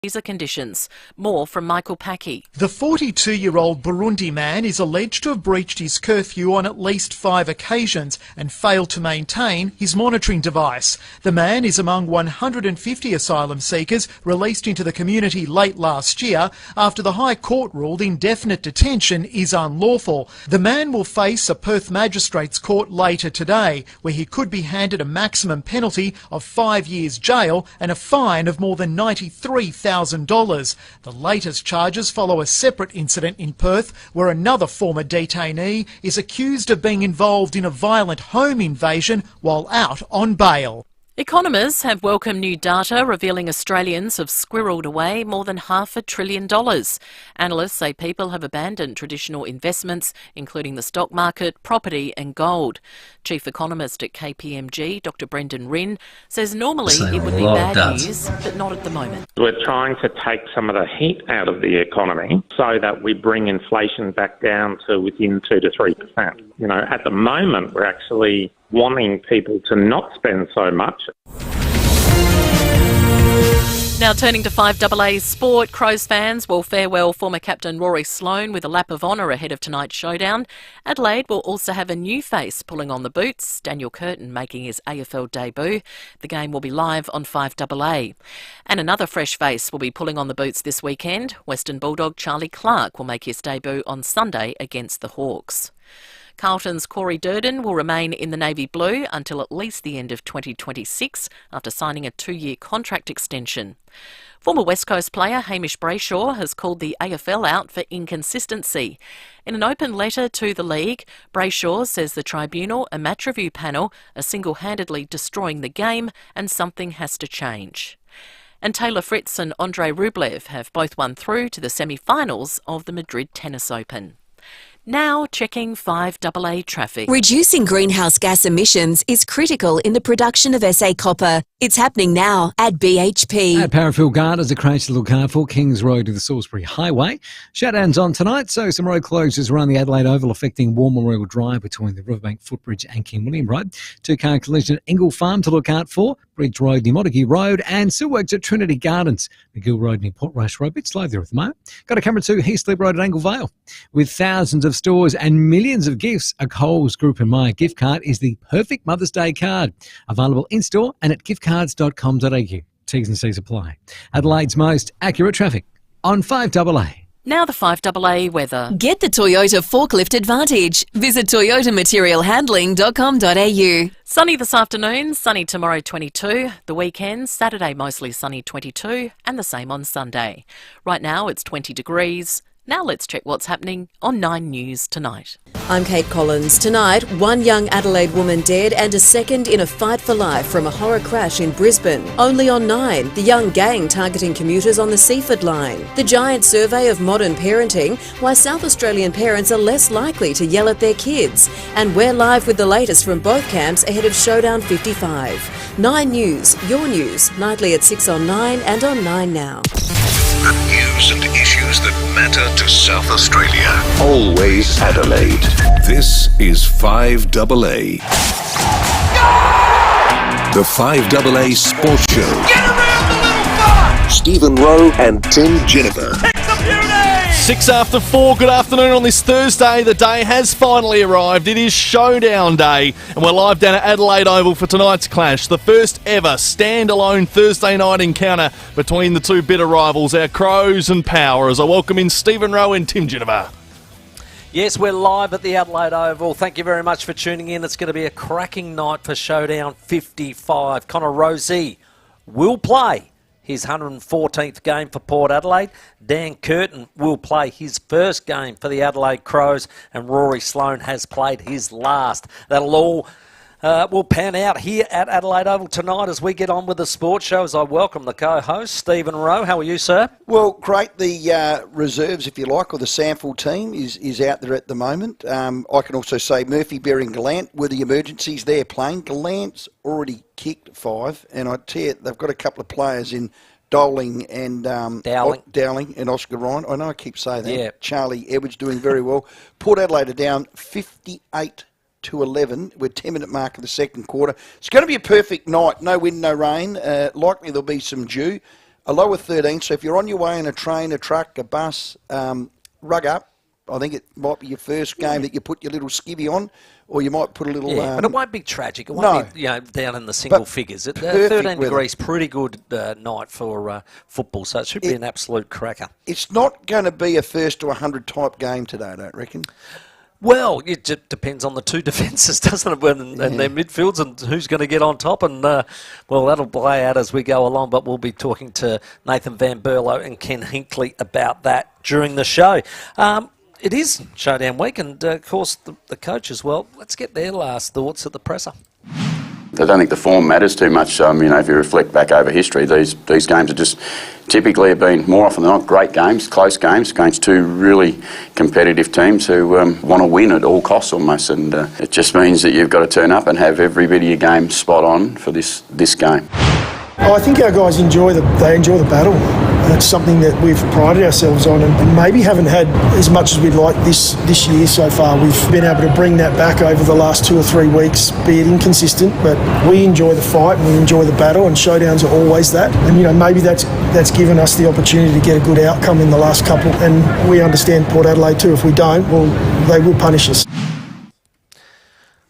visa conditions. More from Michael Packy. The 42-year-old Burundi man is alleged to have breached his curfew on at least 5 occasions and failed to maintain his monitoring device. The man is among 150 asylum seekers released into the community late last year after the High Court ruled indefinite detention is unlawful. The man will face a Perth Magistrates Court later today, where he could be handed a maximum penalty of 5 years jail and a fine of more than $93,000. The latest charges follow a separate incident in Perth where another former detainee is accused of being involved in a violent home invasion while out on bail. Economists have welcomed new data revealing Australians have squirreled away more than $500 billion. Analysts say people have abandoned traditional investments, including the stock market, property and gold. Chief economist at KPMG, Dr Brendan Rinn, says normally it would be bad news, but not at the moment. We're trying to take some of the heat out of the economy so that we bring inflation back down to within 2 to 3%. You know, at the moment, we're actually wanting people to not spend so much. Now turning to 5AA sport, Crows fans will farewell former captain Rowey Sloane with a lap of honour ahead of tonight's showdown. Adelaide will also have a new face pulling on the boots, Daniel Curtin making his AFL debut. The game will be live on 5AA. And another fresh face will be pulling on the boots this weekend. Western Bulldog Charlie Clark will make his debut on Sunday against the Hawks. Carlton's Corey Durden will remain in the navy blue until at least the end of 2026 after signing a 2-year contract extension. Former West Coast player Hamish Brayshaw has called the AFL out for inconsistency. In an open letter to the league, Brayshaw says the tribunal and match review panel are single-handedly destroying the game and something has to change. And Taylor Fritz and Andrei Rublev have both won through to the semi-finals of the Madrid Tennis Open. Now checking 5AA traffic. Reducing greenhouse gas emissions is critical in the production of SA copper. It's happening now at BHP. At Parafield Gardens, a crash to look out for Kings Road to the Salisbury Highway. Shutdowns on tonight, so some road closures around the Adelaide Oval affecting War Memorial Drive between the Riverbank Footbridge and King William Road. 2-car collision at Ingle Farm to look out for. Bridge Road near Montague Road and still works at Trinity Gardens. McGill Road near Portrush Road. Bit slow there at the moment. Got a camera to Heathslip Road at Angle Vale. With thousands of stores and millions of gifts, a Coles Group and Myer gift card is the perfect Mother's Day card. Available in-store and at giftcards.com.au. T's and C's apply. Adelaide's most accurate traffic on 5AA. Now the 5AA weather. Get the Toyota Forklift Advantage. Visit toyotamaterialhandling.com.au. Sunny this afternoon, sunny tomorrow 22. The weekend, Saturday mostly sunny 22 and the same on Sunday. Right now it's 20 degrees. Now let's check what's happening on 9 News tonight. I'm Kate Collins. Tonight, one young Adelaide woman dead and a second in a fight for life from a horror crash in Brisbane. Only on 9, the young gang targeting commuters on the Seaford line. The giant survey of modern parenting, why South Australian parents are less likely to yell at their kids. And we're live with the latest from both camps ahead of Showdown 55. 9 News, your news, nightly at 6 on 9 and on 9 Now. The news and issues that matter to South Australia. Always Adelaide. This is 5AA. The 5AA Sports Show. Get around the little fella! Stephen Rowe and Tim Jennifer. 6 after 4, good afternoon on this Thursday. The day has finally arrived. It is Showdown Day, and we're live down at Adelaide Oval for tonight's clash. The first ever standalone Thursday night encounter between the two bitter rivals, our Crows and Power, as I welcome in Stephen Rowe and Tim Jennifer. Yes, we're live at the Adelaide Oval. Thank you very much for tuning in. It's going to be a cracking night for Showdown 55. Connor Rosey will play his 114th game for Port Adelaide. Dan Curtin will play his first game for the Adelaide Crows, and Rory Sloane has played his last. That'll all will pan out here at Adelaide Oval tonight as we get on with the sports show, as I welcome the co-host, Stephen Rowe. How are you, sir? Well, great. The reserves, if you like, or the sample team is out there at the moment. I can also say Murphy, Berry and Gallant were the emergencies there playing. Gallant's already kicked 5, and I tell you, they've got a couple of players in Dowling and Dowling and Oscar Ryan. I know I keep saying that. Yeah. Charlie Edwards doing very well. Port Adelaide are down 58 to 11. We're 10-minute mark of the second quarter. It's going to be a perfect night. No wind, no rain. Likely there'll be some dew. a lower 13. So if you're on your way in a train, a truck, a bus, rug up. I think it might be your first game that you put your little skivvy on, or you might put a little... but it won't be tragic. It won't be down in the single figures. 13 degrees, pretty good night for football, so it should be an absolute cracker. It's not going to be a first to 100 type game today, I don't reckon. Well, it just depends on the two defences, doesn't it, and their midfields and who's going to get on top. And, well, that'll play out as we go along, but we'll be talking to Nathan Van Berlo and Ken Hinkley about that during the show. It is Showdown week, and, of course, the coach as well. Let's get their last thoughts at the presser. I don't think the form matters too much. If you reflect back over history, these games have just typically have been, more often than not, great games, close games against two really competitive teams who want to win at all costs almost. And it just means that you've got to turn up and have every bit of your game spot on for this game. I think our guys enjoy the battle. That's something that we've prided ourselves on, and maybe haven't had as much as we'd like this year so far. We've been able to bring that back over the last 2 or 3 weeks, be it inconsistent, but we enjoy the fight and we enjoy the battle, and showdowns are always that. And maybe that's given us the opportunity to get a good outcome in the last couple, and we understand Port Adelaide too. If we don't, well, they will punish us.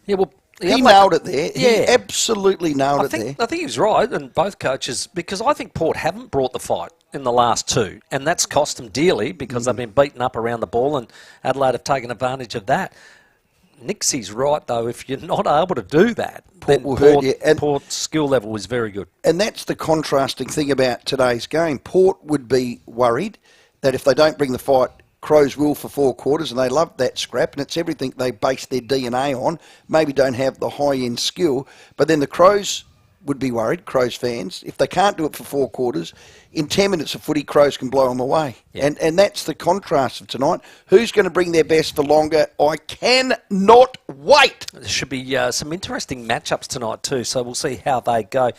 Yeah, well. He nailed it there. He absolutely nailed it there. I think he was right, and both coaches, because I think Port haven't brought the fight in the last 2, and that's cost them dearly because they've been beaten up around the ball, and Adelaide have taken advantage of that. Nixie's right, though. If you're not able to do that, then Port's skill level is very good. And that's the contrasting thing about today's game. Port would be worried that if they don't bring the fight, Crows will for 4 quarters, and they love that scrap, and it's everything they base their DNA on. Maybe don't have the high-end skill, but then the Crows would be worried, Crows fans, if they can't do it for 4 quarters, in 10 minutes of footy, Crows can blow them away. Yeah. And that's the contrast of tonight. Who's going to bring their best for longer? I cannot wait. There should be some interesting matchups tonight too, so we'll see how they go.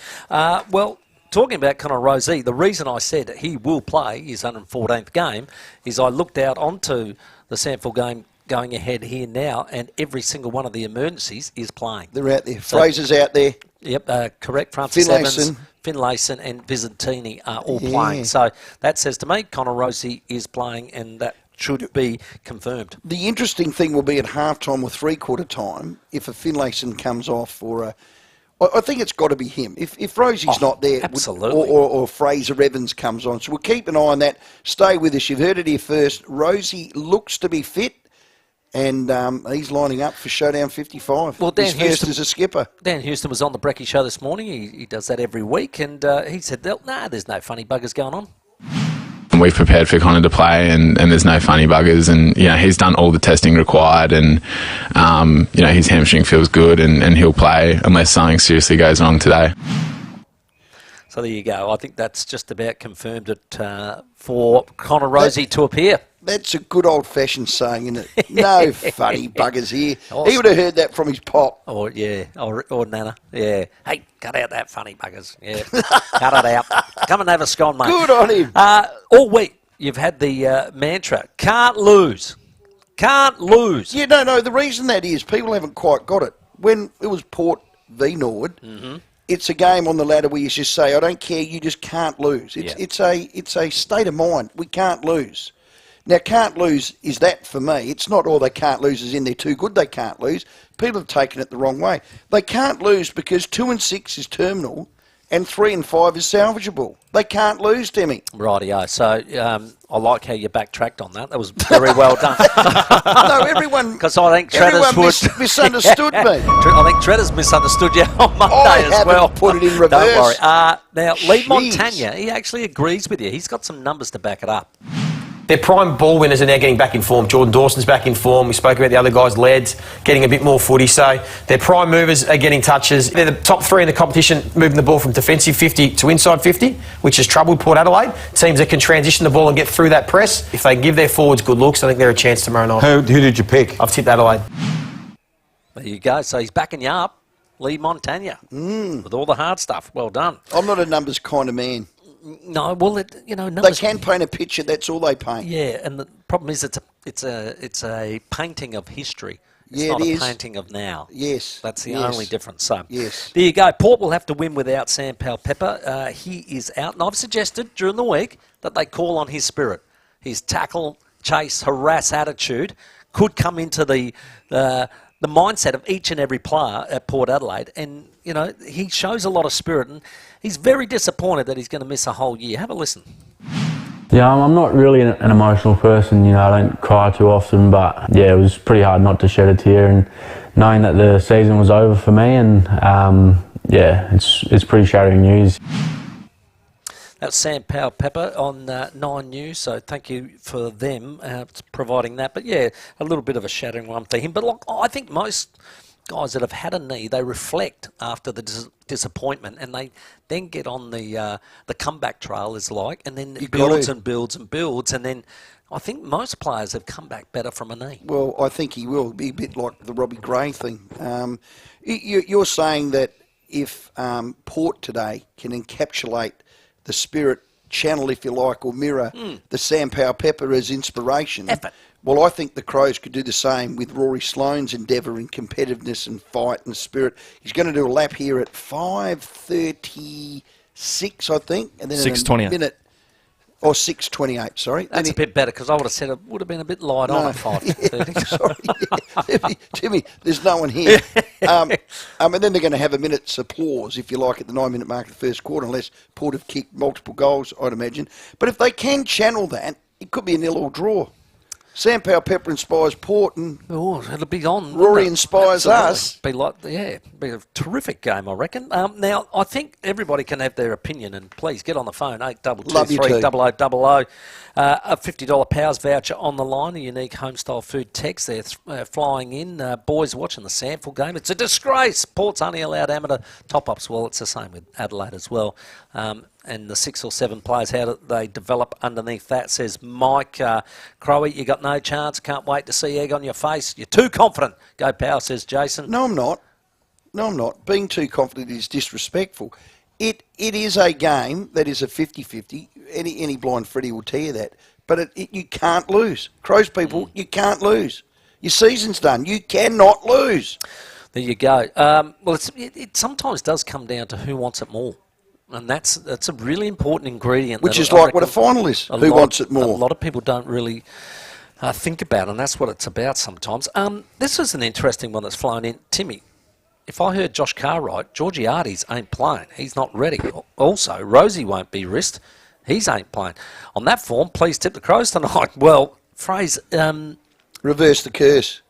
Talking about Connor Rowey, the reason I said he will play his 114th game is I looked out onto the Sample game going ahead here now, and every single one of the emergencies is playing. They're out there. Fraser's out there. Yep, correct. Francis Evans, Finlayson and Vizentini are all playing. So that says to me Connor Rowey is playing, and that should be confirmed. The interesting thing will be at halftime or 3/4 time if a Finlayson comes off or a... I think it's got to be him. If Rosie's not there, absolutely, or Fraser Evans comes on. So we'll keep an eye on that. Stay with us. You've heard it here first. Rosie looks to be fit, and he's lining up for Showdown 55. Well, Dan Houston is a skipper. Dan Houston was on the Brecky Show this morning. He does that every week, and he said, there's no funny buggers going on. We've prepared for Connor to play, and there's no funny buggers, and he's done all the testing required, and his hamstring feels good, and he'll play unless something seriously goes wrong today. So there you go. I think that's just about confirmed it for Connor Rowey to appear. That's a good old-fashioned saying, isn't it? No funny buggers here. He would have heard that from his pop. Or Nana. Yeah. Hey, cut out that funny buggers. Yeah, cut it out. Come and have a scone, mate. Good on him. All week you've had the mantra, can't lose. Can't lose. Yeah, no, the reason that is people haven't quite got it. When it was Port v Norwood, it's a game on the ladder where you just say, I don't care, you just can't lose. It's a state of mind. We can't lose. Now, can't lose is that for me. It's not all they can't lose is in they're too good they can't lose. People have taken it the wrong way. They can't lose because 2 and 6 is terminal and 3 and 5 is salvageable. They can't lose, Timmy. Rightio. So I like how you backtracked on that. That was very well done. No, everyone... Because I think Treaders misunderstood me. I think Treaders misunderstood you on Monday as well. Put it in reverse. Don't worry. Now, Lee Montagna, he actually agrees with you. He's got some numbers to back it up. They're prime ball winners and they're getting back in form. Jordan Dawson's back in form. We spoke about the other guys, Leds, getting a bit more footy. So their prime movers are getting touches. They're the top 3 in the competition, moving the ball from defensive 50 to inside 50, which has troubled Port Adelaide. Teams that can transition the ball and get through that press. If they give their forwards good looks, I think they're a chance tomorrow night. Who did you pick? I've tipped Adelaide. There you go. So he's backing you up, Lee Montagna, with all the hard stuff. Well done. I'm not a numbers kind of man. No, well, numbers, they can paint a picture. That's all they paint. Yeah, and the problem is it's a painting of history. It's Yeah, not it a is. painting of now. Yes. That's the Yes. only difference. So Yes. there you go. Port will have to win without Sam Powell-Pepper. He is out, and I've suggested during the week that they call on his spirit. His tackle, chase, harass attitude could come into the mindset of each and every player at Port Adelaide. And, you know, he shows a lot of spirit, and he's very disappointed that he's going to miss a whole year. Have a listen. Yeah, I'm not really an emotional person, you know, I don't cry too often, but yeah, it was pretty hard not to shed a tear, and knowing that the season was over for me, and yeah, it's pretty shattering news. That's Sam Powell-Pepper on 9 News, so thank you for them providing that. But yeah, a little bit of a shattering one for him. But look, I think most guys that have had a knee, they reflect after the disappointment, and they then get on the comeback trail, is like, and then it builds and builds and builds, and then I think most players have come back better from a knee. Well, I think he will be a bit like the Robbie Gray thing. You're saying that if Port today can encapsulate the spirit, channel, if you like, or mirror the Sam Powell-Pepper as inspiration. Effort. Well, I think the Crows could do the same with Rory Sloane's endeavour in competitiveness and fight and spirit. He's going to do a lap here at 5:36, I think, and then 6:28. in a minute. Or 6:28, sorry. That's a bit better, because I would have said it would have been a bit light on at 5:30. Sorry, Timmy, there's no one here. And then they're going to have a minute's applause, if you like, at the 9-minute mark of the first quarter, unless Port have kicked multiple goals, I'd imagine. But if they can channel that, it could be a 0-0 draw. Sam Powell-Pepper inspires Port, and it'll be on. Rory inspires us. Be like, yeah, be a terrific game, I reckon. Now, I think everybody can have their opinion, and please get on the phone 8223 a $50 Powers voucher on the line. A unique homestyle food text. They're flying in. Boys watching the Sample game. It's a disgrace. Port's only allowed amateur top-ups. Well, it's the same with Adelaide as well. And the 6 or 7 players, how do they develop underneath that, says Mike. Crowey, you got no chance. Can't wait to see egg on your face. You're too confident. Go Power, says Jason. No, I'm not. No, I'm not. Being too confident is disrespectful. It is a game that is a 50-50. Any blind Freddie will tell you that. But you can't lose. Crows people, you can't lose. Your season's done. You cannot lose. There you go. Well, it sometimes does come down to who wants it more. And that's a really important ingredient. Which is like what a final is. Who wants it more? A lot of people don't really think about, and that's what it's about sometimes. This is an interesting one that's flown in. Timmy, if I heard Josh Carr right, Georgiades ain't playing. He's not ready. Also, Rosie won't be risked. He's ain't playing. On that form, please tip the Crows tonight. Well, phrase... reverse the curse.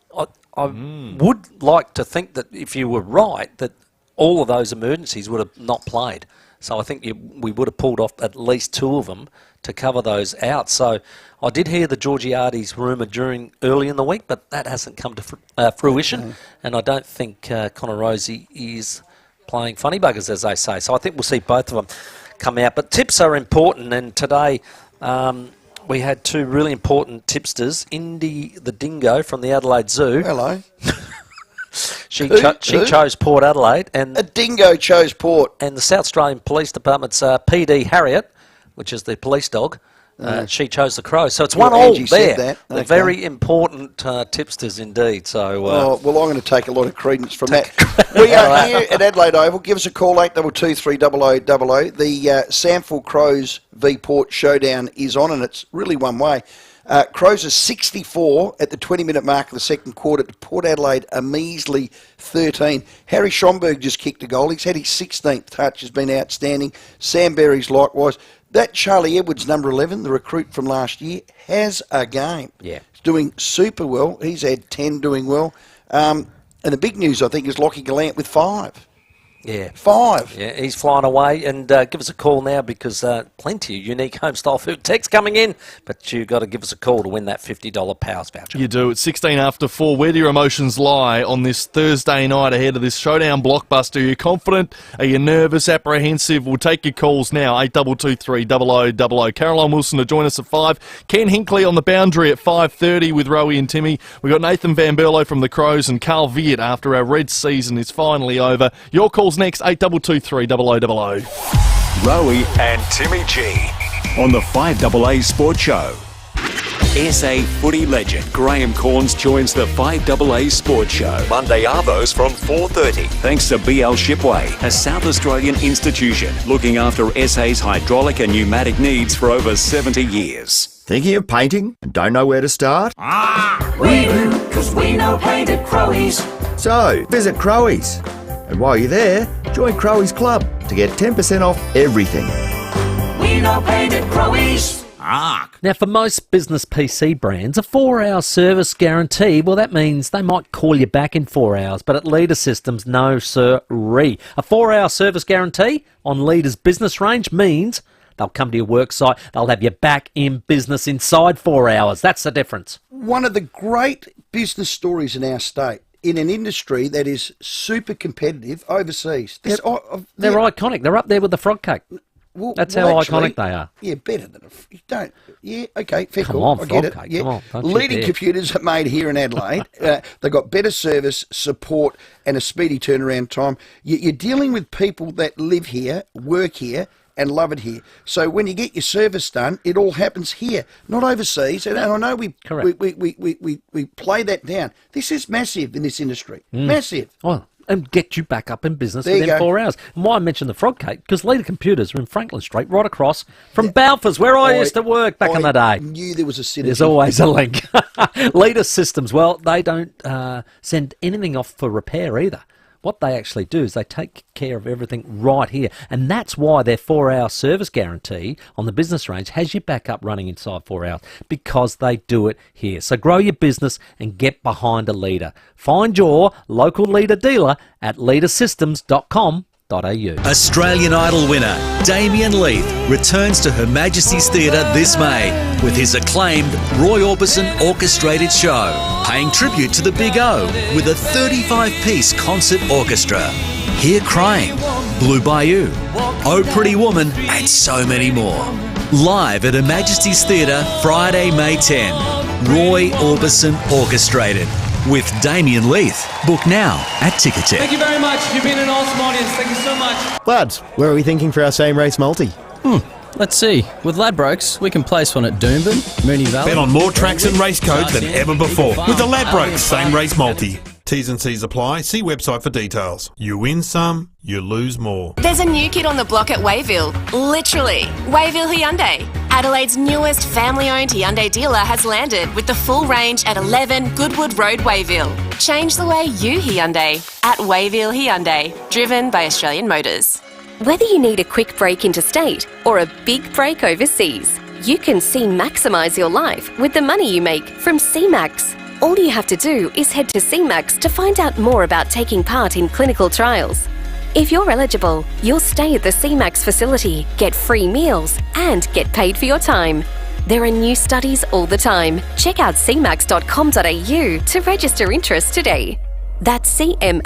I would like to think that if you were right, that all of those emergencies would have not played. So I think we would have pulled off at least 2 of them to cover those out. So I did hear the Georgiades rumour early in the week, but that hasn't come to fruition. Okay. And I don't think Connor Rosie is playing funny buggers, as they say. So I think we'll see both of them come out. But tips are important, and today we had 2 really important tipsters. Indy the Dingo from the Adelaide Zoo. Hello. She chose Port Adelaide, and a dingo chose Port. And the South Australian Police Department's PD Harriet, which is the police dog, she chose the Crows. So it's 1-1 there. That. Okay. Very important tipsters indeed. So well, I'm going to take a lot of credence from that. We are here at Adelaide Oval. Give us a call 8223 0000. The Sample Crows v Port Showdown is on, and it's really one way. Crows are 64 at the 20-minute mark of the second quarter to Port Adelaide, a measly 13. Harry Schomburg just kicked a goal. He's had his 16th touch, has been outstanding. Sam Berry's likewise. That Charlie Edwards, number 11, the recruit from last year, has a game. Yeah. He's doing super well. He's had 10 doing well. And the big news, I think, is Lockie Gallant with 5. Yeah. 5. Yeah, he's flying away. And give us a call now, because plenty of unique homestyle food text coming in. But you've got to give us a call to win that $50 Powers voucher. You do. It's 16 after 4. Where do your emotions lie on this Thursday night ahead of this Showdown blockbuster? Are you confident? Are you nervous? Apprehensive? We'll take your calls now. 8223 0000. Caroline Wilson to join us at 5. Ken Hinkley on the boundary at 5:30 with Rowey and Timmy. We've got Nathan Van Berlo from the Crows and Carl Veart after our Red season is finally over. Your call next, 8223 0000. Rowey and Timmy G on the FIVEAA Sports Show. SA footy legend Graham Corns joins the 5AA Sports Show. Monday arvos from 4:30. Thanks to BL Shipway, a South Australian institution looking after SA's hydraulic and pneumatic needs for over 70 years. Thinking of painting and don't know where to start? We do, because we know paint at Crowey's. So, visit Crowey's. And while you're there, join Crowey's Club to get 10% off everything. We know paint at Crowey's. Now, for most business PC brands, a 4-hour service guarantee, well, that means they might call you back in 4 hours, but at Leader Systems, no sirree. A 4-hour service guarantee on Leader's business range means they'll come to your work site, they'll have you back in business inside 4 hours. That's the difference. One of the great business stories in our state, in an industry that is super competitive overseas. They're iconic. They're up there with the frog cake. That's how iconic they are. Yeah, better than you don't. Yeah, okay, fair Come call. on, I get it. frog cake, Yeah. come on, don't you Leading dare. computers are made here in Adelaide. They've got better service, support, and a speedy turnaround time. You're dealing with people that live here, work here, and love it here. So when you get your service done, it all happens here, not overseas. And I know we play that down. This is massive in this industry. Massive. Well, and get you back up in business There you within go. 4 hours. And why I mentioned the frog cake, because Leader Computers are in Franklin Street, right across from Balfour's, where I used to work back in the day. I knew there was a synergy. There's always a link. Leader Systems, well, they don't send anything off for repair either. What they actually do is they take care of everything right here. And that's why their 4-hour service guarantee on the business range has you back up running inside 4 hours, because they do it here. So grow your business and get behind a Leader. Find your local Leader dealer at leadersystems.com.au. Australian Idol winner Damien Leith returns to Her Majesty's Theatre this May with his acclaimed Roy Orbison orchestrated show, paying tribute to the Big O with a 35-piece concert orchestra. Hear Crying, Blue Bayou, Oh Pretty Woman, and so many more. Live at Her Majesty's Theatre Friday, May 10. Roy Orbison orchestrated with Damien Leith. Book now at Ticketek. Thank you very much. You've been an awesome audience. Thank you so much. Lads, where are we thinking for our same race multi? Let's see. With Ladbrokes, we can place one at Doomben, Moonee Valley. Bet on more tracks and race codes than ever before with the Ladbrokes Same Race Multi. T's and C's apply. See website for details. You win some, you lose more. There's a new kid on the block at Wayville. Literally. Wayville Hyundai. Adelaide's newest family-owned Hyundai dealer has landed with the full range at 11 Goodwood Road, Wayville. Change the way you Hyundai at Wayville Hyundai. Driven by Australian Motors. Whether you need a quick break interstate or a big break overseas, you can maximise your life with the money you make from CMAX. All you have to do is head to CMAX to find out more about taking part in clinical trials. If you're eligible, you'll stay at the CMAX facility, get free meals, and get paid for your time. There are new studies all the time. Check out cmax.com.au to register interest today. That's cmax.com.au.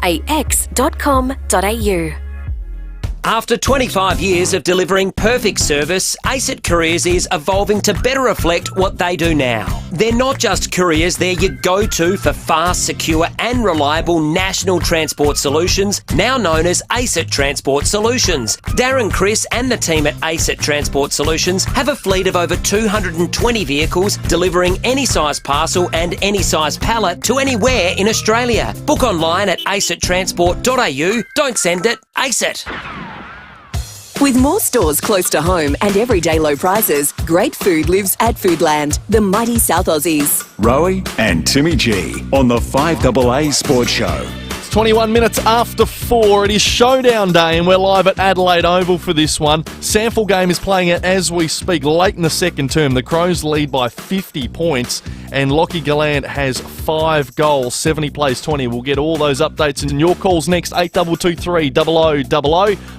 After 25 years of delivering perfect service, ACET Couriers is evolving to better reflect what they do now. They're not just couriers, they're your go-to for fast, secure and reliable national transport solutions, now known as ACET Transport Solutions. Darren, Chris and the team at ACET Transport Solutions have a fleet of over 220 vehicles delivering any size parcel and any size pallet to anywhere in Australia. Book online at acettransport.au. Don't send it, ACET. With more stores close to home and everyday low prices, great food lives at Foodland, the mighty South Aussies. Rowey and Timmy G on the 5AA Sports Show. It's 21 minutes after 4. It is Showdown Day and we're live at Adelaide Oval for this one. Sample game is playing it as we speak, late in the second term. The Crows lead by 50 points and Lockie Gallant has 5 goals. 70 plays 20. We'll get all those updates and your calls next, 8223 0000.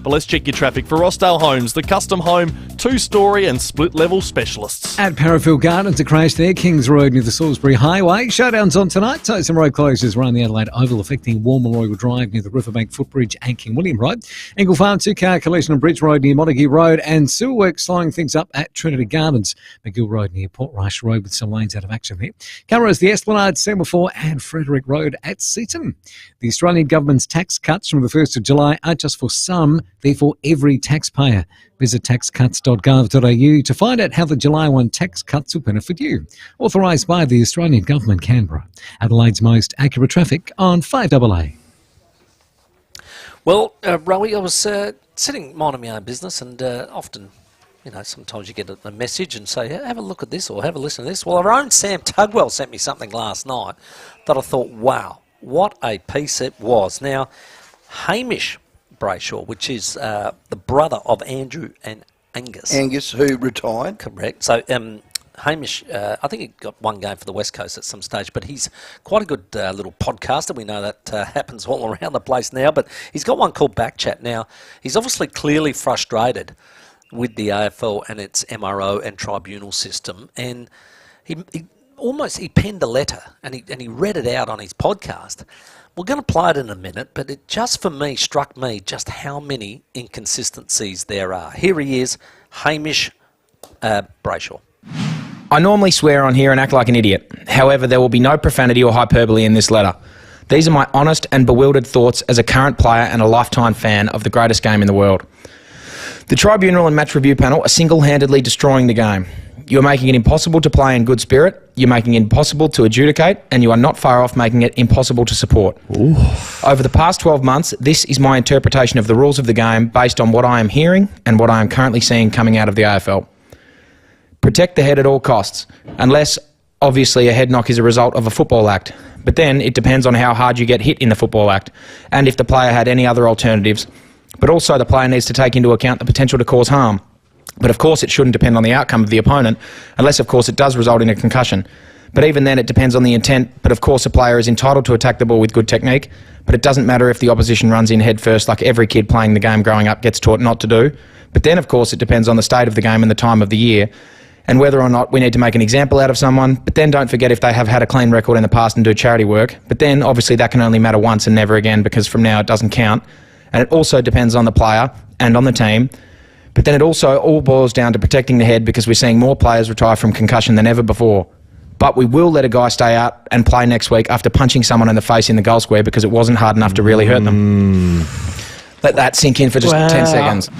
But let's check your traffic for Rossdale Homes, the custom home, 2-storey and split-level specialists. At Parafield Gardens, a crash there, Kings Road near the Salisbury Highway. Showdown's on tonight, so some road closures around the Adelaide Oval affecting War Memorial Drive near the Riverbank Footbridge and King William Road. Engle Farm, 2-car collision on Bridge Road near Montague Road, and sewer work slowing things up at Trinity Gardens. McGill Road near Portrush Road with some lanes out of action there. here. Camera's the Esplanade, Semaphore and Frederick Road at Seaton. The Australian government's tax cuts from the 1st of July aren't just for some, they're for every taxpayer. Visit taxcuts.gov.au to find out how the July 1 tax cuts will benefit you. Authorised by the Australian Government, Canberra. Adelaide's most accurate traffic on 5AA. Well, Rowey, I was sitting minding my own business, and often, sometimes you get a message and say, have a look at this or have a listen to this. Well, our own Sam Tugwell sent me something last night that I thought, wow, what a piece it was. Now, Hamish Brayshaw, which is the brother of Andrew and Angus. Angus, who retired. Correct. So, Hamish, I think he got one game for the West Coast at some stage, but he's quite a good little podcaster. We know that happens all around the place now, but he's got one called Backchat. Now, he's obviously clearly frustrated with the AFL and its MRO and tribunal system, and he penned a letter and he read it out on his podcast. We're going to play it in a minute, but it just for me struck me just how many inconsistencies there are. Here he is, Hamish Brayshaw. I normally swear on here and act like an idiot. However, there will be no profanity or hyperbole in this letter. These are my honest and bewildered thoughts as a current player and a lifetime fan of the greatest game in the world. The tribunal and match review panel are single-handedly destroying the game. You are making it impossible to play in good spirit, you're making it impossible to adjudicate, and you are not far off making it impossible to support. Ooh. Over the past 12 months, this is my interpretation of the rules of the game based on what I am hearing and what I am currently seeing coming out of the AFL. Protect the head at all costs, unless, obviously, a head knock is a result of a football act. But then it depends on how hard you get hit in the football act, and if the player had any other alternatives. But also the player needs to take into account the potential to cause harm. But of course it shouldn't depend on the outcome of the opponent, unless of course it does result in a concussion. But even then it depends on the intent, but of course a player is entitled to attack the ball with good technique, but it doesn't matter if the opposition runs in head first like every kid playing the game growing up gets taught not to do. But then of course it depends on the state of the game and the time of the year, and whether or not we need to make an example out of someone. But then don't forget if they have had a clean record in the past and do charity work. But then obviously that can only matter once and never again, because from now it doesn't count. And it also depends on the player and on the team. But then it also all boils down to protecting the head, because we're seeing more players retire from concussion than ever before. But we will let a guy stay out and play next week after punching someone in the face in the goal square because it wasn't hard enough to really hurt them. Let that sink in for just 10 seconds.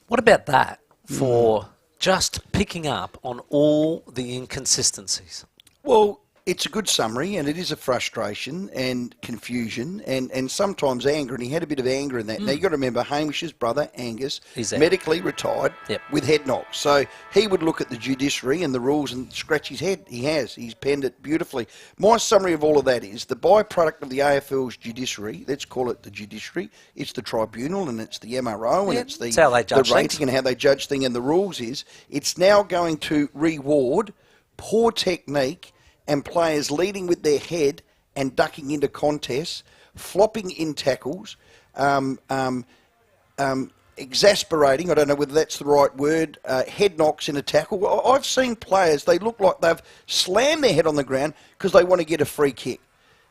What about that for just picking up on all the inconsistencies? Well, it's a good summary, and it is a frustration and confusion and sometimes anger, and he had a bit of anger in that. Now, you've got to remember, Hamish's brother, Angus, medically retired with head knocks. So he would look at the judiciary and the rules and scratch his head. He's penned it beautifully. My summary of all of that is the byproduct of the AFL's judiciary, let's call it the judiciary, it's the tribunal and it's the MRO and it's the rating and how they judge things, and the rules is it's now going to reward poor technique and players leading with their head and ducking into contests, flopping in tackles, exasperating, I don't know whether that's the right word, head knocks in a tackle. I've seen players, they look like they've slammed their head on the ground because they want to get a free kick.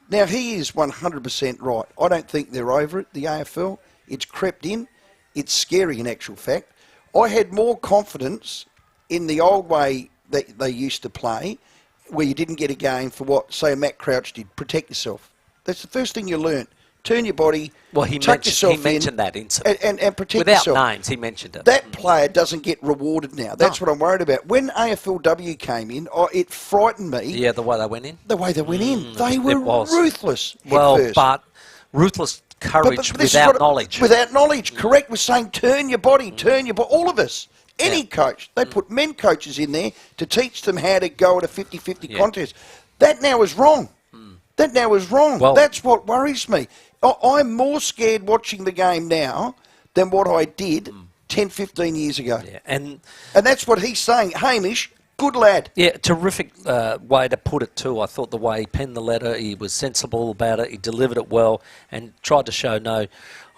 Now, he is 100% right. I don't think they're over it, the AFL. It's crept in. It's scary in actual fact. I had more confidence in the old way that they used to play, where you didn't get a game for what, say, Matt Crouch did. Protect yourself. That's the first thing you learn. Turn your body, tuck yourself in. He mentioned that incident. And protect Without yourself. names, he mentioned it. That player doesn't get rewarded now. That's what I'm worried about. When AFLW came in, it frightened me. Yeah, the way they went in? The way they went in. They were ruthless. But ruthless courage without knowledge. Without knowledge, correct. We're saying turn your body, all of us. Any coach. They put men coaches in there to teach them how to go at a 50-50 contest. That now is wrong. That now is wrong. Well, that's what worries me. I'm more scared watching the game now than what I did 10, 15 years ago. Yeah, and that's what he's saying. Hamish, good lad. Yeah, terrific way to put it too. I thought the way he penned the letter, he was sensible about it, he delivered it well and tried to show no...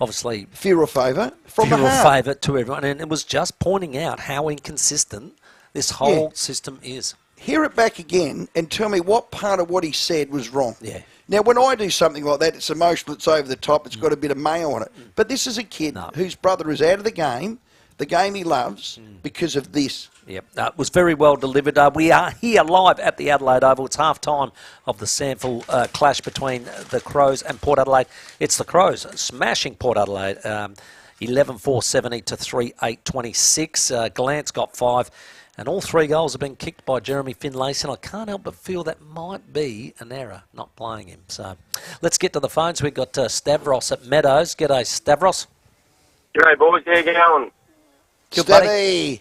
Obviously, fear or favour from the heart. Fear or favour to everyone, and it was just pointing out how inconsistent this whole system is. Hear it back again and tell me what part of what he said was wrong. Yeah. Now, when I do something like that, it's emotional, it's over the top, it's got a bit of mayo on it. But this is a kid whose brother is out of the game. the game he loves because of this. Yep, it was very well delivered. We are here live at the Adelaide Oval. It's half-time of the SANFL clash between the Crows and Port Adelaide. It's the Crows smashing Port Adelaide 11-4-70 to 3-8-26. Glant's got 5, and all 3 goals have been kicked by Jeremy Finlayson. I can't help but feel that might be an error not playing him. So let's get to the phones. We've got Stavros at Meadows. G'day, Stavros. G'day, boys. How you going? Good, buddy.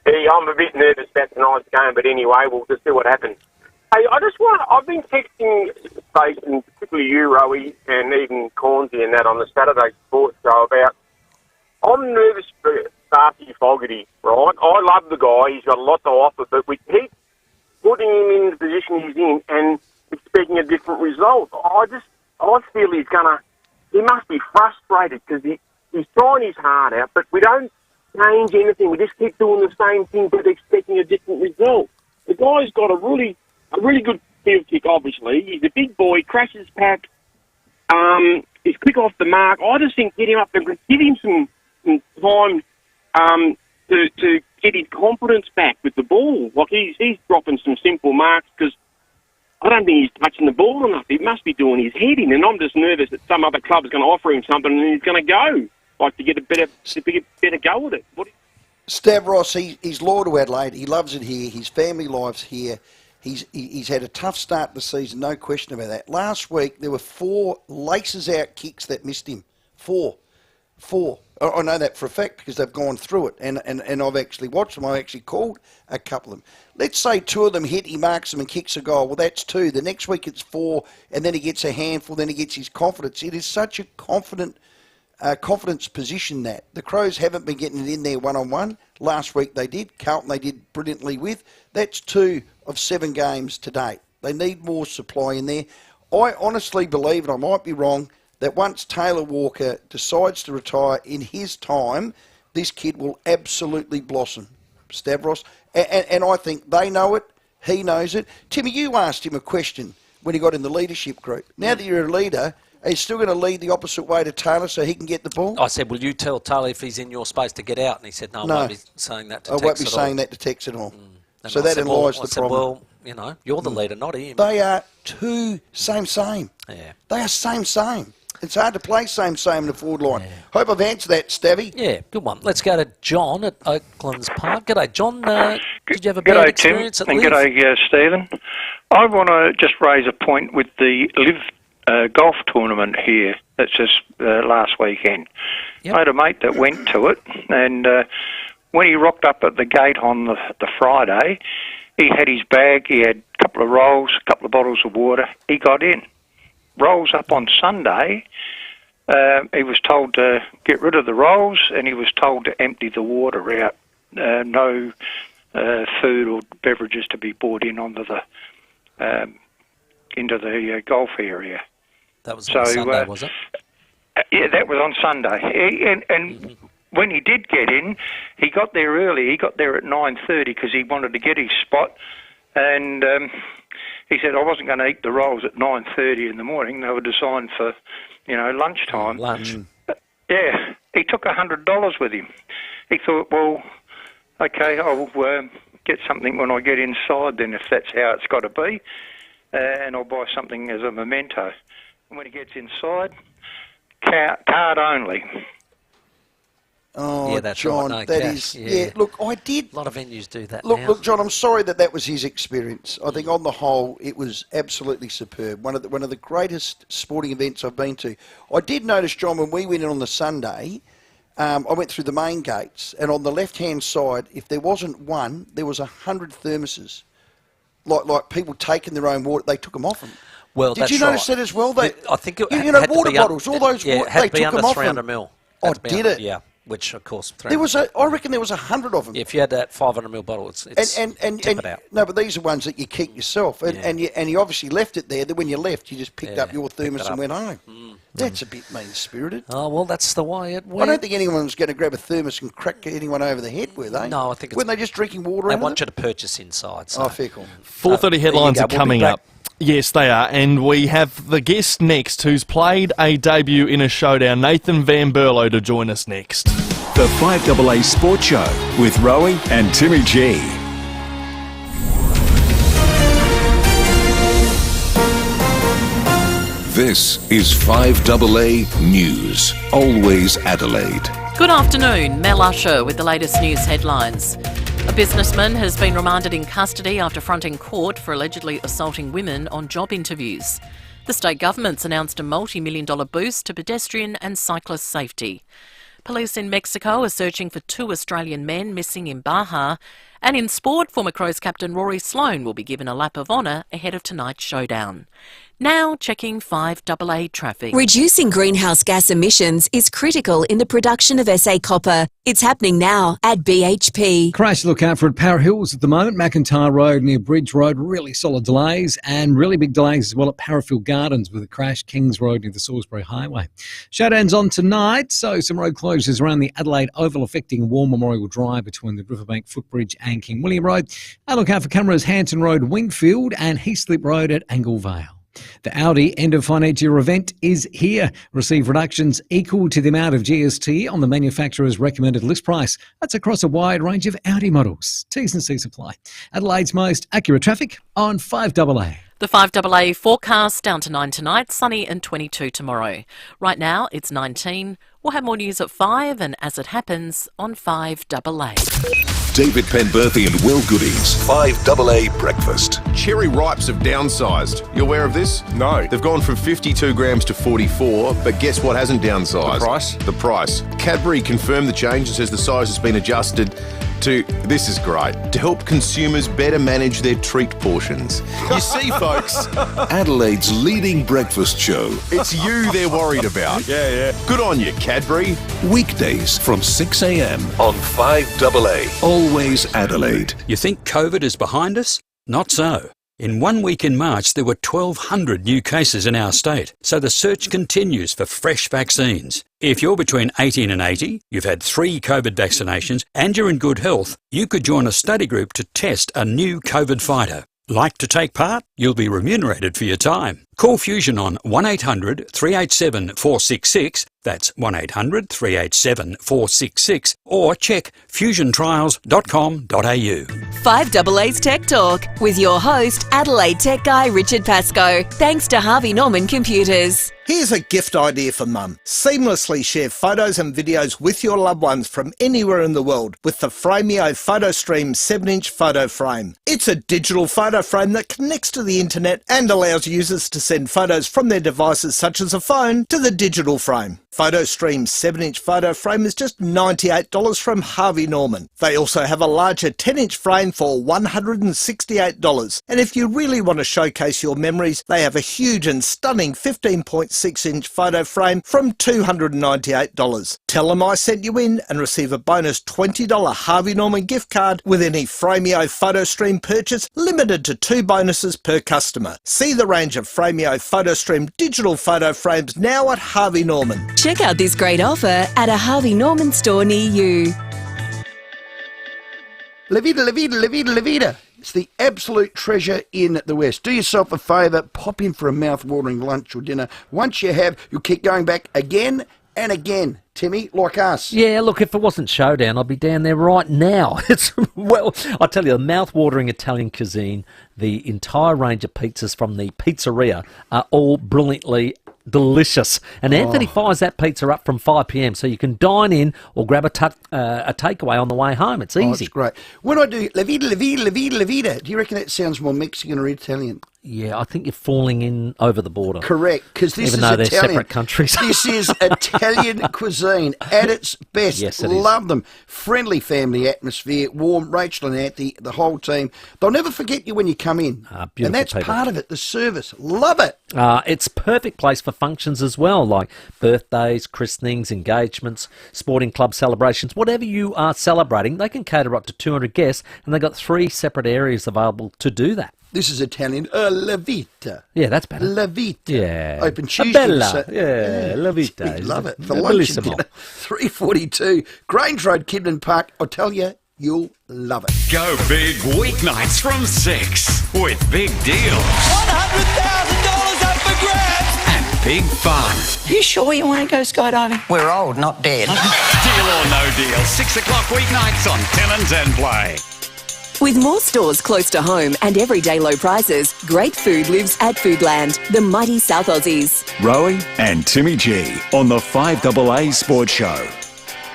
Hey, I'm a bit nervous about tonight's game, but anyway, we'll just see what happens. Hey, I've been texting stations, particularly you, Rowey, and even Cornsey and that on the Saturday Sports Show about, I'm nervous for Starkey Fogarty, right? I love the guy, he's got a lot to offer, but we keep putting him in the position he's in and expecting a different result. I feel he must be frustrated because he's trying his heart out, but we don't change anything. We just keep doing the same thing but expecting a different result. The guy's got a really good field kick, obviously. He's a big boy, crashes pack, he's quick off the mark. I just think get him up there, give him some time to get his confidence back with the ball. Like he's dropping some simple marks because I don't think he's touching the ball enough. He must be doing his head in, and I'm just nervous that some other club's going to offer him something and he's going to go. Like to get a better go with it. Stavros, he's loyal to Adelaide. He loves it here. His family life's here. He's had a tough start to the season, no question about that. Last week, there were 4 laces-out kicks that missed him. 4. I know that for a fact because they've gone through it, and I've actually watched them. I actually called a couple of them. Let's say 2 of them hit, he marks them and kicks a goal. Well, that's 2. The next week it's 4, and then he gets a handful, then he gets his confidence. It is such a confidence position that the Crows haven't been getting it in there one-on-one. Last week they did. Carlton they did brilliantly with. That's 2 of 7 games to date. They need more supply in there. I honestly believe, and I might be wrong, that once Taylor Walker decides to retire in his time, this kid will absolutely blossom, Stavros. And I think they know it, he knows it. Timmy, you asked him a question when he got in the leadership group. Now that you're a leader, are you still going to lead the opposite way to Taylor so he can get the ball? I said, will you tell Taylor if he's in your space to get out? And he said, no, I won't be saying that to Tex. I won't be saying that to Tex at all. So that lies the problem. Well, you know, you're the leader, not him. They are 2 same. Yeah. They are same. It's hard to play same in the forward line. Yeah. Hope I've answered that, Stavvy. Yeah, good one. Let's go to John at Oaklands Park. G'day, John. Did you have a bad experience Tim, at and Liv? G'day, Stephen. I want to just raise a point with the Liv golf tournament here that's just last weekend. Yep. I had a mate that went to it, and when he rocked up at the gate on the Friday, he had his bag, he had a couple of rolls, a couple of bottles of water. He got in. Rolls up on Sunday, he was told to get rid of the rolls, and he was told to empty the water out. No food or beverages to be brought in onto into the golf area. That was on Sunday, was it? Yeah, that was on Sunday. And when he did get in, he got there early. He got there at 9:30 because he wanted to get his spot, and he said, I wasn't going to eat the rolls at 9:30 in the morning. They were designed for, lunchtime. Lunch. Yeah. He took $100 with him. He thought, well, okay, I'll get something when I get inside then, if that's how it's got to be, and I'll buy something as a memento. And when he gets inside, card only. Oh, yeah, that's John, right. that is. Yeah, look, I did. A lot of venues do that. Look, John, I'm sorry that was his experience. I think on the whole, it was absolutely superb. One of the greatest sporting events I've been to. I did notice, John, when we went in on the Sunday, I went through the main gates, and on the left-hand side, if there wasn't one, there was 100 thermoses. Like people taking their own water, they took them off them. Well, did you notice that as well? I think it had water bottles, all those. It had they to be took under them off 300 them. mil. Oh, did it? Yeah. Which, of course, I reckon there was 100 of them. If you had that 500ml bottle, it's tip it out. No, but these are ones that you keep yourself, and you obviously left it there. Then when you left, you just picked up your thermos and went home. That's a bit mean-spirited. Oh well, that's the way it went. I don't think anyone was going to grab a thermos and crack anyone over the head, were they? No, I think weren't they just drinking water? They want you to purchase inside. So. Oh, fair call. 4:30 headlines are coming up. Yes, they are. And we have the guest next who's played a debut in a showdown, Nathan Van Berlo, to join us next. The 5AA Sports Show with Rowey and Timmy G. This is 5AA News. Always Adelaide. Good afternoon, Mel Usher with the latest news headlines. A businessman has been remanded in custody after fronting court for allegedly assaulting women on job interviews. The state government's announced a multi-million-dollar boost to pedestrian and cyclist safety. Police in Mexico are searching for 2 Australian men missing in Baja. And in sport, former Crows captain Rory Sloane will be given a lap of honour ahead of tonight's showdown. Now checking 5AA traffic. Reducing greenhouse gas emissions is critical in the production of SA copper. It's happening now at BHP. Crash look out for at Power Hills at the moment. McIntyre Road near Bridge Road, really solid delays and really big delays as well at Parafield Gardens with a crash. Kings Road near the Salisbury Highway. Showdown's on tonight, so some road closures around the Adelaide Oval affecting War Memorial Drive between the Riverbank Footbridge and King William Road. And look out for cameras Hanson Road, Wingfield and Heathslip Road at Anglevale. The Audi end of financial year event is here. Receive reductions equal to the amount of GST on the manufacturer's recommended list price. That's across a wide range of Audi models. T's and C's apply. Adelaide's most accurate traffic on 5AA. The 5AA forecast down to 9 tonight, sunny and 22 tomorrow. Right now it's 19. We'll have more news at 5 and as it happens on 5AA. David Penberthy and Will Goodings, 5AA Breakfast. Cherry Ripes have downsized. You aware of this? No. They've gone from 52 grams to 44, but guess what hasn't downsized? The price? The price. Cadbury confirmed the change and says the size has been adjusted to, this is great, to help consumers better manage their treat portions. You see, folks, Adelaide's leading breakfast show. it's you they're worried about. Yeah. Good on you, Cadbury. Weekdays from 6 a.m. on 5AA. Always Adelaide. You think COVID is behind us? Not so. In 1 week in March, there were 1,200 new cases in our state, so the search continues for fresh vaccines. If you're between 18 and 80, you've had 3 COVID vaccinations, and you're in good health, you could join a study group to test a new COVID fighter. Like to take part? You'll be remunerated for your time. Call Fusion on 1800 387 466, that's 1800 387 466, or check fusiontrials.com.au. 5AA's Tech Talk with your host, Adelaide Tech Guy Richard Pascoe. Thanks to Harvey Norman Computers. Here's a gift idea for Mum. Seamlessly share photos and videos with your loved ones from anywhere in the world with the FIVEAA PhotoStream 7-inch photo frame. It's a digital photo frame that connects to the internet and allows users to send photos from their devices such as a phone to the digital frame. PhotoStream's 7-inch photo frame is just $98 from Harvey Norman. They also have a larger 10-inch frame for $168. And if you really want to showcase your memories, they have a huge and stunning 15.6-inch photo frame from $298. Tell them I sent you in and receive a bonus $20 Harvey Norman gift card with any FIVEAA PhotoStream purchase, limited to 2 bonuses per customer. See the range of FIVEAA PhotoStream digital photo frames now at Harvey Norman. Check out this great offer at a Harvey Norman store near you. Levita. It's the absolute treasure in the West. Do yourself a favour, pop in for a mouth-watering lunch or dinner. Once you have, you'll keep going back again and again. Timmy, like us. Yeah, look, if it wasn't Showdown, I'd be down there right now. It's, well, I tell you, the mouth-watering Italian cuisine, the entire range of pizzas from the pizzeria are all brilliantly delicious. And Anthony fires that pizza up from 5 p.m, so you can dine in or grab a takeaway on the way home. It's easy. It's great. When I do Levita, do you reckon that sounds more Mexican or Italian? Yeah, I think you're falling in over the border. Correct, because this Even is though they're Italian. separate countries. This is Italian cuisine at its best. Yes, it Love is. them. Friendly family atmosphere, warm. Rachel and Anthony, the whole team. They'll never forget you when you come in. Beautiful and that's people. part of it, the service. Love it. It's a perfect place for functions as well, like birthdays, christenings, engagements, sporting club celebrations. Whatever you are celebrating, they can cater up to 200 guests, and they've got 3 separate areas available to do that. This is Italian. La Vita. Yeah, that's better. La Vita. Yeah. Open Tuesday. Bella. Yeah, La Vita. We love it. For lunch and dinner, 342 Grange Road, Kidman Park. I'll tell you, you'll love it. Go big weeknights from 6 with big deals. $100,000 up for grabs. And big fun. You sure you want to go skydiving? We're old, not dead. Deal or no deal, 6 o'clock weeknights on 10 and 10 Play. With more stores close to home and everyday low prices, great food lives at Foodland, the mighty South Aussies. Rowey and Timmy G on the 5AA Sports Show.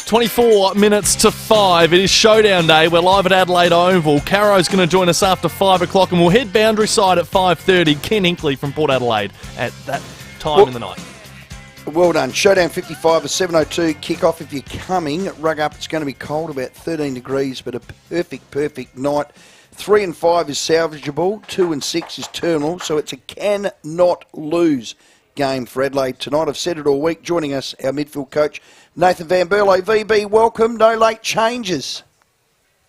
24 minutes to 5. It is Showdown Day. We're live at Adelaide Oval. Caro's going to join us after 5 o'clock and we'll head boundary side at 5:30. Ken Hinkley from Port Adelaide at that time in the night. Well done. Showdown 55, a 7:02 kick-off. If you're coming, rug up. It's going to be cold, about 13 degrees, but a perfect night. 3 and 5 is salvageable. 2 and 6 is terminal, so it's a cannot lose game for Adelaide tonight. I've said it all week. Joining us, our midfield coach, Nathan Van Berlo. VB, welcome. No late changes.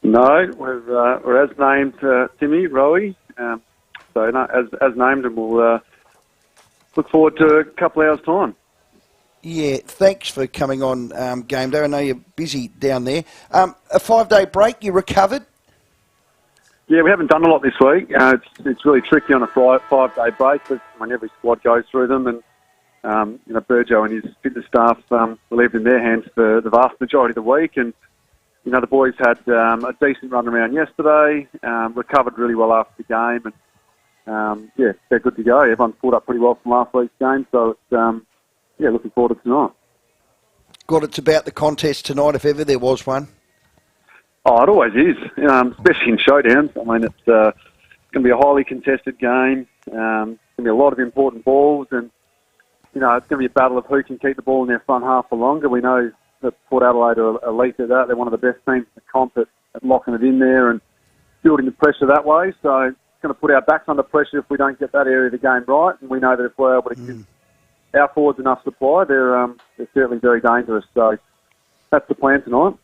No, we're as named, Timmy, Rowey. So no, as named, and we'll look forward to a couple of hours' time. Yeah, thanks for coming on game day. I know you're busy down there. A 5-day break, you recovered? Yeah, we haven't done a lot this week. It's really tricky on a 5-day break, but when every squad goes through them, and Burjo and his fitness staff were left in their hands for the vast majority of the week, and the boys had a decent run around yesterday, recovered really well after the game, and they're good to go. Everyone's pulled up pretty well from last week's game, so it's looking forward to tonight. God, it's about the contest tonight, if ever there was one. Oh, it always is, especially in showdowns. I mean, it's going to be a highly contested game. Going to be a lot of important balls, and it's going to be a battle of who can keep the ball in their front half for longer. We know that Port Adelaide are elite at that. They're one of the best teams in the comp at locking it in there and building the pressure that way. So it's going to put our backs under pressure if we don't get that area of the game right. And we know that if we're able to give our forwards enough supply, they're certainly very dangerous. So that's the plan tonight.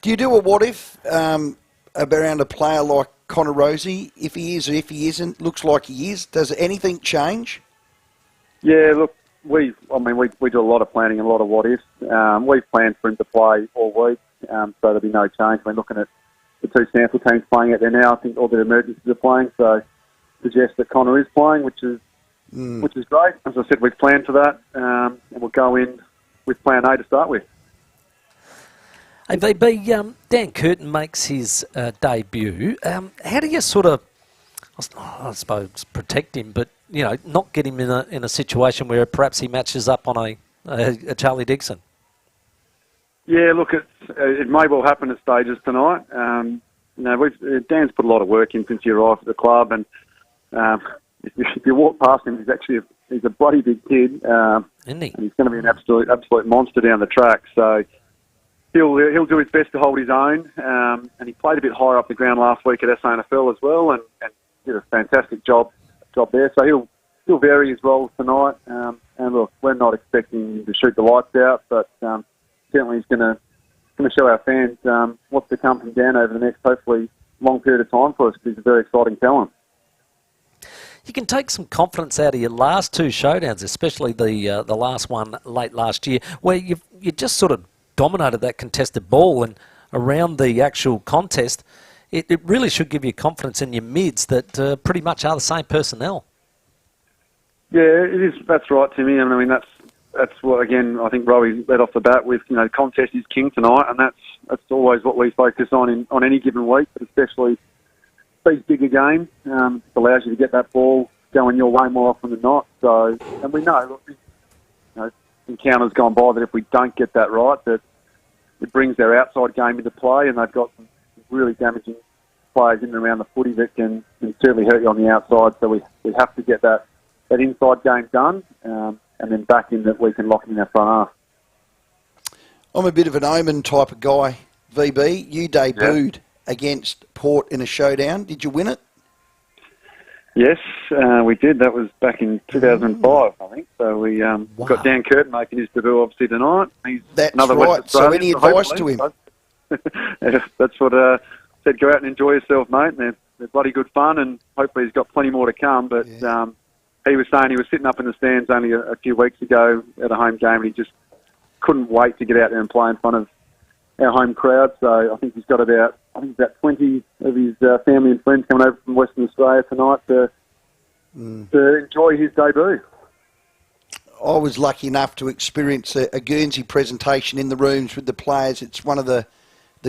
Do you do a what-if around a player like Connor Rowey? If he is or if he isn't, looks like he is. Does anything change? Yeah, look, we do a lot of planning and a lot of what-ifs. We've planned for him to play all week, so there'll be no change. We're looking at the two sample teams playing out there now. I think all the emergencies are playing, so suggest that Connor is playing, which is great. As I said, we've planned for that, and we'll go in with plan A to start with. Hey, VB, Dan Curtin makes his debut. How do you sort of, I suppose, protect him, but not get him in a situation where perhaps he matches up on a Charlie Dixon? Yeah, look, it may well happen at stages tonight. Dan's put a lot of work in since he arrived at the club, and if you walk past him, he's a bloody big kid, isn't he? And he's going to be an absolute monster down the track. So he'll do his best to hold his own, and he played a bit higher up the ground last week at SANFL as well, and did a fantastic job there. So he'll vary his roles tonight. And look, we're not expecting him to shoot the lights out, but certainly he's going to show our fans what's to come from Dan over the next, hopefully, long period of time for us, because he's a very exciting talent. You can take some confidence out of your last two showdowns, especially the last one late last year, where you just sort of dominated that contested ball, and around the actual contest, it really should give you confidence in your mids that pretty much are the same personnel. Yeah, it is. That's right, Timmy. I mean, that's what, again, I think Rowey led off the bat with. Contest is king tonight, and that's always what we focus on any given week, but especially these bigger games. It allows you to get that ball going your way more often than not. So, and we know, encounters gone by that if we don't get that right, that it brings their outside game into play, and they've got some really damaging players in and around the footy that can certainly hurt you on the outside. So we have to get that inside game done, and then back in that we can lock in our front half. I'm a bit of an omen type of guy, VB. You debuted against Port in a showdown. Did you win it? Yes, we did. That was back in 2005, I think. So we got Dan Curtin making his debut, obviously, tonight. He's That's another right. So any advice to him? That's what I said. Go out and enjoy yourself, mate. They're bloody good fun, and hopefully he's got plenty more to come. But he was saying he was sitting up in the stands only a few weeks ago at a home game, and he just couldn't wait to get out there and play in front of our home crowd. So I think he's got about 20 of his family and friends coming over from Western Australia tonight to enjoy his debut. I was lucky enough to experience a Guernsey presentation in the rooms with the players. It's one of the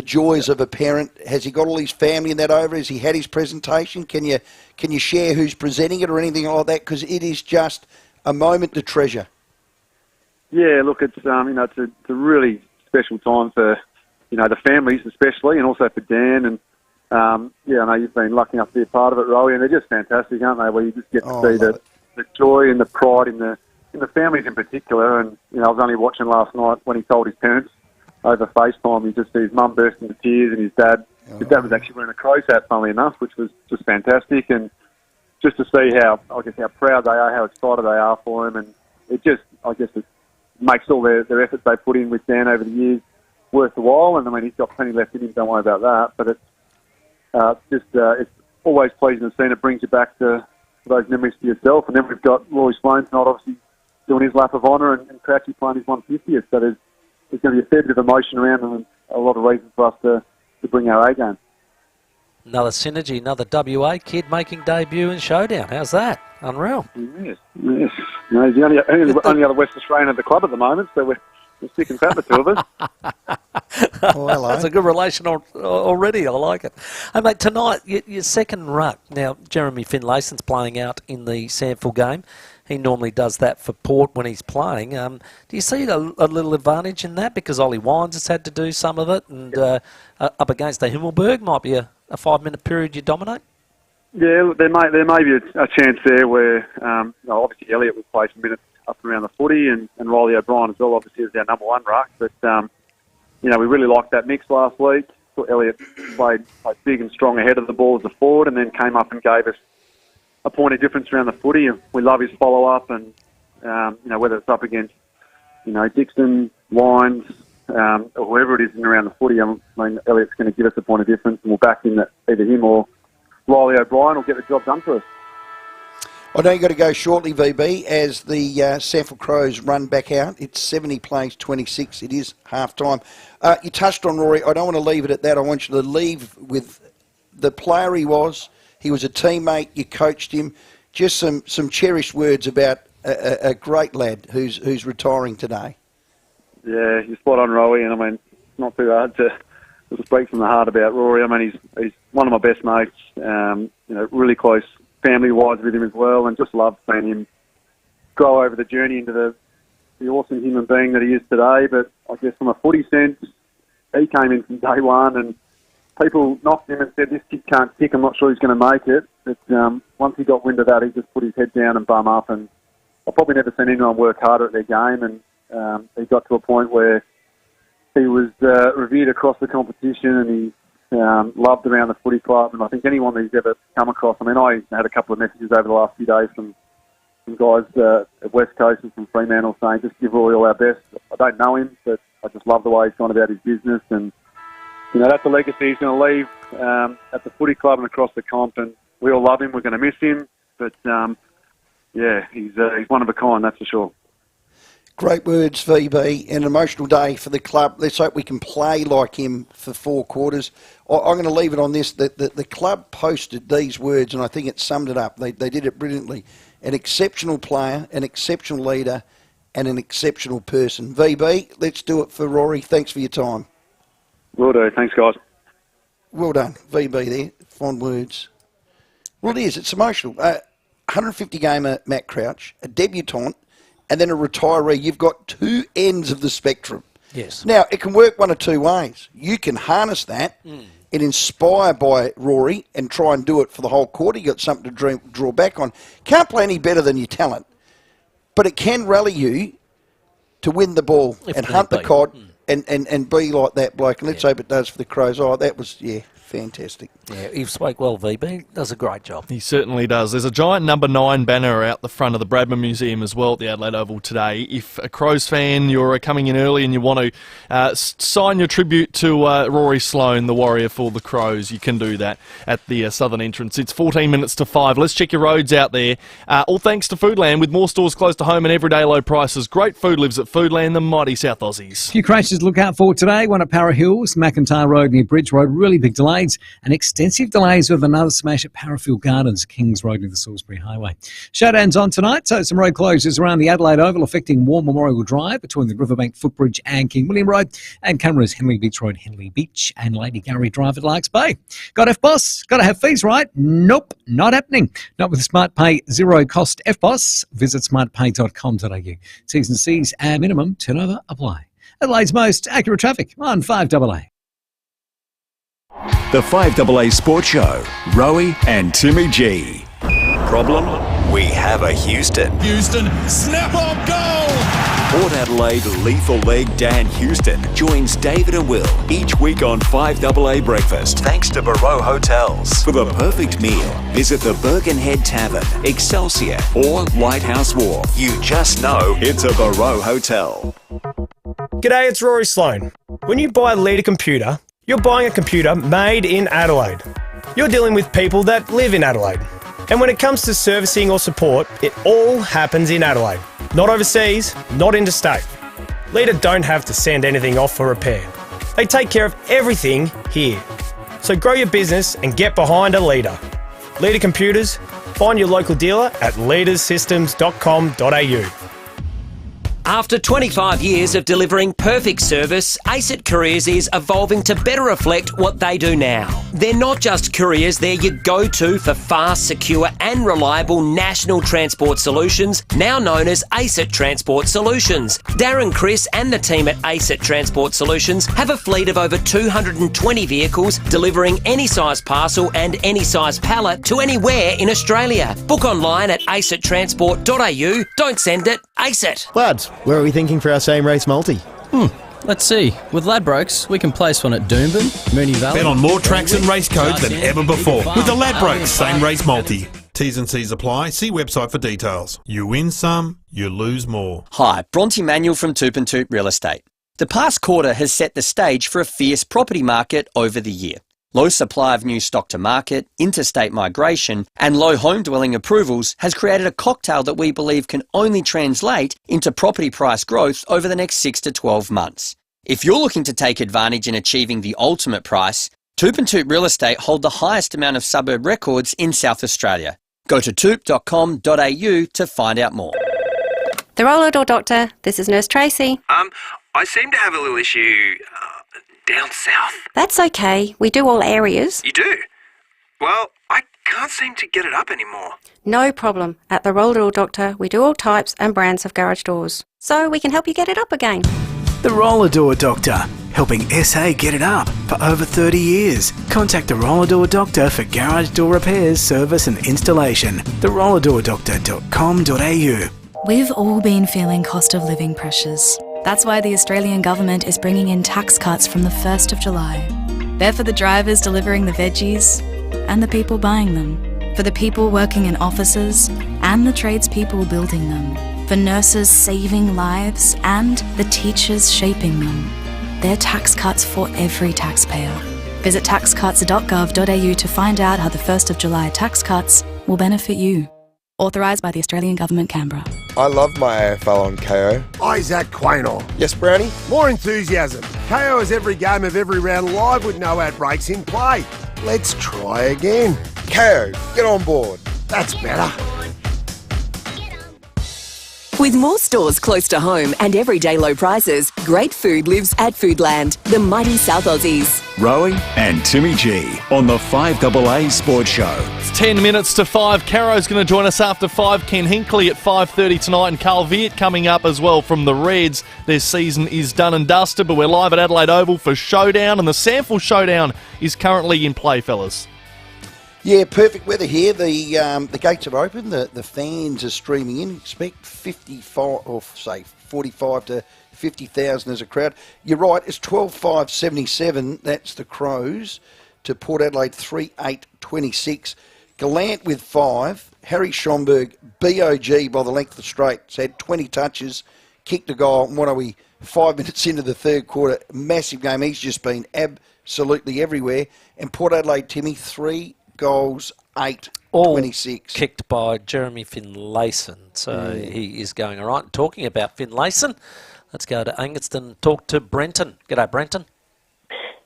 joys of a parent. Has he got all his family and that over? Has he had his presentation? Can you share who's presenting it or anything like that? Because it is just a moment to treasure. Yeah, look, it's it's a really special time for the families especially, and also for Dan. And I know you've been lucky enough to be a part of it, Rowey, and they're just fantastic, aren't they? Where you just get to see the joy and the pride in the families in particular. And I was only watching last night when he told his parents over FaceTime. You just see his mum burst into tears, and his dad was actually wearing a Crows hat, funnily enough, which was just fantastic. And just to see how proud they are, how excited they are for him, and it just, it makes all their efforts they put in with Dan over the years worth the while. And I mean, he's got plenty left in him, don't worry about that. But it's always pleasing to see, and it brings you back to those memories for yourself. And then we've got Roy Sloane tonight, obviously doing his lap of honour, and Crouchy playing his 150th. So there's going to be a fair bit of emotion around, and a lot of reasons for us to bring our A game. Another synergy, another WA kid making debut in Showdown. How's that? Unreal. Yes. He's the only other West Australian at the club at the moment, so we're sick and fat, the two of us. Oh, hello. That's a good relation already. I like it. Hey, mate, tonight, your second ruck. Now, Jeremy Finlayson's playing out in the Sandford game. He normally does that for Port when he's playing. Do you see a little advantage in that? Because Ollie Wines has had to do some of it, and up against the Himmelberg might be a 5-minute period you dominate? Yeah, there may be a chance there where, obviously Elliott would play some minutes up and around the footy, and Riley O'Brien as well, obviously, is our number one ruck. But, we really liked that mix last week. Thought Elliott played big and strong ahead of the ball as a forward, and then came up and gave us a point of difference around the footy. And we love his follow-up, and, whether it's up against, Dixon, Wines, or whoever it is in and around the footy, I mean, Elliott's going to give us a point of difference, and we'll back in that either him or Riley O'Brien will get the job done for us. I know you've got to go shortly, VB, as the Sandford Crows run back out. It's 70 plays 26. It is half-time. You touched on Rory. I don't want to leave it at that. I want you to leave with the player he was. He was a teammate. You coached him. Just some cherished words about a great lad who's retiring today. Yeah, you're spot on, Rowey, and I mean, it's not too hard to speak from the heart about Rory. I mean, he's one of my best mates, really close family-wise with him as well, and just love seeing him grow over the journey into the awesome human being that he is today. But I guess from a footy sense, he came in from day one, and people knocked him and said, this kid can't kick, I'm not sure he's going to make it. But once he got wind of that, he just put his head down and bum up, and I've probably never seen anyone work harder at their game, and he got to a point where he was revered across the competition, and he loved around the footy club. And I think anyone that he's ever come across, I mean, I had a couple of messages over the last few days from guys at West Coast and from Fremantle saying, just give Roy all our best. I don't know him, but I just love the way he's gone about his business, and that's the legacy he's going to leave at the footy club and across the comp, and we all love him. We're going to miss him, but he's one of a kind, that's for sure. Great words, VB. An emotional day for the club. Let's hope we can play like him for 4 quarters. I'm going to leave it on this. The club posted these words, and I think it summed it up. They did it brilliantly. An exceptional player, an exceptional leader, and an exceptional person. VB, let's do it for Rory. Thanks for your time. Will do. Thanks, guys. Well done, VB there. Fond words. Well, it is. It's emotional. 150-gamer Matt Crouch, a debutant, and then a retiree. You've got two ends of the spectrum. Yes. Now, it can work one of two ways. You can harness that and inspire by Rory and try and do it for the whole quarter. You've got something to draw back on. Can't play any better than your talent, but it can rally you to win the ball and hunt the cod and be like that bloke. And let's hope it does for the Crows. Oh, that was, fantastic. Yeah, he spoke well, VB. Does a great job. He certainly does. There's a giant number 9 banner out the front of the Bradman Museum as well at the Adelaide Oval today. If a Crows fan, you're coming in early and you want to sign your tribute to Rory Sloane, the warrior for the Crows, you can do that at the southern entrance. It's 14 minutes to 5. Let's check your roads out there. All thanks to Foodland, with more stores close to home and everyday low prices. Great food lives at Foodland, the mighty South Aussies. A few crashes to look out for today. One at Para Hills, McIntyre Road near Bridge Road. Really big delay. ADELAIDE's and extensive delays with another smash at Parafield Gardens, Kings Road to the Salisbury Highway. Showdown's on tonight, so some road closures around the Adelaide Oval affecting War Memorial Drive between the Riverbank Footbridge and King William Road, and cameras Henley Beach Road, Henley Beach, and Lady Gowrie Drive at Larks Bay. Got FBOS? Got to have fees, right? Nope, not happening. Not with SmartPay zero cost FBOS. Visit smartpay.com.au. T's and C's and minimum turnover apply. Adelaide's most accurate traffic on 5AA. The 5AA Sports Show, Rowey and Timmy G. Problem? We have a Houston. Houston, snap on goal! Port Adelaide lethal leg Dan Houston joins David and Will each week on 5AA Breakfast, thanks to Berlo Hotels. For the perfect meal, visit the Bergenhead Tavern, Excelsior or Lighthouse Wharf. You just know it's a Berlo Hotel. G'day, it's Rory Sloan. When you buy a ADELAIDE computer, you're buying a computer made in Adelaide. You're dealing with people that live in Adelaide. And when it comes to servicing or support, it all happens in Adelaide. Not overseas, not interstate. ADELAIDE don't have to send anything off for repair. They take care of everything here. So grow your business and get behind a leader. ADELAIDE Computers, find your local dealer at leadersystems.com.au. After 25 years of delivering perfect service, ACET Couriers is evolving to better reflect what they do now. They're not just couriers, they're your go-to for fast, secure and reliable national transport solutions, now known as ACET Transport Solutions. Darren, Chris and the team at ACET Transport Solutions have a fleet of over 220 vehicles delivering any size parcel and any size pallet to anywhere in Australia. Book online at acettransport.au. Don't send it, ACET. Lads, where are we thinking for our same race multi? Let's see. With Ladbrokes, we can place one at Doomben, Moonee Valley. Bet on more tracks and race codes than ever before with the Ladbrokes same race multi. T's and C's apply. See website for details. You win some, you lose more. Hi, Bronte Manuel from Toop and Toop Real Estate. The past quarter has set the stage for a fierce property market over the year. Low supply of new stock to market, interstate migration, and low home dwelling approvals has created a cocktail that we believe can only translate into property price growth over the next 6 to 12 months. If you're looking to take advantage in achieving the ultimate price, Toop and Toop Real Estate hold the highest amount of suburb records in South Australia. Go to toop.com.au to find out more. The Roller Door Doctor, this is Nurse Tracy. I seem to have a little issue down south. That's okay, we do all areas. You do? Well, I can't seem to get it up anymore. No problem. At the Roller Door Doctor, we do all types and brands of garage doors. So we can help you get it up again. The Roller Door Doctor, helping SA get it up for over 30 years. Contact the Roller Door Doctor for garage door repairs, service and installation. therollerdoordoctor.com.au. We've all been feeling cost of living pressures. That's why the Australian government is bringing in tax cuts from the 1st of July. They're for the drivers delivering the veggies and the people buying them, for the people working in offices and the tradespeople building them, for nurses saving lives and the teachers shaping them. They're tax cuts for every taxpayer. Visit taxcuts.gov.au to find out how the 1st of July tax cuts will benefit you. Authorised by the Australian Government, Canberra. I love my AFL on KO. Isaac Quaynor. Yes, Brownie? More enthusiasm. KO has every game of every round live with no ad breaks in play. Let's try again. KO, get on board. That's better. With more stores close to home and everyday low prices, great food lives at Foodland, the mighty South Aussies. Rowey and Timmy G on the 5AA Sports Show. It's 10 minutes to 5. Caro's going to join us after 5. Ken Hinkley at 5:30 tonight, and Carl Veart coming up as well from the Reds. Their season is done and dusted, but we're live at Adelaide Oval for Showdown, and the Sample Showdown is currently in play, fellas. Yeah, perfect weather here. The gates are open. The fans are streaming in. Expect 45 to 50,000 as a crowd. You're right. It's 12,577. That's the Crows to Port Adelaide 3,826. Gallant with 5. Harry Schomburg, BOG by the length of the straights, had 20 touches, kicked a goal. And what are we? 5 minutes into the third quarter. Massive game. He's just been absolutely everywhere. And Port Adelaide, Timmy, 3 goals, 8-26. Kicked by Jeremy Finlayson. So he is going all right. Talking about Finlayson, let's go to Angaston and talk to Brenton. G'day, Brenton.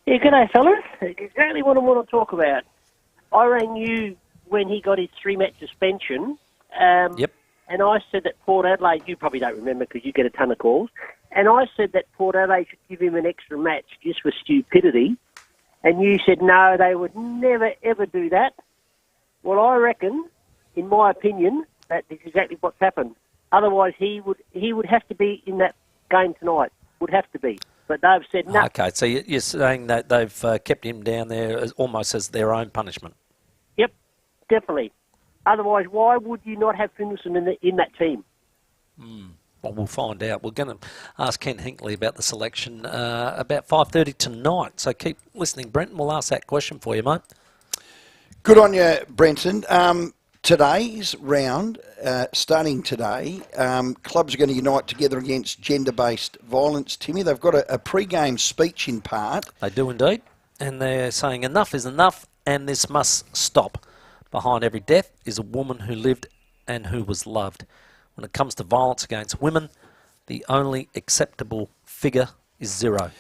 Yeah, g'day, fellas. Exactly what I want to talk about. I rang you when he got his 3-match suspension. Yep. And I said that Port Adelaide, you probably don't remember because you get a ton of calls, and I said that Port Adelaide should give him an extra match just for stupidity. And you said, no, they would never, ever do that. Well, I reckon, in my opinion, that is exactly what's happened. Otherwise, he would have to be in that game tonight. Would have to be. But they've said no. Okay, so you're saying that they've kept him down there almost as their own punishment? Yep, definitely. Otherwise, why would you not have Finlayson in that team? Well, we'll find out. We're going to ask Ken Hinkley about the selection about 5:30 tonight. So keep listening, Brenton. We'll ask that question for you, mate. Good on you, Brenton. Today's round, starting today, clubs are going to unite together against gender-based violence, Timmy. They've got a pre-game speech in part. They do indeed. And they're saying enough is enough and this must stop. Behind every death is a woman who lived and who was loved. When it comes to violence against women, the only acceptable figure is 0.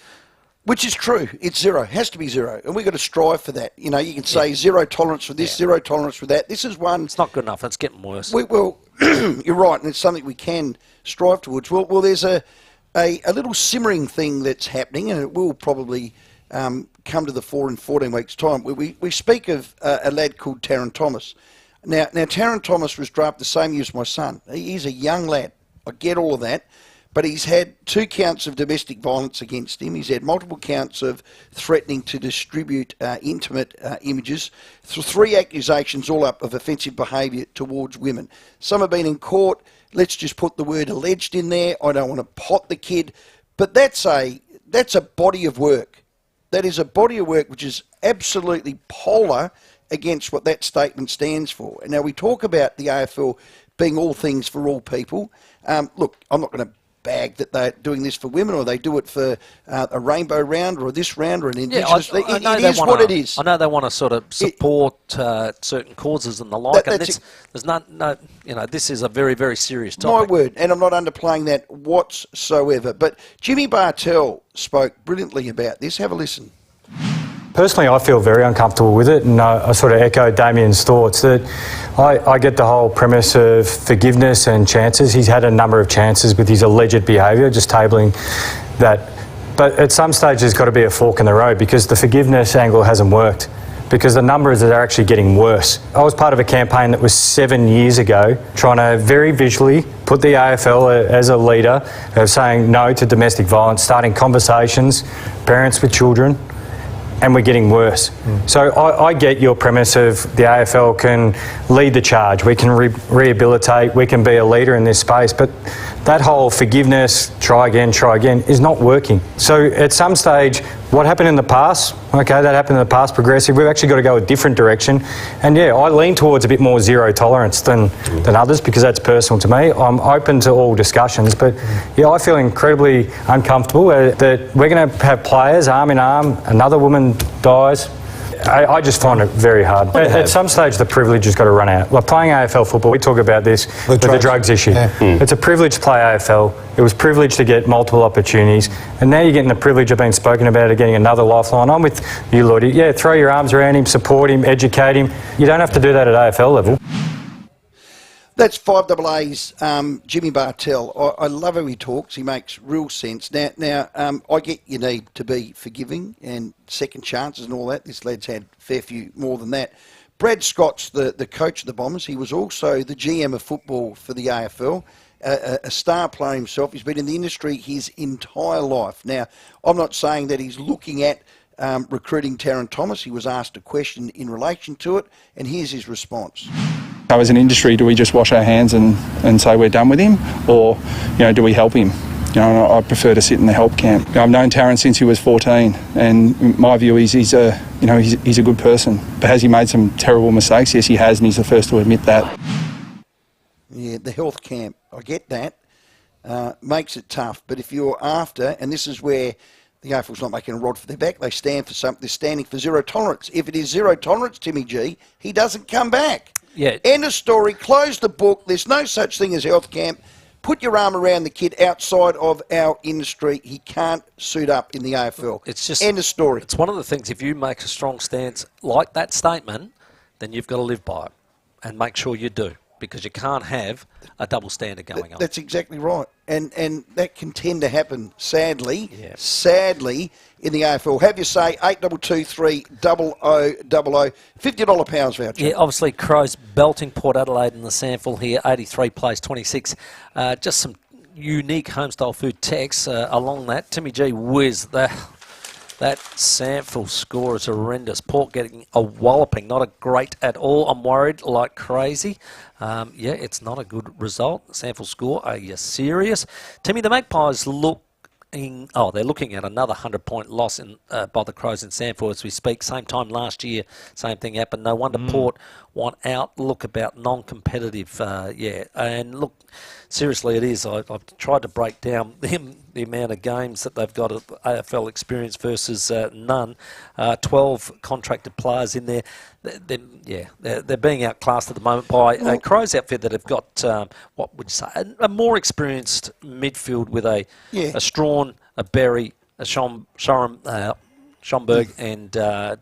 Which is true. It's 0. It has to be 0. And we've got to strive for that. You know, you can say zero tolerance for this, zero tolerance for that. This is one... It's not good enough. It's getting worse. Well, you're right, and it's something we can strive towards. Well, there's a little simmering thing that's happening, and it will probably come to the fore in 14 weeks' time. We speak of a lad called Taron Thomas. Now, Taron Thomas was drafted the same year as my son. He's a young lad. I get all of that. But he's had 2 counts of domestic violence against him. He's had multiple counts of threatening to distribute intimate images. 3 accusations all up of offensive behaviour towards women. Some have been in court. Let's just put the word alleged in there. I don't want to pot the kid. But that's a body of work. That is a body of work which is absolutely polar against what that statement stands for. And now we talk about the AFL being all things for all people. Look, I'm not going to bag that they're doing this for women, or they do it for a rainbow round or this round or an Indigenous. Yeah, it is what it is. I know they want to sort of support certain causes and the like. There's no, you know, this is a very, very serious topic. My word, and I'm not underplaying that whatsoever. But Jimmy Bartell spoke brilliantly about this. Have a listen. Personally, I feel very uncomfortable with it, and I sort of echo Damien's thoughts that I get the whole premise of forgiveness and chances. He's had a number of chances with his alleged behaviour, just tabling that. But at some stage, there's got to be a fork in the road because the forgiveness angle hasn't worked, because the numbers are actually getting worse. I was part of a campaign that was 7 years ago, trying to very visually put the AFL as a leader of saying no to domestic violence, starting conversations, parents with children, and we're getting worse. So I get your premise of the AFL can lead the charge, we can rehabilitate, we can be a leader in this space, but that whole forgiveness, try again, is not working. So at some stage, what happened in the past, okay, that happened in the past, progressive, we've actually got to go a different direction. And yeah, I lean towards a bit more zero tolerance than others because that's personal to me. I'm open to all discussions, but yeah, I feel incredibly uncomfortable that we're going to have players arm in arm, another woman dies. I just find it very hard. At some stage, the privilege has got to run out. Like playing AFL football, we talk about this with the drugs issue. Yeah. It's a privilege to play AFL. It was privileged to get multiple opportunities. And now you're getting the privilege of being spoken about, of getting another lifeline. I'm with you, Lordy. Yeah, throw your arms around him, support him, educate him. You don't have to do that at AFL level. That's 5AA's Jimmy Bartell. I love how he talks. He makes real sense. Now, I get you need to be forgiving and second chances and all that. This lad's had a fair few more than that. Brad Scott's the coach of the Bombers. He was also the GM of football for the AFL, a star player himself. He's been in the industry his entire life. Now, I'm not saying that he's looking at recruiting Taron Thomas. He was asked a question in relation to it, and here's his response. So as an industry, do we just wash our hands and say we're done with him, or do we help him? I prefer to sit in the help camp. I've known Taron since he was 14, and my view is he's a good person. But has he made some terrible mistakes? Yes, he has, and he's the first to admit that. Yeah, the health camp, I get that. Makes it tough. But if you're after, and this is where the AFL's not making a rod for their back, they stand for something. They're standing for zero tolerance. If it is zero tolerance, Timmy G, he doesn't come back. Yeah. End of story. Close the book. There's no such thing as health camp. Put your arm around the kid outside of our industry. He can't suit up in the AFL. It's just end of story. It's one of the things, if you make a strong stance like that statement, then you've got to live by it and make sure you do, because you can't have a double standard going on. That's exactly right. And that can tend to happen, sadly, in the AFL. Have your say, 8223 0000, $50 powers voucher. Yeah, obviously Crows belting Port Adelaide in the SANFL here, 83 plays 26. Just some unique homestyle food techs along that. Timmy G whiz, that SANFL score is horrendous. Port getting a walloping, not a great at all. I'm worried like crazy. Yeah, it's not a good result. SANFL score, are you serious? Timmy, the Magpies they're looking at another 100-point loss by the Crows in SANFL as we speak. Same time last year, same thing happened. No wonder Port want outlook about non-competitive. And look, seriously, it is. I've tried to break down the amount of games that they've got of AFL experience versus none. 12 contracted players in there. They're being outclassed at the moment by a Crows outfit that have got, what would you say, a more experienced midfield with a Strawn, a Berry, a Schomberg and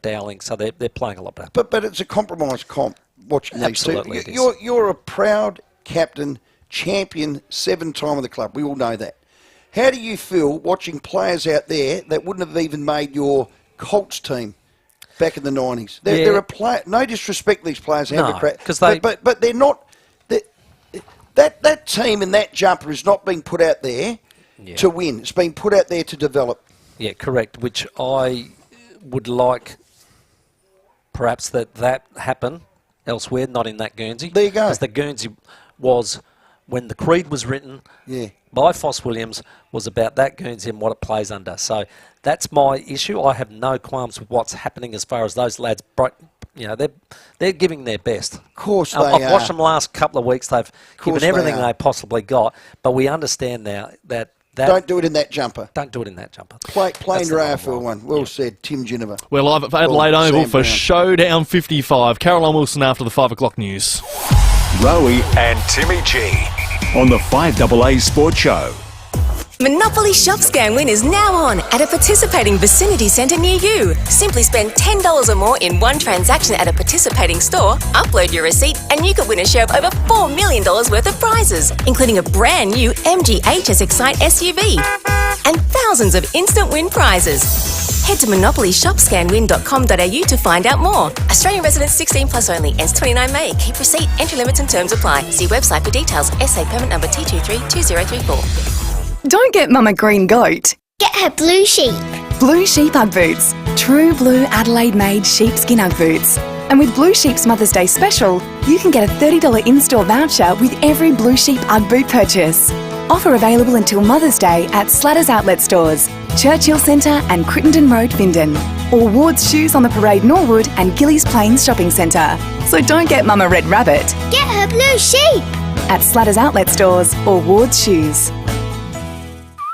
Dowling. So they're playing a lot better. But it's a compromised comp watching these two. Absolutely, You're a proud captain, champion, 7-time of the club. We all know that. How do you feel watching players out there that wouldn't have even made your Colts team back in the 90s? They're a player. No disrespect, these players but they're not. That team and that jumper has not been put out there to win. It's been put out there to develop. Yeah, correct. Which I would like, perhaps that happen elsewhere, not in that Guernsey. There you go. Because the Guernsey was, when the creed was written by Foss Williams, was about that Guernsey and what it plays under. So that's my issue. I have no qualms with what's happening as far as those lads. They're giving their best. Of course they I've are. watched them last couple of weeks. They've given everything they possibly got. But we understand now that don't do it in that jumper. Don't do it in that jumper. Plain your AFL one. Well said, Tim Geneva. We're live at Adelaide Oval for Showdown 55. Caroline Wilson after the 5 o'clock news. Rowey and Timmy G on the 5AA Sports Show. Monopoly Shop Scan Win is now on at a participating Vicinity Centre near you. Simply spend $10 or more in one transaction at a participating store, upload your receipt, and you could win a share of over $4 million worth of prizes, including a brand new MG HS Excite SUV and thousands of instant win prizes. Head to monopolyshopscanwin.com.au to find out more. Australian residents 16 plus only. Ends 29 May. Keep receipt. Entry limits and terms apply. See website for details. SA permit number T232034. Don't get Mama Green Goat. Get her Blue Sheep. Blue Sheep Ugg Boots. True blue Adelaide-made sheepskin Ugg Boots. And with Blue Sheep's Mother's Day special, you can get a $30 in-store voucher with every Blue Sheep Ugg boot purchase. Offer available until Mother's Day at Slatters Outlet Stores, Churchill Centre and Crittenden Road, Findon. Or Ward's Shoes on the Parade, Norwood and Gillies Plains Shopping Centre. So don't get Mama Red Rabbit. Get her Blue Sheep. At Slatters Outlet Stores or Ward's Shoes.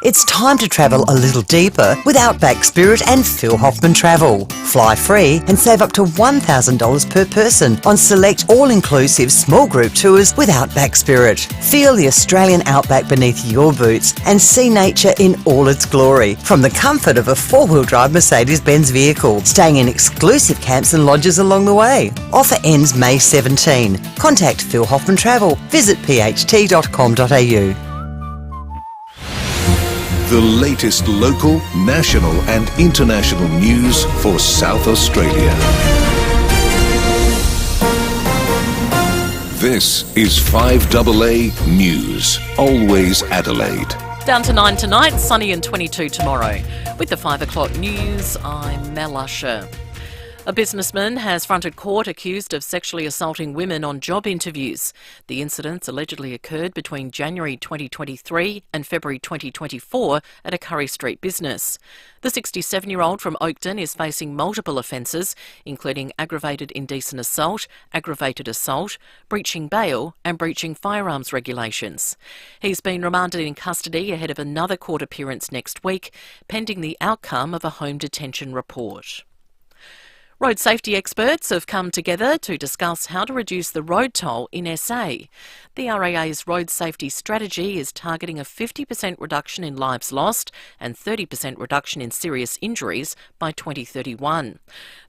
It's time to travel a little deeper with Outback Spirit and Phil Hoffman Travel. Fly free and save up to $1,000 per person on select all-inclusive small group tours with Outback Spirit. Feel the Australian outback beneath your boots and see nature in all its glory from the comfort of a four-wheel drive Mercedes-Benz vehicle, staying in exclusive camps and lodges along the way. Offer ends May 17. Contact Phil Hoffman Travel. Visit pht.com.au. The latest local, national and international news for South Australia. This is 5AA News, always Adelaide. Down to 9 tonight, sunny and 22 tomorrow. With the 5 o'clock news, I'm Mel Usher. A businessman has fronted court accused of sexually assaulting women on job interviews. The incidents allegedly occurred between January 2023 and February 2024 at a Curry Street business. The 67-year-old from Oakton is facing multiple offences, including aggravated indecent assault, aggravated assault, breaching bail and breaching firearms regulations. He's been remanded in custody ahead of another court appearance next week, pending the outcome of a home detention report. Road safety experts have come together to discuss how to reduce the road toll in SA. The RAA's road safety strategy is targeting a 50% reduction in lives lost and 30% reduction in serious injuries by 2031.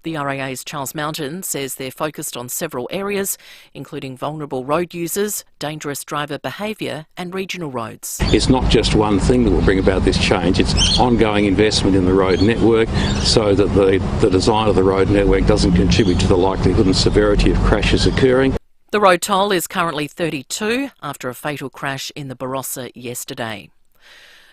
The RAA's Charles Mountain says they're focused on several areas, including vulnerable road users, dangerous driver behaviour and regional roads. It's not just one thing that will bring about this change, it's ongoing investment in the road network so that the design of the road network doesn't contribute to the likelihood and severity of crashes occurring. The road toll is currently 32 after a fatal crash in the Barossa yesterday.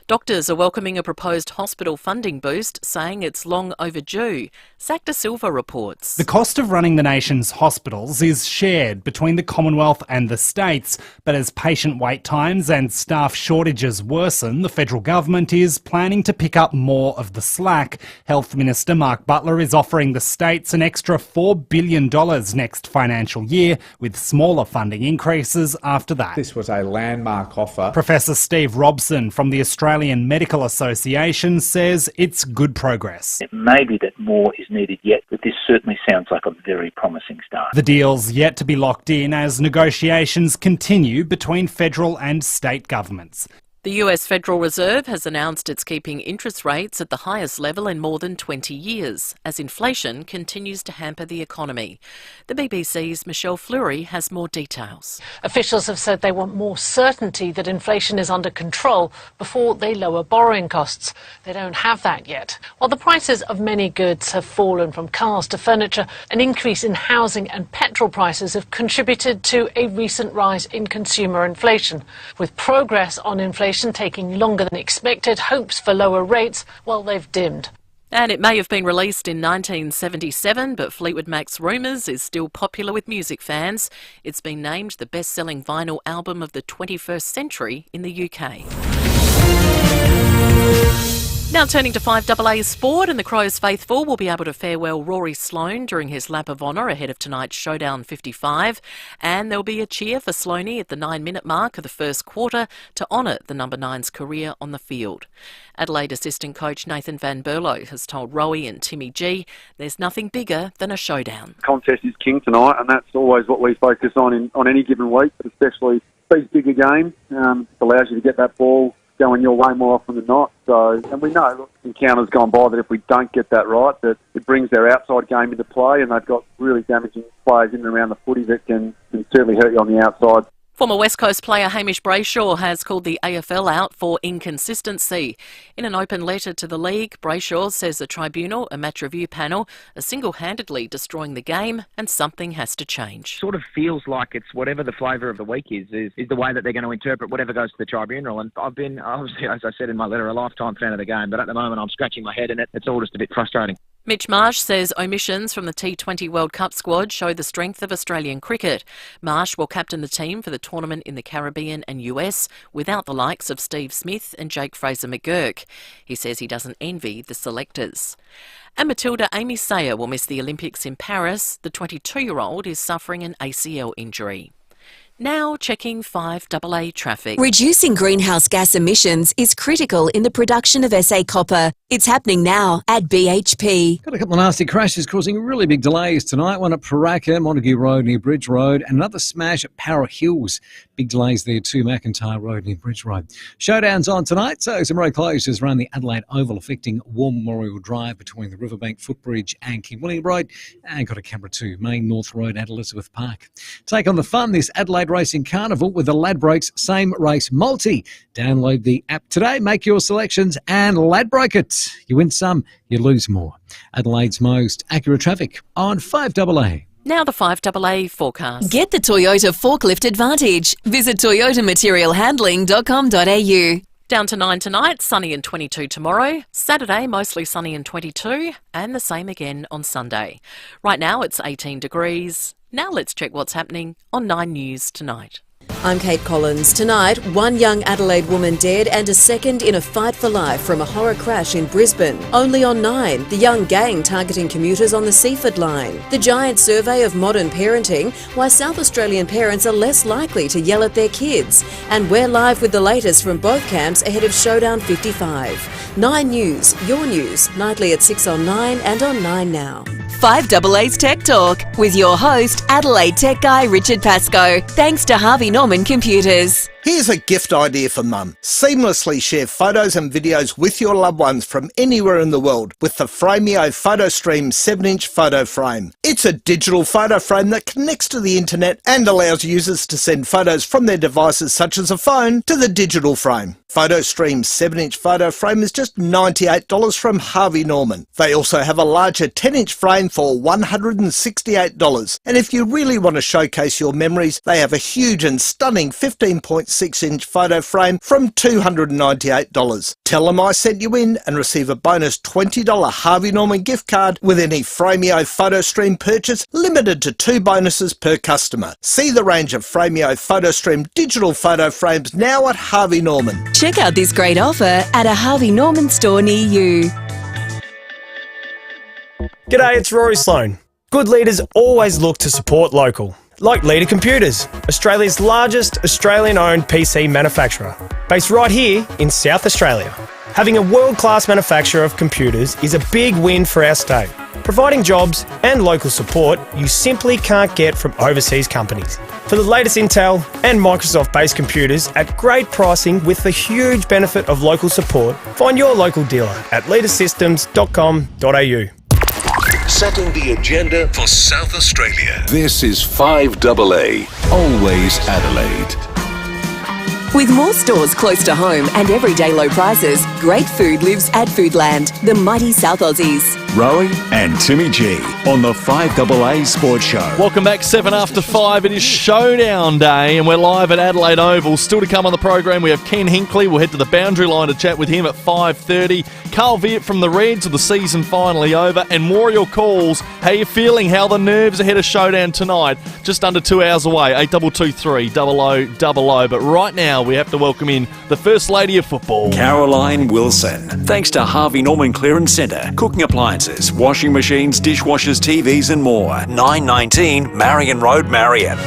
Doctors are welcoming a proposed hospital funding boost, saying it's long overdue. Zac De Silva reports. The cost of running the nation's hospitals is shared between the Commonwealth and the states, but as patient wait times and staff shortages worsen, the federal government is planning to pick up more of the slack. Health Minister Mark Butler is offering the states an extra $4 billion next financial year, with smaller funding increases after that. This was a landmark offer. Professor Steve Robson from the Australian Medical Association says it's good progress. It may be that more is needed yet, but this certainly sounds like a very promising start. The deal's yet to be locked in as negotiations continue between federal and state governments. The US Federal Reserve has announced it's keeping interest rates at the highest level in more than 20 years, as inflation continues to hamper the economy. The BBC's Michelle Fleury has more details. Officials have said they want more certainty that inflation is under control before they lower borrowing costs. They don't have that yet. While the prices of many goods have fallen from cars to furniture, an increase in housing and petrol prices have contributed to a recent rise in consumer inflation. With progress on inflation taking longer than expected, hopes for lower rates, well, they've dimmed. And it may have been released in 1977, but Fleetwood Mac's Rumours is still popular with music fans. It's been named the best-selling vinyl album of the 21st century in the UK. Now turning to 5AA sport, and the Crows faithful will be able to farewell Rory Sloane during his lap of honour ahead of tonight's Showdown 55, and there'll be a cheer for Sloaney at the 9-minute mark of the first quarter to honour the number 9's career on the field. Adelaide assistant coach Nathan Van Berlo has told Rowey and Timmy G there's nothing bigger than a showdown. Contest is king tonight, and that's always what we focus on any given week, especially these bigger games. It allows you to get that ball going your way more often than not. So, and we know, look, encounters gone by that if we don't get that right, that it brings their outside game into play, and they've got really damaging players in and around the footy that can certainly hurt you on the outside. Former West Coast player Hamish Brayshaw has called the AFL out for inconsistency. In an open letter to the league, Brayshaw says the tribunal, a match review panel, are single-handedly destroying the game and something has to change. Sort of feels like it's whatever the flavour of the week is the way that they're going to interpret whatever goes to the tribunal. And I've been, obviously, as I said in my letter, a lifetime fan of the game, but at the moment I'm scratching my head and it's all just a bit frustrating. Mitch Marsh says omissions from the T20 World Cup squad show the strength of Australian cricket. Marsh will captain the team for the tournament in the Caribbean and US without the likes of Steve Smith and Jake Fraser-McGurk. He says he doesn't envy the selectors. And Matilda Amy Sayer will miss the Olympics in Paris. The 22-year-old is suffering an ACL injury. Now checking 5AA traffic. Reducing greenhouse gas emissions is critical in the production of SA copper. It's happening now at BHP. Got a couple of nasty crashes causing really big delays tonight. One at Paraka, Montague Road near Bridge Road, and another smash at Para Hills. Big delays there too, McIntyre Road near Bridge Road. Showdown's on tonight, so some road closures around the Adelaide Oval affecting War Memorial Drive between the Riverbank Footbridge and King William Road, and got a Canberra 2, Main North Road at Elizabeth Park. Take on the fun this Adelaide Racing Carnival with the Ladbrokes Same Race Multi. Download the app today, make your selections and Ladbroke it. You win some, you lose more. Adelaide's most accurate traffic on 5AA. Now the 5AA forecast. Get the Toyota Forklift Advantage. Visit toyotamaterialhandling.com.au. Down to 9 tonight, sunny and 22 tomorrow. Saturday, mostly sunny and 22, and the same again on Sunday. Right now, it's 18 degrees. Now let's check what's happening on 9 News tonight. I'm Kate Collins. Tonight, one young Adelaide woman dead and a second in a fight for life from a horror crash in Brisbane. Only on 9, the young gang targeting commuters on the Seaford line. The giant survey of modern parenting, why South Australian parents are less likely to yell at their kids. And we're live with the latest from both camps ahead of Showdown 55. 9 News, your news, nightly at 6 on 9 and on 9 Now. 5AA's Tech Talk with your host, Adelaide Tech Guy Richard Pascoe. Thanks to Harvey Norman Computers. Here's a gift idea for mum. Seamlessly share photos and videos with your loved ones from anywhere in the world with the FIVEAA PhotoStream 7-inch photo frame. It's a digital photo frame that connects to the internet and allows users to send photos from their devices such as a phone to the digital frame. PhotoStream's 7-inch photo frame is just $98 from Harvey Norman. They also have a larger 10-inch frame for $168. And if you really want to showcase your memories, they have a huge and stunning 15.6-inch photo frame from $298. Tell them I sent you in and receive a bonus $20 Harvey Norman gift card with any FIVEAA PhotoStream purchase, limited to 2 bonuses per customer. See the range of FIVEAA PhotoStream digital photo frames now at Harvey Norman. Check out this great offer at a Harvey Norman store near you. G'day, it's Rory Sloan. Good leaders always look to support local. Like Leader Computers, Australia's largest Australian-owned PC manufacturer, based right here in South Australia. Having a world-class manufacturer of computers is a big win for our state, providing jobs and local support you simply can't get from overseas companies. For the latest Intel and Microsoft-based computers at great pricing with the huge benefit of local support, find your local dealer at leadersystems.com.au. Setting the agenda for South Australia. This is 5AA, always Adelaide. With more stores close to home and everyday low prices, great food lives at Foodland, the mighty South Aussies. Rowey and Timmy G on the 5AA Sports Show. Welcome back, 7 after 5. It is Showdown Day, and we're live at Adelaide Oval. Still to come on the program, we have Ken Hinkley. We'll head to the boundary line to chat with him at 5:30. Carl Veart from the Reds, with the season finally over, and more of your calls. How you feeling? How are the nerves ahead of Showdown tonight? Just under 2 hours away, 8223 0000. But right now, we have to welcome in the First Lady of Football, Caroline Wilson. Thanks to Harvey Norman Clearance Centre, cooking appliances, washing machines, dishwashers, TVs and more. 919 Marion Road, Marion.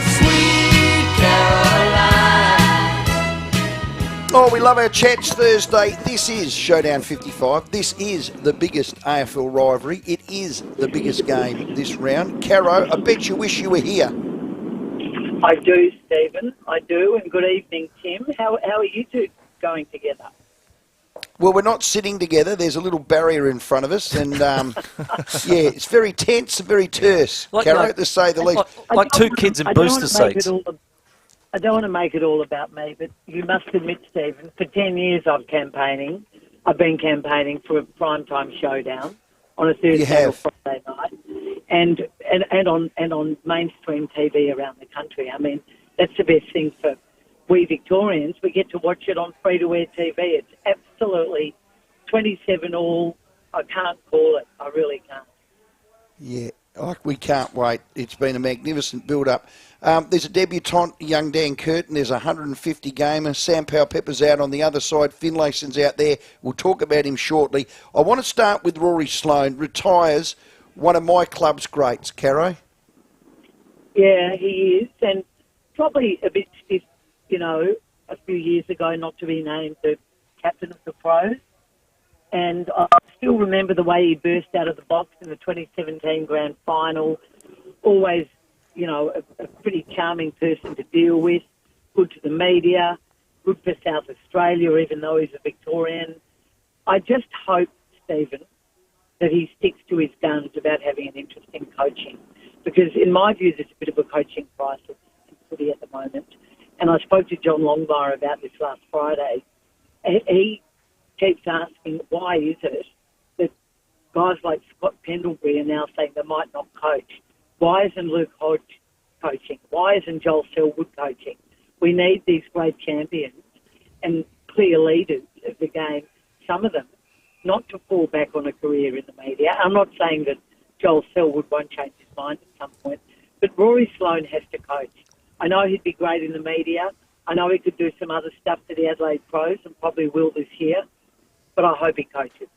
Oh, we love our chats Thursday. This is Showdown 55. This is the biggest AFL rivalry. It is the biggest game this round. Caro, I bet you wish you were here. I do, Stephen. I do. And good evening, Tim. How are you two going together? Well, we're not sitting together. There's a little barrier in front of us. And, yeah, it's very tense and very terse, Caro, to say the least. Like two kids in booster seats. I don't want to make it all about me, but you must admit, Stephen, for 10 years I've been campaigning for a primetime Showdown on a Thursday or Friday night, and on mainstream TV around the country. I mean, that's the best thing for we Victorians. We get to watch it on free-to-air TV. It's absolutely 27-all. I can't call it. I really can't. Yeah, we can't wait. It's been a magnificent build-up. There's a debutant, young Dan Curtin. There's a 150 gamer. Sam Powell-Pepper's out on the other side. Finlayson's out there. We'll talk about him shortly. I want to start with Rory Sloan. Retires one of my club's greats, Caro. Yeah, he is. And probably a bit stiff, a few years ago not to be named the captain of the Pros. And I still remember the way he burst out of the box in the 2017 Grand Final. Always, a pretty charming person to deal with, good to the media, good for South Australia, even though he's a Victorian. I just hope, Stephen, that he sticks to his guns about having an interest in coaching. Because in my view, there's a bit of a coaching crisis in footy at the moment. And I spoke to John Longmire about this last Friday. He keeps asking, why is it that guys like Scott Pendlebury are now saying they might not coach? Why isn't Luke Hodge coaching? Why isn't Joel Selwood coaching? We need these great champions and clear leaders of the game, some of them, not to fall back on a career in the media. I'm not saying that Joel Selwood won't change his mind at some point, but Rory Sloan has to coach. I know he'd be great in the media. I know he could do some other stuff to the Adelaide Pros and probably will this year, but I hope he coaches.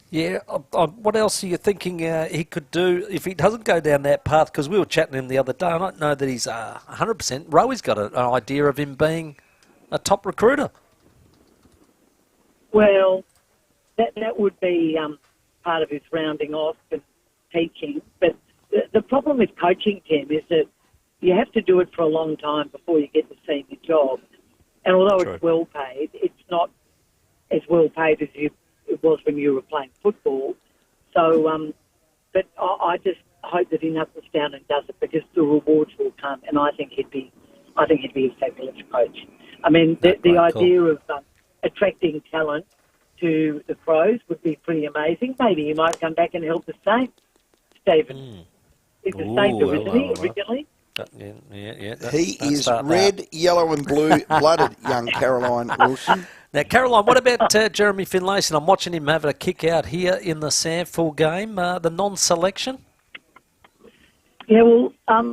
Yeah, what else are you thinking he could do if he doesn't go down that path? Because we were chatting to him the other day. I don't know that he's 100%. Rowey's got an idea of him being a top recruiter. Well, that would be part of his rounding off and teaching. But the problem with coaching, Tim, is that you have to do it for a long time before you get the senior job. And although it's well paid, it's not as well paid as it was when you were playing football. So, but I just hope that he knuckles down and does it, because the rewards will come, and I think he'd be a fabulous coach. I mean, the idea of attracting talent to the Crows would be pretty amazing. Maybe he might come back and help the Saints, Stephen. He's a Sainter, isn't he, originally? He is red, yellow and blue-blooded, young Caroline Wilson. Now, Caroline, what about Jeremy Finlayson? I'm watching him have a kick out here in the Sandford game, the non-selection. Yeah, well,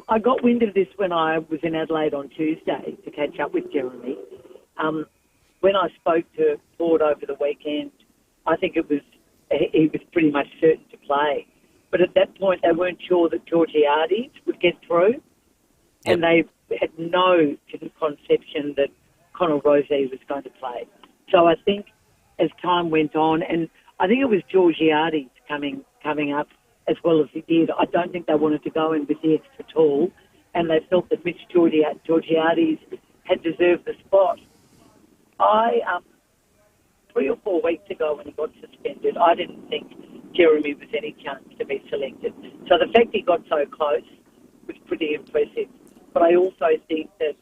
I got wind of this when I was in Adelaide on Tuesday to catch up with Jeremy. When I spoke to Ford over the weekend, I think he was pretty much certain to play. But at that point, they weren't sure that Georgiades would get through. And they had no conception that Connor Rowey was going to play. So I think as time went on, and I think it was Georgiades coming up as well as he did, I don't think they wanted to go in with the extra tall, and they felt that Mitch Georgiades had deserved the spot. 3 or 4 weeks ago when he got suspended, I didn't think Jeremy was any chance to be selected. So the fact he got so close was pretty impressive. But I also think that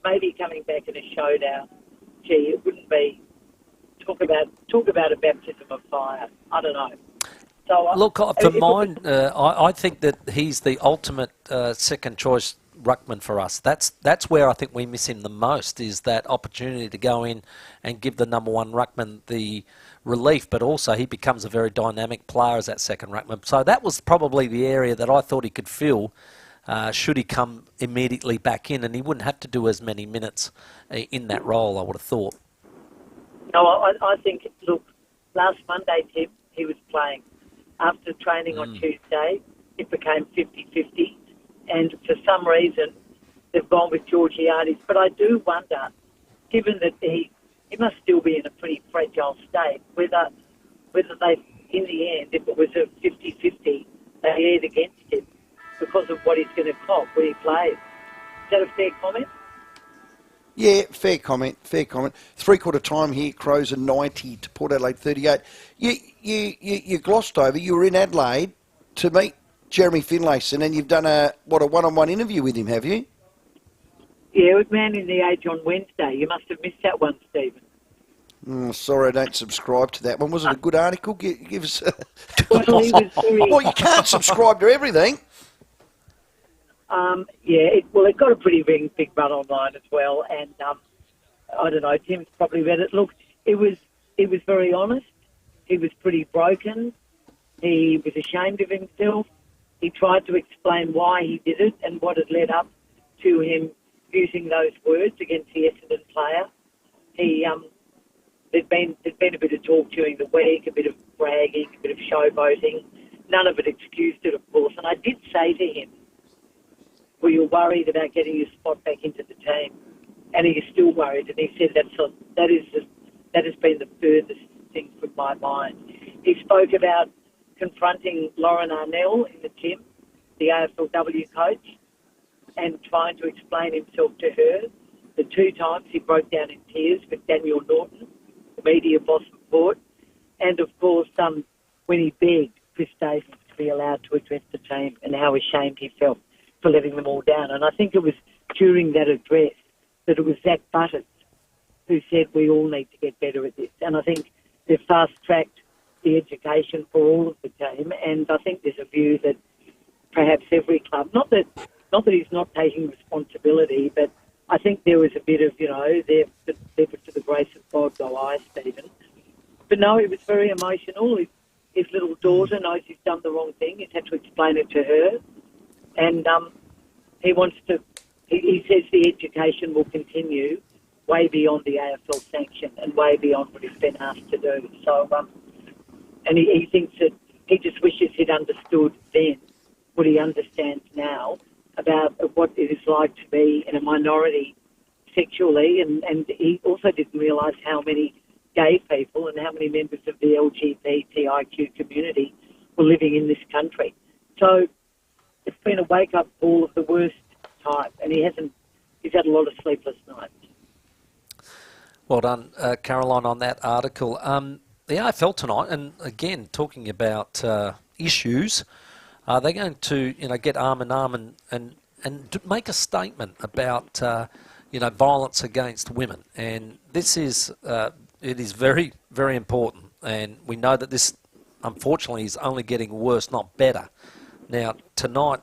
maybe coming back in a showdown, it wouldn't be talk about a baptism of fire. I don't know. So look, for mine, I think that he's the ultimate second choice ruckman for us. That's where I think we miss him the most, is that opportunity to go in and give the number one ruckman the relief, but also he becomes a very dynamic player as that second ruckman. So that was probably the area that I thought he could fill. Should he come immediately back in, and he wouldn't have to do as many minutes in that role, I would have thought. No, I think, look, last Monday, Tim, he was playing. After training on Tuesday, it became 50-50, and for some reason, they've gone with Georgiades. But I do wonder, given that he must still be in a pretty fragile state, whether they, in the end, if it was a 50-50, they aired against him because of what he's going to cop when he plays. Is that a fair comment? Yeah, fair comment. 3/4 time here, Crows are 90 to Port Adelaide 38. You glossed over. You were in Adelaide to meet Jeremy Finlayson, and you've done a one-on-one interview with him, have you? Yeah, with Man in the Age on Wednesday. You must have missed that one, Stephen. Sorry, I don't subscribe to that one. Was it a good article? Give us. Well, he was very... Well, you can't subscribe to everything. It got a pretty big run online as well, and I don't know, Tim's probably read it. Look, it was very honest. He was pretty broken. He was ashamed of himself. He tried to explain why he did it and what had led up to him using those words against the Essendon player. There'd been a bit of talk during the week, a bit of bragging, a bit of showboating. None of it excused it, of course. And I did say to him, were you worried about getting your spot back into the team? And he is still worried. And he said that has been the furthest thing from my mind. He spoke about confronting Lauren Arnell in the gym, the AFLW coach, and trying to explain himself to her. The 2 times he broke down in tears with Daniel Norton, the media boss of Port, and of course when he begged Chris Davis to be allowed to address the team and how ashamed he felt for letting them all down. And I think it was during that address that it was Zach Butters who said we all need to get better at this. And I think they've fast-tracked the education for all of the team, and I think there's a view that perhaps every club, not that he's not taking responsibility, but I think there was a bit of, there to the grace of God go I, Stephen. But no, he was very emotional. His little daughter knows he's done the wrong thing. He's had to explain it to her. And he says the education will continue way beyond the AFL sanction and way beyond what he's been asked to do. So, and he thinks that he just wishes he'd understood then what he understands now about what it is like to be in a minority sexually, and he also didn't realise how many gay people and how many members of the LGBTIQ community were living in this country. So it's been a wake-up call of the worst type, and he's had a lot of sleepless nights. Well done, Caroline, on that article. The AFL tonight, and again, talking about issues, they're going to, get arm in arm and make a statement about, violence against women. And this is, it is very, very important. And we know that this, unfortunately, is only getting worse, not better. Now, tonight,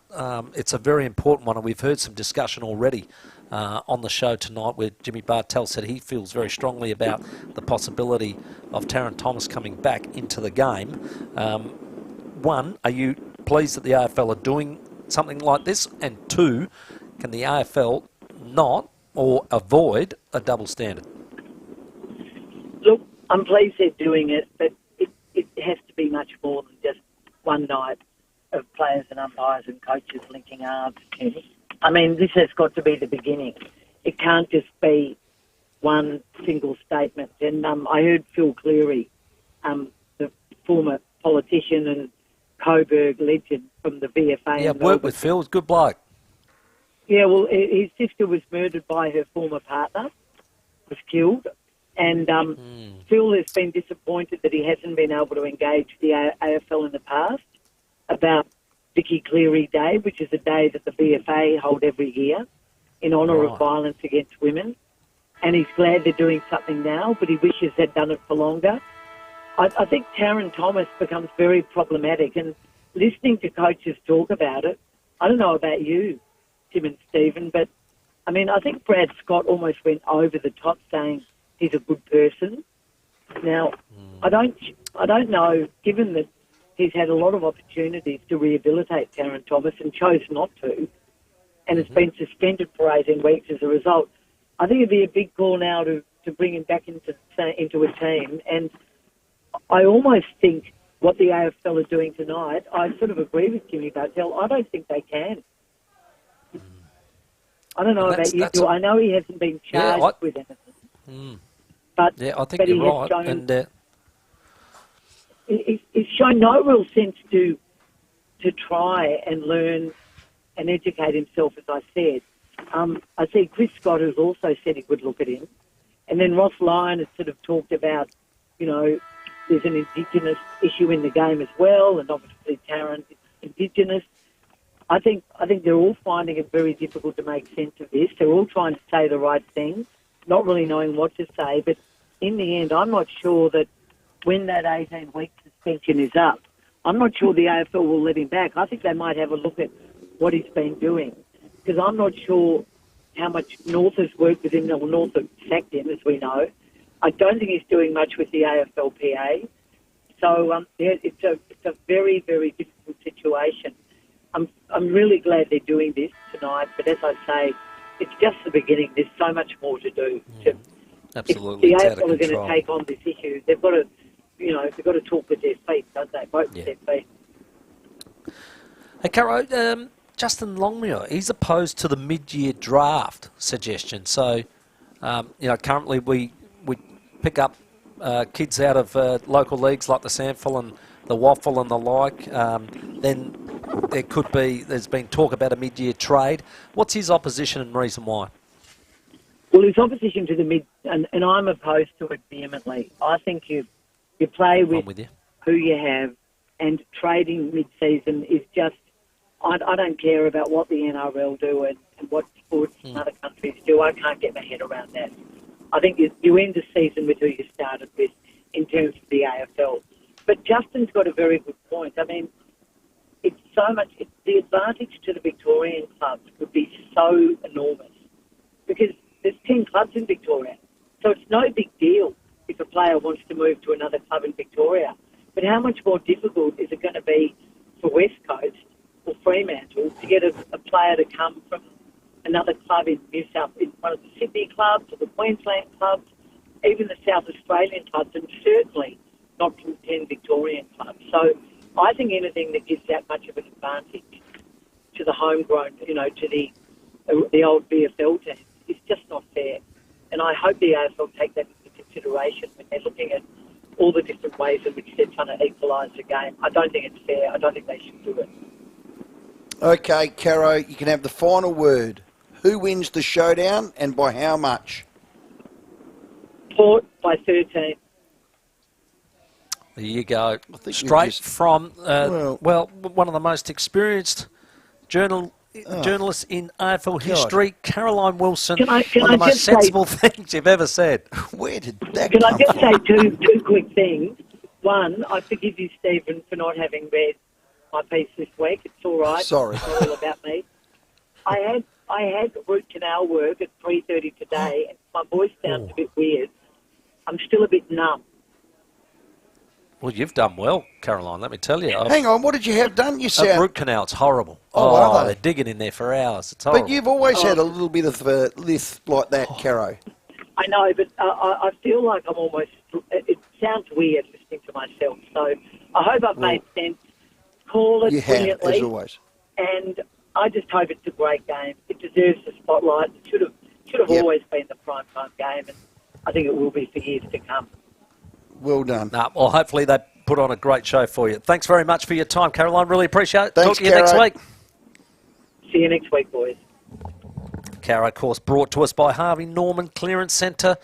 it's a very important one, and we've heard some discussion already on the show tonight where Jimmy Bartell said he feels very strongly about the possibility of Taron Thomas coming back into the game. One, are you pleased that the AFL are doing something like this? And two, can the AFL not or avoid a double standard? Look, I'm pleased they're doing it, but it has to be much more than just one night of players and umpires and coaches linking arms. I mean, this has got to be the beginning. It can't just be one single statement. And I heard Phil Cleary, the former politician and Coburg legend from the VFA. Yeah, I've worked with Phil. He's a good bloke. Yeah, well, his sister was murdered by her former partner, was killed. And Phil has been disappointed that he hasn't been able to engage the AFL in the past about Vicky Cleary Day, which is a day that the VFA hold every year in honour of violence against women. And he's glad they're doing something now, but he wishes they'd done it for longer. I think Taron Thomas becomes very problematic, and listening to coaches talk about it, I don't know about you, Tim and Stephen, but I mean, I think Brad Scott almost went over the top saying he's a good person. Now, I don't know, given that he's had a lot of opportunities to rehabilitate Taron Thomas and chose not to, and has been suspended for 18 weeks as a result. I think it'd be a big call now to bring him back into a team. And I almost think what the AFL are doing tonight, I sort of agree with Jimmy Bartell. I don't think they can. I don't know about you two. I know he hasn't been charged with anything. But yeah, I think you're right. Shown, he's shown no real sense to try and learn and educate himself, as I said. I see Chris Scott, who's also said he would look at him. And then Ross Lyon has sort of talked about, there's an Indigenous issue in the game as well, and obviously Taron is Indigenous. I think they're all finding it very difficult to make sense of this. They're all trying to say the right things, not really knowing what to say. But in the end, I'm not sure that when that 18-week suspension is up, I'm not sure the AFL will let him back. I think they might have a look at what he's been doing, because I'm not sure how much North has worked with him, or North have sacked him, as we know. I don't think he's doing much with the AFLPA. So it's a very, very difficult situation. I'm really glad they're doing this tonight, but as I say, it's just the beginning. There's so much more to do. Absolutely, if the AFL are going to take on this issue, they've got to, they've got to talk with their feet, don't they? Vote with their feet. Hey, Caro, Justin Longmuir, he's opposed to the mid-year draft suggestion. So, currently we pick up kids out of local leagues like the Sample and the Waffle and the like. Then there's been talk about a mid-year trade. What's his opposition and reason why? Well, his opposition to the mid, and I'm opposed to it vehemently. I think you play with who you have, and trading mid-season is just, I don't care about what the NRL do and what sports in other countries do. I can't get my head around that. I think you end the season with who you started with in terms of the AFL. But Justin's got a very good point. I mean, it's so much, the advantage to the Victorian clubs would be so enormous, because there's 10 clubs in Victoria. So it's no big deal if a player wants to move to another club in Victoria. But how much more difficult is it going to be for West Coast or Fremantle to get a player to come from another club in New South, in one of the Sydney clubs or the Queensland clubs, even the South Australian clubs, and certainly not from 10 Victorian clubs. So I think anything that gives that much of an advantage to the homegrown, to the old VFL team is just not fair. And I hope the AFL take that into consideration when they're looking at all the different ways in which they're trying to equalise the game. I don't think it's fair. I don't think they should do it. Okay, Caro, you can have the final word. Who wins the showdown and by how much? Port by 13. There you go. think Straight you've just- from, well- one of the most experienced journalists in AFL history, Caroline Wilson. Can I one of the most just say- sensible things you've ever said. Where did that Can I come just from? say two quick things? One, I forgive you, Stephen, for not having read my piece this week. It's all right. Sorry. It's all about me. I had root canal work at 3:30 today, and my voice sounds a bit weird. I'm still a bit numb. Well, you've done well, Caroline, let me tell you. Hang on, what did you have done? You That sound... root canal, it's horrible. Oh, are they? They're digging in there for hours. It's horrible. But you've always had a little bit of a lisp like that, Caro. I know, but I feel like I'm almost... It sounds weird listening to myself, so I hope I've made sense. Call it You have, brilliantly. as always. And I just hope it's a great game. It deserves the spotlight. It should have always been the prime time game, and I think it will be for years to come. Well done. Well, hopefully they put on a great show for you. Thanks very much for your time, Caroline. Really appreciate it. Thanks, Talk to you next Caro. week. See you next week, boys. Caro, of course, brought to us by Harvey Norman Clearance Centre.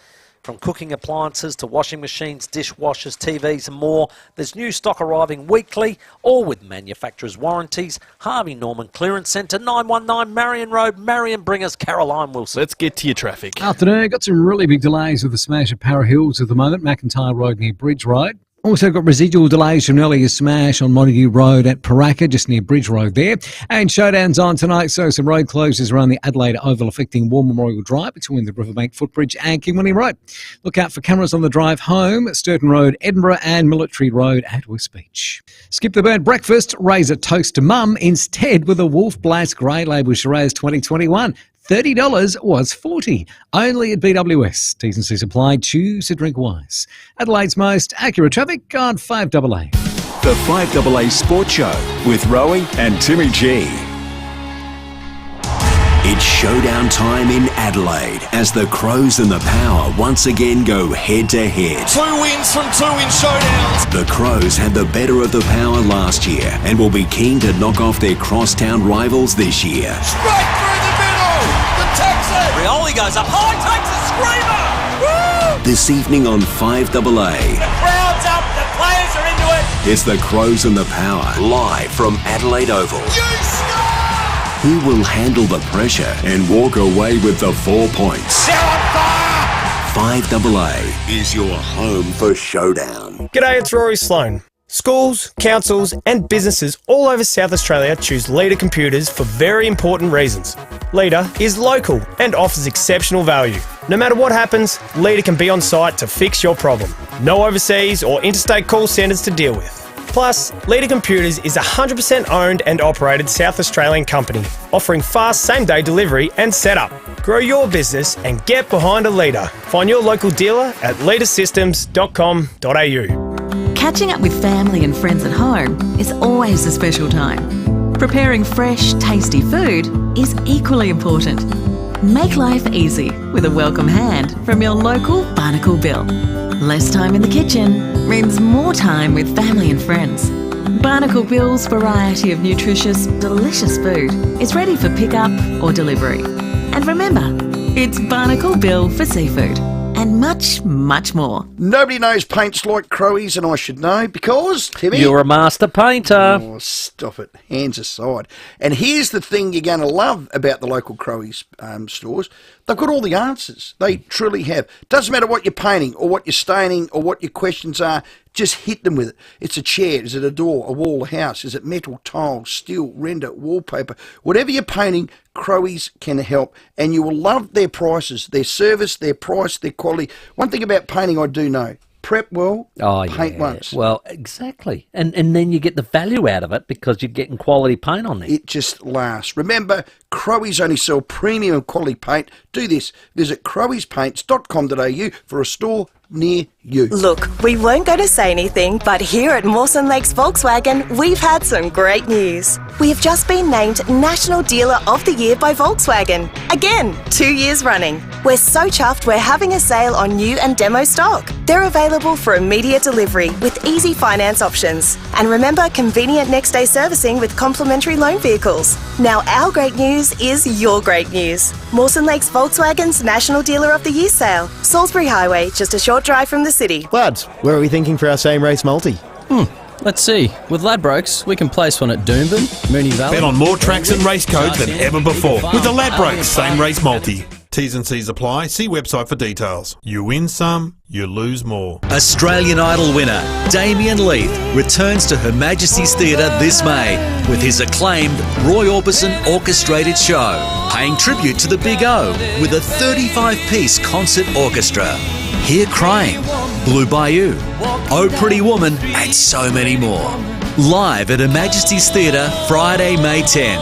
From cooking appliances to washing machines, dishwashers, TVs and more. There's new stock arriving weekly, all with manufacturer's warranties. Harvey Norman Clearance Centre, 919 Marion Road, Marion. Bring us Caroline Wilson. Let's get to your traffic. Afternoon, got some really big delays with the smash at Para Hills at the moment, McIntyre Road near Bridge Road. Also got residual delays from earlier smash on Montague Road at Paraka, just near Bridge Road there. And Showdown's on tonight, so some road closures around the Adelaide Oval affecting War Memorial Drive between the Riverbank Footbridge and King William Road. Look out for cameras on the drive home, Sturton Road, Edinburgh and Military Road at West Beach. Skip the bird breakfast, raise a toast to mum instead with a Wolf Blass Grey Label Shiraz 2021. $30 was $40. Only at BWS. T's and C's applied. Choose to drink wise. Adelaide's most accurate traffic on 5AA. The 5AA Sports Show with Rowey and Timmy G. It's showdown time in Adelaide as the Crows and the Power once again go head-to-head. 2 wins from 2 in showdowns. The Crows had the better of the Power last year and will be keen to knock off their crosstown rivals this year. Straight through the middle. The Texan. Rioli goes up high, takes a screamer. Woo! This evening on 5AA, The crowd's up, the players are into it. it's the Crows and the Power live from Adelaide Oval. Who will handle the pressure and walk away with the 4 points? 5AA is your home for Showdown. G'day, it's Rory Sloan. Schools, councils and businesses all over South Australia choose Leader Computers for very important reasons. Leader is local and offers exceptional value. No matter what happens, Leader can be on site to fix your problem. No overseas or interstate call centres to deal with. Plus, Leader Computers is a 100% owned and operated South Australian company, offering fast same-day delivery and setup. Grow your business and get behind a Leader. Find your local dealer at leadersystems.com.au. Catching up with family and friends at home is always a special time. Preparing fresh, tasty food is equally important. Make life easy with a welcome hand from your local Barnacle Bill. Less time in the kitchen means more time with family and friends. Barnacle Bill's variety of nutritious, delicious food is ready for pickup or delivery. And remember, it's Barnacle Bill for seafood and much, much more. Nobody knows paints like Crowies, and I should know because, Timmy... You're a master painter. Oh, stop it. Hands aside. And here's the thing you're going to love about the local Crowies stores. They've got all the answers. They truly have. Doesn't matter what you're painting or what you're staining or what your questions are, just hit them with it. It's a chair, is it a door, a wall, a house, is it metal, tile, steel, render, wallpaper. Whatever you're painting, Crowies can help. And you will love their prices, their service, their price, their quality. One thing about painting I do know, prep well, paint once. Well, exactly. And then you get the value out of it because you're getting quality paint on there. It just lasts. Remember, Crowies only sell premium quality paint. Do this. Visit crowiespaints.com.au for a store near you. Look, we weren't going to say anything, but here at Mawson Lakes Volkswagen, we've had some great news. We have just been named National Dealer of the Year by Volkswagen. Again, 2 years running. We're so chuffed we're having a sale on new and demo stock. They're available for immediate delivery with easy finance options. And remember, convenient next day servicing with complimentary loan vehicles. Now our great news is your great news. Mawson Lakes Volkswagen's National Dealer of the Year sale. Salisbury Highway, just a short drive from the city. Lads, where are we thinking for our same race multi? Let's see. With Ladbrokes, we can place one at Doomben, Moonee Valley. Bet on more tracks and race codes than ever before with the Ladbrokes same race multi. T's and C's apply. See website for details. You win some, you lose more. Australian Idol winner Damien Leith returns to Her Majesty's Theatre this May with his acclaimed Roy Orbison orchestrated show, paying tribute to the Big O with a 35-piece concert orchestra. Hear Crying, Blue Bayou, Oh Pretty Woman, and so many more. Live at Her Majesty's Theatre Friday, May 10.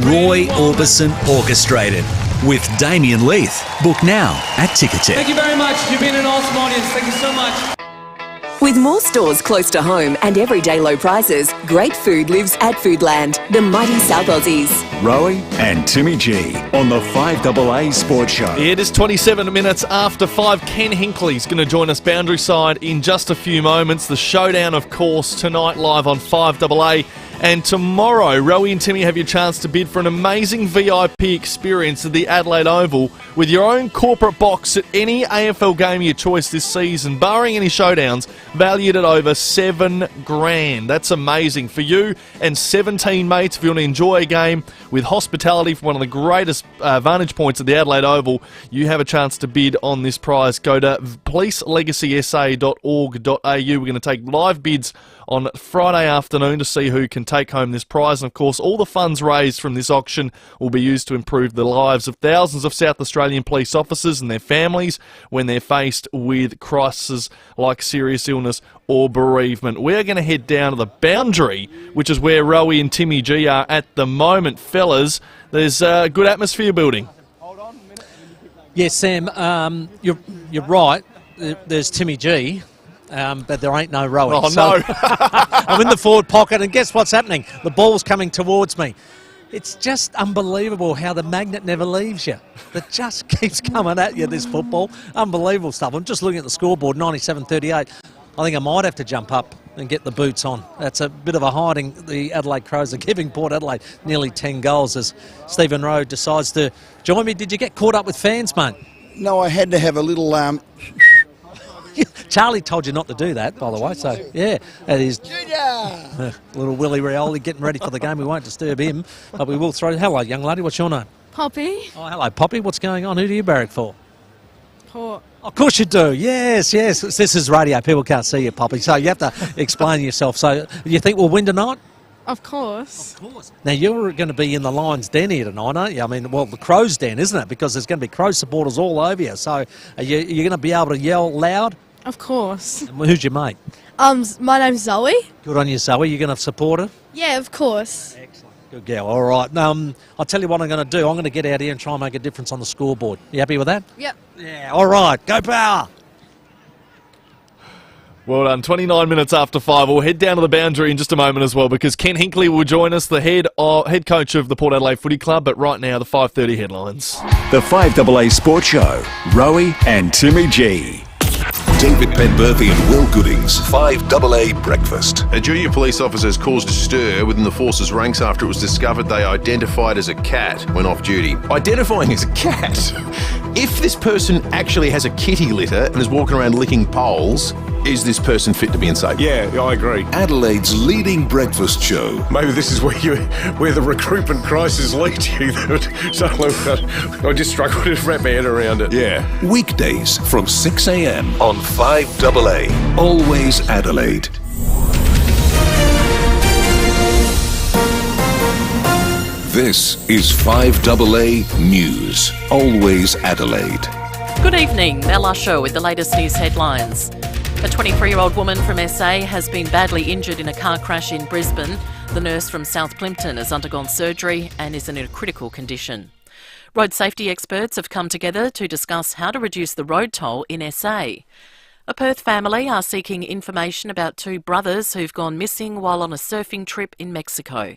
Roy Orbison orchestrated with Damien Leith. Book now at Ticketek. Thank you very much. You've been an awesome audience. Thank you so much. With more stores close to home and everyday low prices, great food lives at Foodland, the mighty South Aussies. Rowey and Timmy G on the 5AA Sports Show. It is 27 minutes after 5. Ken Hinkley's going to join us boundary side in just a few moments. The Showdown, of course, tonight live on 5AA. And tomorrow, Rowey and Timmy have your chance to bid for an amazing VIP experience at the Adelaide Oval with your own corporate box at any AFL game of your choice this season, barring any showdowns, valued at over $7,000. That's amazing for you and 17 mates if you want to enjoy a game with hospitality from one of the greatest vantage points at the Adelaide Oval. You have a chance to bid on this prize. Go to policelegacysA.org.au. We're going to take live bids on Friday afternoon to see who can take home this prize. And of course, all the funds raised from this auction will be used to improve the lives of thousands of South Australian police officers and their families when they're faced with crises like serious illness or bereavement. We're going to head down to the boundary, which is where Rowey and Timmy G are at the moment. Fellas, there's a good atmosphere building. Yes, Sam, you're right. There's Timmy G. But there ain't no Rowey. Oh, no. I'm in the forward pocket, and guess what's happening? The ball's coming towards me. It's just unbelievable how the magnet never leaves you. It just keeps coming at you, this football. Unbelievable stuff. I'm just looking at the scoreboard, 97-38. I think I might have to jump up and get the boots on. That's a bit of a hiding. The Adelaide Crows are giving Port Adelaide nearly 10 goals as Stephen Rowe decides to join me. Did you get caught up with fans, mate? No, I had to have a little... Charlie told you not to do that, by the way, so yeah, that is little Willie Rioli getting ready for the game. We won't disturb him, but we will throw... Hello, young lady, what's your name? Poppy. Oh, hello, Poppy. What's going on? Who do you barrack for? Port. Of course you do, yes. This is radio, people can't see you, Poppy, so you have to explain yourself. So you think we'll win tonight? Of course. Now, you're going to be in the Lions' den here tonight, aren't you? I mean, well, the Crows' den, isn't it? Because there's going to be Crow supporters all over you. So are you going to be able to yell loud? Of course. And who's your mate? My name's Zoe. Good on you, Zoe. You're going to support her? Yeah, of course. Good girl. All right. I'll tell you what I'm going to do. I'm going to get out here and try and make a difference on the scoreboard. You happy with that? Yep. Yeah. All right. Go Power. Well done. 29 minutes after 5. We'll head down to the boundary in just a moment as well because Ken Hinkley will join us, the head coach of the Port Adelaide Footy Club. But right now, the 5:30 headlines. The 5AA Sports Show. Rowey and Timmy G. David Penberthy and Will Goodings, 5AA Breakfast. A junior police officer has caused a stir within the force's ranks after it was discovered they identified as a cat when off duty. Identifying as a cat? If this person actually has a kitty litter and is walking around licking poles, is this person fit to be in safety? Yeah, I agree. Adelaide's leading breakfast show. Maybe this is where the recruitment crisis leads you. So I just struggle to wrap my head around it. Yeah. Weekdays from 6 a.m. on 5AA. Always Adelaide. This is 5AA News. Always Adelaide. Good evening, Mel Usher with the latest news headlines. A 23-year-old woman from SA has been badly injured in a car crash in Brisbane. The nurse from South Plympton has undergone surgery and is in a critical condition. Road safety experts have come together to discuss how to reduce the road toll in SA. A Perth family are seeking information about two brothers who've gone missing while on a surfing trip in Mexico.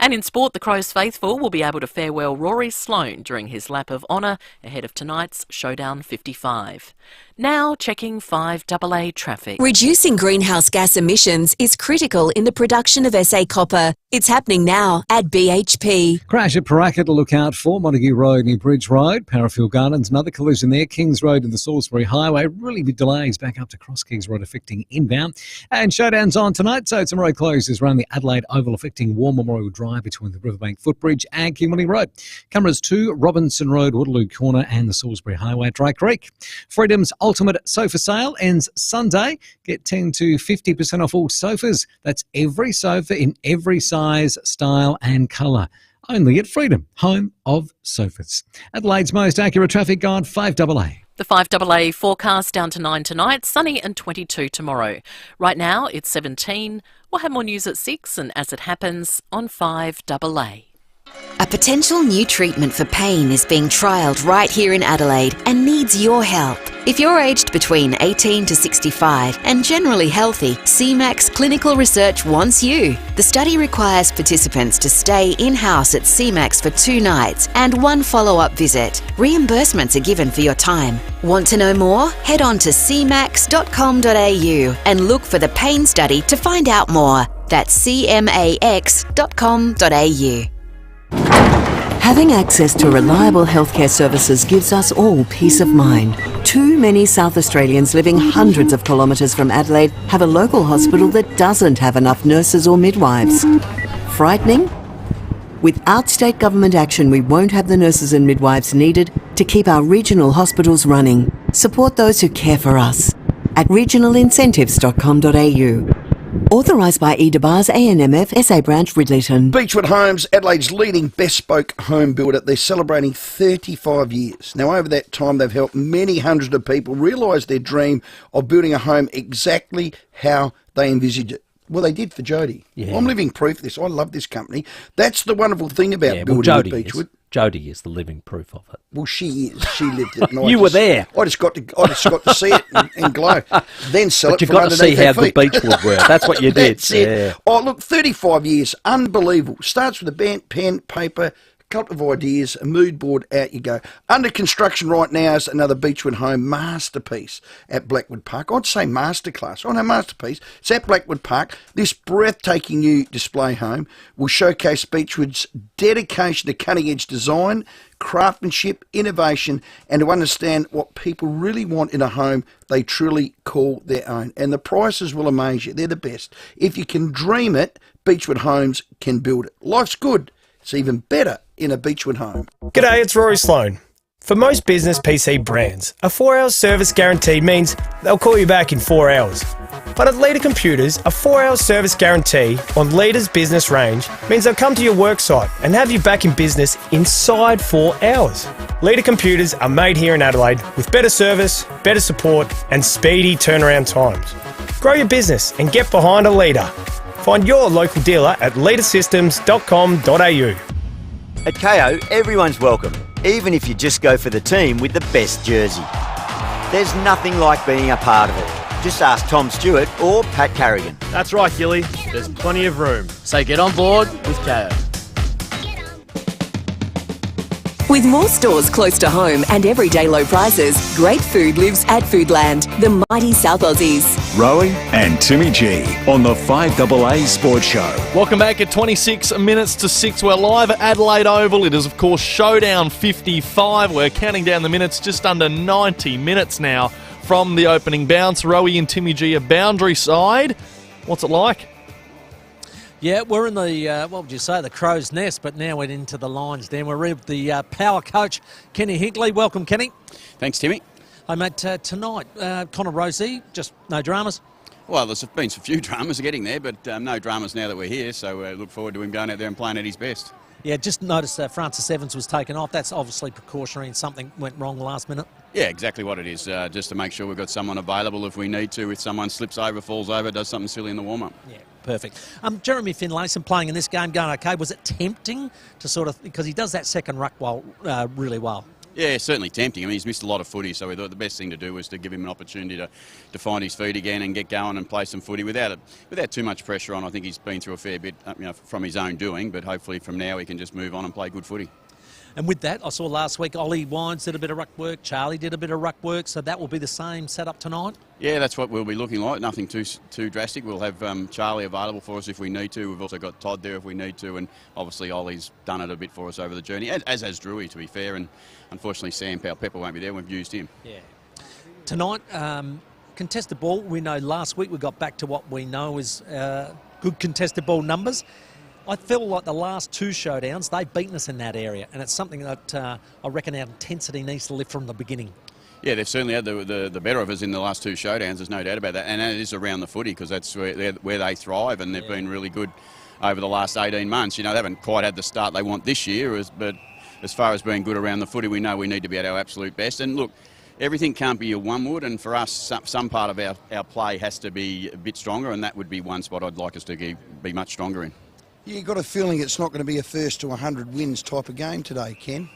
And in sport, the Crows faithful will be able to farewell Rory Sloane during his lap of honour ahead of tonight's Showdown 55. Now checking 5AA traffic. Reducing greenhouse gas emissions is critical in the production of SA copper. It's happening now at BHP. Crash at Paraka to look out for. Montague Road near Bridge Road, Parafield Gardens, another collision there. Kings Road and the Salisbury Highway, really big delays back up to Cross Kings Road affecting inbound. And Showdown's on tonight, so some road closures around the Adelaide Oval affecting War Memorial Drive between the Riverbank Footbridge and Kimberley Road. Cameras to Robinson Road, Waterloo Corner and the Salisbury Highway at Dry Creek. Freedom's Ultimate Sofa Sale ends Sunday. Get 10 to 50% off all sofas. That's every sofa in every size, style and colour. Only at Freedom, home of sofas. Adelaide's most accurate traffic guide, 5AA. The 5AA forecast down to 9 tonight, sunny and 22 tomorrow. Right now it's 17. We'll have more news at 6 and as it happens on 5AA. A potential new treatment for pain is being trialled right here in Adelaide and needs your help. If you're aged between 18 to 65 and generally healthy, CMAX Clinical Research wants you. The study requires participants to stay in-house at CMAX for 2 nights and 1 follow-up visit. Reimbursements are given for your time. Want to know more? Head on to cmax.com.au and look for the pain study to find out more. That's cmax.com.au. Having access to reliable healthcare services gives us all peace of mind. Too many South Australians living hundreds of kilometres from Adelaide have a local hospital that doesn't have enough nurses or midwives. Frightening? Without state government action, we won't have the nurses and midwives needed to keep our regional hospitals running. Support those who care for us at regionalincentives.com.au. Authorised by EDBAR's ANMF SA branch Ridleyton. Beechwood Homes, Adelaide's leading bespoke home builder. They're celebrating 35 years. Now, over that time, they've helped many hundreds of people realise their dream of building a home exactly how they envisaged it. Well, they did for Jodie. Yeah. I'm living proof of this. I love this company. That's the wonderful thing about building Jodie with Beechwood. Jodie is the living proof of it. Well, she is. She lived it. You were there. I just got to see it and glow. Then sell But it you got to see how good feet. Beechwood were. That's what you did. That's it. Oh, look, 35 years. Unbelievable. Starts with a pen, paper, couple of ideas, a mood board, out you go. Under construction right now is another Beechwood Home masterpiece at Blackwood Park. I'd say masterclass. Oh, no, masterpiece. It's at Blackwood Park. This breathtaking new display home will showcase Beechwood's dedication to cutting-edge design, craftsmanship, innovation, and to understand what people really want in a home they truly call their own. And the prices will amaze you. They're the best. If you can dream it, Beechwood Homes can build it. Life's good. It's even better in a Beechwood home. G'day, it's Rory Sloane. For most business PC brands, a 4-hour service guarantee means they'll call you back in 4 hours. But at Leader Computers, a 4-hour service guarantee on Leader's business range means they'll come to your work site and have you back in business inside 4 hours. Leader Computers are made here in Adelaide with better service, better support and speedy turnaround times. Grow your business and get behind a Leader. Find your local dealer at leadersystems.com.au. At KO, everyone's welcome, even if you just go for the team with the best jersey. There's nothing like being a part of it. Just ask Tom Stewart or Pat Carrigan. That's right, Gilly. There's plenty of room. So get on board with KO. With more stores close to home and everyday low prices, great food lives at Foodland, the mighty South Aussies. Rowey and Timmy G on the 5AA Sports Show. Welcome back at 26 minutes to 6. We're live at Adelaide Oval. It is, of course, Showdown 55. We're counting down the minutes, just under 90 minutes now from the opening bounce. Rowey and Timmy G, a boundary side. What's it like? Yeah, we're in the, what would you say, the crow's nest, but now we're into the lines. Then we're with the power coach, Kenny Hinkley. Welcome, Kenny. Thanks, Timmy. Hey, mate, tonight, Connor Rosey, just no dramas? Well, there's been a few dramas getting there, but no dramas now that we're here, so look forward to him going out there and playing at his best. Yeah, just noticed Francis Evans was taken off. That's obviously precautionary and something went wrong last minute. Yeah, exactly what it is, just to make sure we've got someone available if we need to, if someone slips over, falls over, does something silly in the warm-up. Yeah. Perfect. Jeremy Finlayson playing in this game, going okay. Was it tempting to sort of, because he does that second ruck really well? Yeah, certainly tempting. I mean, he's missed a lot of footy, so we thought the best thing to do was to give him an opportunity to find his feet again and get going and play some footy without too much pressure on. I think he's been through a fair bit, from his own doing, but hopefully from now he can just move on and play good footy. And with that, I saw last week Ollie Wines did a bit of ruck work, Charlie did a bit of ruck work, so that will be the same setup tonight? Yeah, that's what we'll be looking like. Nothing too drastic. We'll have Charlie available for us if we need to. We've also got Todd there if we need to, and obviously Ollie's done it a bit for us over the journey, as has Rowey, to be fair, and unfortunately Sam Powell-Pepper won't be there. We've used him. Yeah. Tonight, contested ball, we know last week we got back to what we know is good contested ball numbers. I feel like the last two showdowns, they've beaten us in that area, and it's something that I reckon our intensity needs to lift from the beginning. Yeah, they've certainly had the better of us in the last two showdowns, there's no doubt about that, and that is around the footy, because that's where they thrive, and they've been really good over the last 18 months. They haven't quite had the start they want this year, but as far as being good around the footy, we know we need to be at our absolute best. And look, everything can't be a one-wood, and for us, some part of our play has to be a bit stronger, and that would be one spot I'd like us to be much stronger in. You got a feeling it's not going to be a first to 100 wins type of game today, Ken?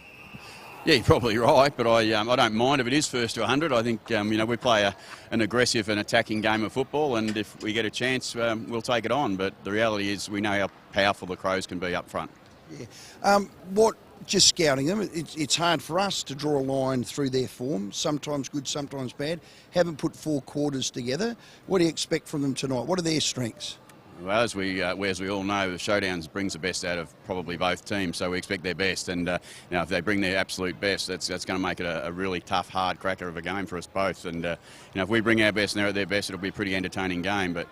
Yeah, you're probably right, but I don't mind if it is first to 100. I think we play an aggressive and attacking game of football, and if we get a chance, we'll take it on. But the reality is, we know how powerful the Crows can be up front. Yeah. Just scouting them, it's hard for us to draw a line through their form. Sometimes good, sometimes bad. Haven't put 4 quarters together. What do you expect from them tonight? What are their strengths? Well, as we all know, the Showdowns brings the best out of probably both teams, so we expect their best. And if they bring their absolute best, that's going to make it a really tough, hard cracker of a game for us both. And if we bring our best and they're at their best, it'll be a pretty entertaining game. But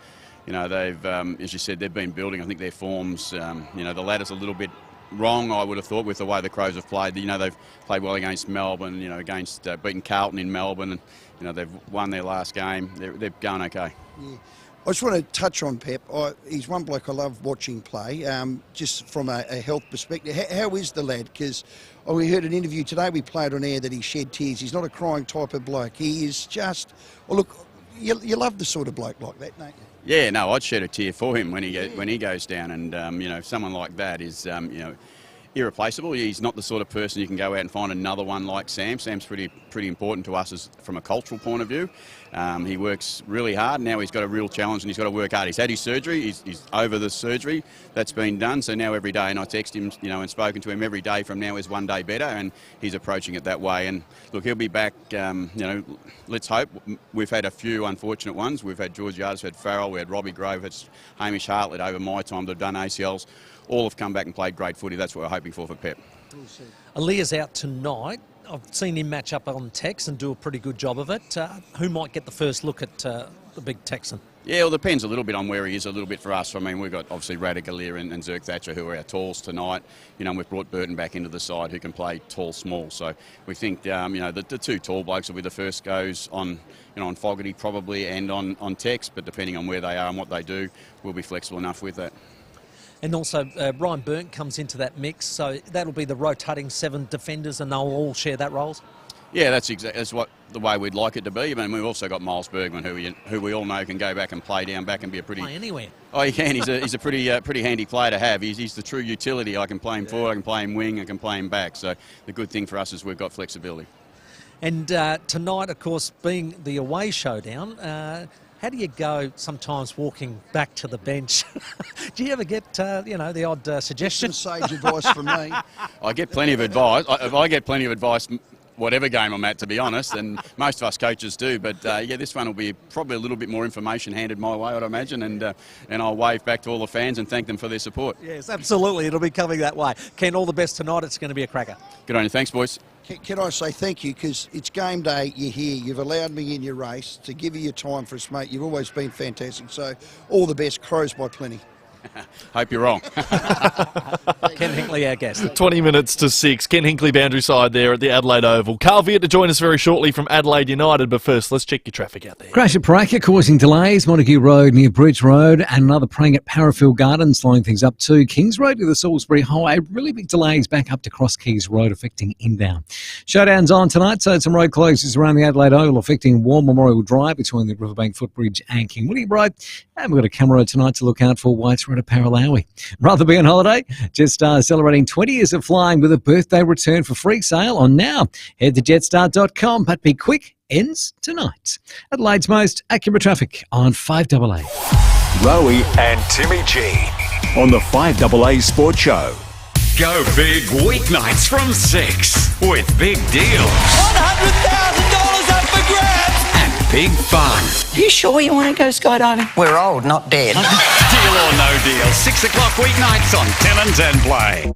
they've, as you said, they've been building. I think their forms, the ladder's a little bit wrong, I would have thought, with the way the Crows have played. They've played well against Melbourne, against beating Carlton in Melbourne, and they've won their last game. They're going okay. Yeah. I just want to touch on Pep. He's one bloke I love watching play, just from a health perspective. How is the lad? Because we heard an interview today, we played on air, that he shed tears. He's not a crying type of bloke. He is just, you love the sort of bloke like that, don't you? Yeah, no, I'd shed a tear for him when he goes down, and someone like that is irreplaceable. He's not the sort of person you can go out and find another one like Sam. Sam's pretty important to us from a cultural point of view. He works really hard. Now he's got a real challenge and he's got to work hard. He's had his surgery. He's over the surgery. That's been done. So now every day, and I text him, and spoken to him every day from now is one day better, and he's approaching it that way. And look, he'll be back. Let's hope. We've had a few unfortunate ones. We've had George Yard's, had Farrell, we had Robbie Grove, had Hamish Hartlett over my time. They've done ACLs. All have come back and played great footy. That's what we're hoping for Pep. Aaliyah's out tonight. I've seen him match up on Tex and do a pretty good job of it. Who might get the first look at the big Texan? Yeah, well, it depends a little bit on where he is, a little bit for us. I mean, we've got obviously Radagalier and Zerk Thatcher, who are our talls tonight. We've brought Burton back into the side, who can play tall, small. So we think, the two tall blokes will be the first goes on, on Fogarty probably and on Tex, but depending on where they are and what they do, we'll be flexible enough with that. And also, Ryan Burnt comes into that mix, so that'll be the rotating 7 defenders, and they'll all share that roles? Yeah, that's the way we'd like it to be. I mean, we've also got Miles Bergman, who we all know can go back and play down back and be a pretty... Play anywhere. Oh, he can. He's a pretty handy player to have. He's the true utility. I can play him forward, I can play him wing, I can play him back. So the good thing for us is we've got flexibility. And tonight, of course, being the away showdown... how do you go sometimes walking back to the bench? Do you ever get, the odd suggestion? Some sage advice from me. I get plenty of advice. I get plenty of advice, whatever game I'm at, to be honest, and most of us coaches do. But, this one will be probably a little bit more information handed my way, I'd imagine, and I'll wave back to all the fans and thank them for their support. Yes, absolutely. It'll be coming that way. Ken, all the best tonight. It's going to be a cracker. Good on you. Thanks, boys. Can I say thank you, because it's game day, you're here, you've allowed me in your race to give you your time for us, mate. You've always been fantastic, so all the best. Crows by plenty. Hope you're wrong. Ken Hinkley, our guest. 20 minutes to 6. Ken Hinkley boundary side there at the Adelaide Oval. Carl Veart to join us very shortly from Adelaide United, but first let's check your traffic out there. Crash at Paraka causing delays. Montague Road near Bridge Road, and another praying at Parafield Gardens, slowing things up too. Kings Road to the Salisbury Highway, really big delays back up to Cross Keys Road affecting inbound. Showdown's on tonight, so some road closures around the Adelaide Oval affecting War Memorial Drive between the Riverbank Footbridge and King William Road. And we've got a camera road tonight to look out for Whites Road at Paralawi. Rather be on holiday? Jetstar celebrating 20 years of flying with a birthday return for free sale on now. Head to jetstar.com, but be quick, ends tonight. Adelaide's most accurate traffic on 5AA. Rowey and Timmy G on the 5AA Sports Show. Go big weeknights from 6 with big deals. $100,000 up for grabs! And big fun. You sure you want to go skydiving? We're old, not dead. Deal or no deal, 6 o'clock weeknights on 10 and 10 Play.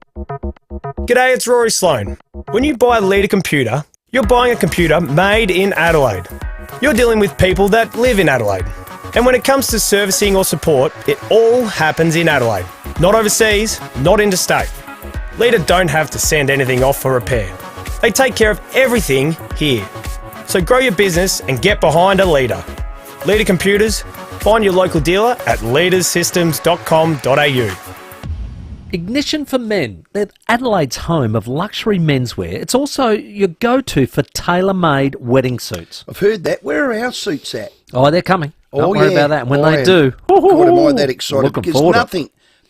G'day, it's Rory Sloane. When you buy a ADELAIDE computer, you're buying a computer made in Adelaide. You're dealing with people that live in Adelaide. And when it comes to servicing or support, it all happens in Adelaide. Not overseas, not interstate. ADELAIDE don't have to send anything off for repair. They take care of everything here. So grow your business and get behind a leader. ADELAIDE Computers, find your local dealer at leadersystems.com.au. Ignition for Men. They're Adelaide's home of luxury menswear. It's also your go-to for tailor-made wedding suits. I've heard that. Where are our suits at? Oh, they're coming. Don't worry about that. And when they am. do, God, am I that excited? looking Because forward to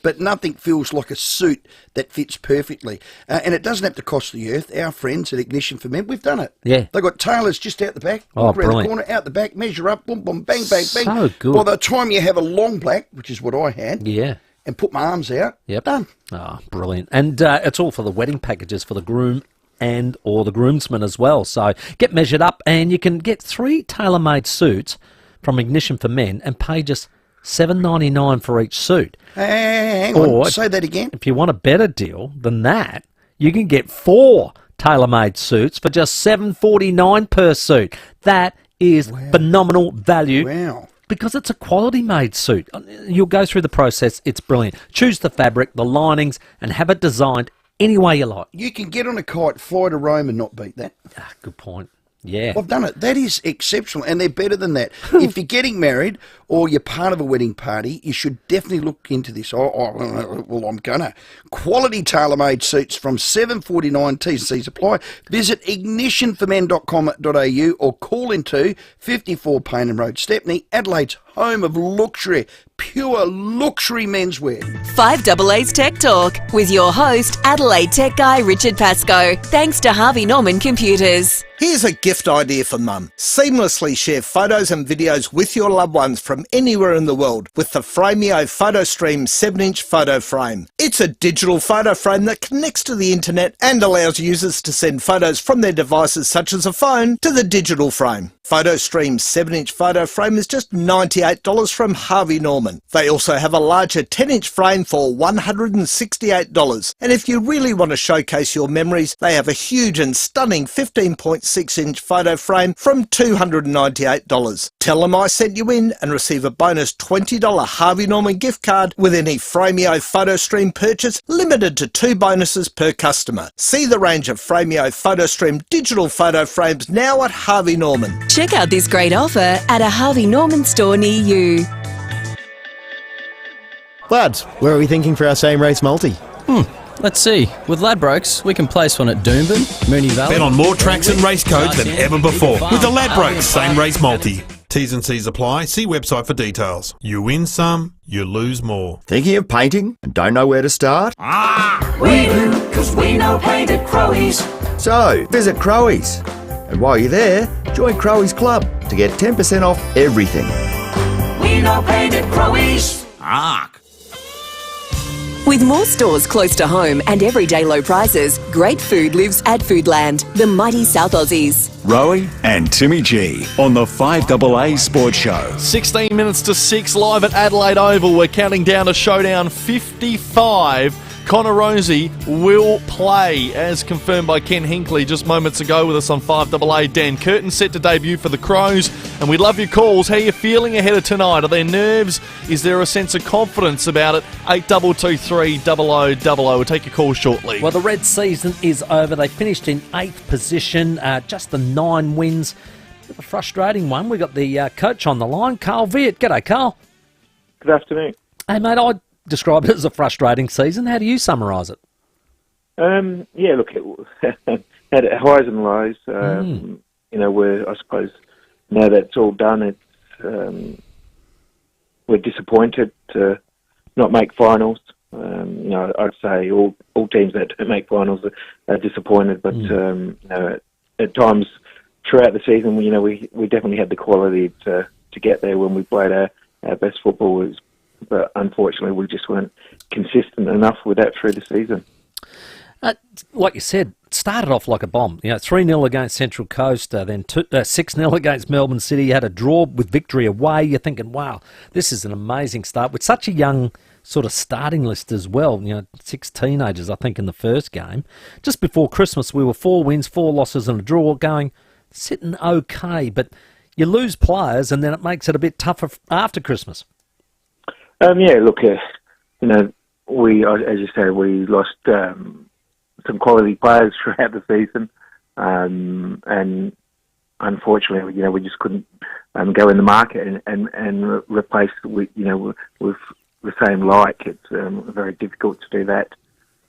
it. nothing feels like a suit that fits perfectly. And it doesn't have to cost the earth. Our friends at Ignition for Men, we've done it. Yeah. They've got tailors just out the back. Oh, walk around brilliant. the corner, out the back, measure up, boom, boom, bang, bang, bang. So good. By the time you have a long black, which is what I had, Yeah. and put my arms out, Yep. done. Oh, brilliant. And it's all for the wedding packages for the groom and or the groomsman as well. So get measured up and you can get 3 tailor-made suits from Ignition for Men and pay just $7.99 for each suit. Hang Or on, say that again. If you want a better deal than that, you can get 4 tailor-made suits for just $7.49 per suit. That is phenomenal value. Wow. Because it's a quality-made suit. You'll go through the process. It's brilliant. Choose the fabric, the linings, and have it designed any way you like. You can get on a kite, fly to Rome and not beat that. Ah, good point. Yeah. I've done it. That is exceptional, and they're better than that. If you're getting married or you're part of a wedding party, you should definitely look into this. Well, I'm gonna. Quality tailor-made suits from $7.49. T&Cs apply. Visit ignitionformen.com.au or call into 54 Paynham Road, Stepney, Adelaide's home of luxury, pure luxury menswear. 5AA's Tech Talk with your host, Adelaide Tech Guy Richard Pascoe. Thanks to Harvey Norman Computers. Here's a gift idea for Mum. Seamlessly share photos and videos with your loved ones from anywhere in the world with the FIVEAA PhotoStream 7-inch photo frame. It's a digital photo frame that connects to the internet and allows users to send photos from their devices such as a phone to the digital frame. PhotoStream's 7-inch photo frame is just $98 from Harvey Norman. They also have a larger 10-inch frame for $168. And if you really want to showcase your memories, they have a huge and stunning 15.6-inch photo frame from $298. Tell them I sent you in and receive a bonus $20 Harvey Norman gift card with any FIVEAA PhotoStream purchase, limited to 2 bonuses per customer. See the range of FIVEAA PhotoStream digital photo frames now at Harvey Norman. Check out this great offer at a Harvey Norman store near you. Lads, where are we thinking for our same race multi? Let's see. With Ladbrokes, we can place one at Doomben, Moonee Valley. Bet on more tracks and race codes than ever before with the Ladbrokes same race multi. T's and C's apply. See website for details. You win some, you lose more. Thinking of painting and don't know where to start? We do, because we know paint at Crowey's. So, visit Crowey's. And while you're there, join Crowey's Club to get 10% off everything. We know paint at Crowey's. With more stores close to home and everyday low prices, great food lives at Foodland, the mighty South Aussies. Rowey and Timmy G on the 5AA Sports Show. 16 minutes to 6 live at Adelaide Oval. We're counting down to Showdown 55. Connor Rosey will play, as confirmed by Ken Hinkley just moments ago with us on 5AA. Dan Curtin set to debut for the Crows, and we'd love your calls. How are you feeling ahead of tonight? Are there nerves? Is there a sense of confidence about it? 8223 0000. We'll take your call shortly. Well, the Red season is over. They finished in 8th position, just the 9 wins. A frustrating one. We've got the coach on the line, Carl Veart. G'day, Carl. Good afternoon. Hey, mate, I'd describe it as a frustrating season. How do you summarise it? Yeah, look, had highs and lows. I suppose now that's all done, it's we're disappointed to not make finals. I'd say all teams that don't make finals are disappointed, but at times throughout the season, we definitely had the quality to get there when we played our best football. But unfortunately, we just weren't consistent enough with that through the season. Like you said, started off like a bomb. 3-0 against Central Coast, then 6-0 against Melbourne City. You had a draw with Victory away. You're thinking, wow, this is an amazing start with such a young sort of starting list as well. 6 teenagers, I think, in the first game. Just before Christmas, we were 4 wins, 4 losses and a draw, going sitting okay. But you lose players, and then it makes it a bit tougher after Christmas. We, as you say, we lost some quality players throughout the season, and unfortunately, we just couldn't go in the market and replace with the same like. It's very difficult to do that.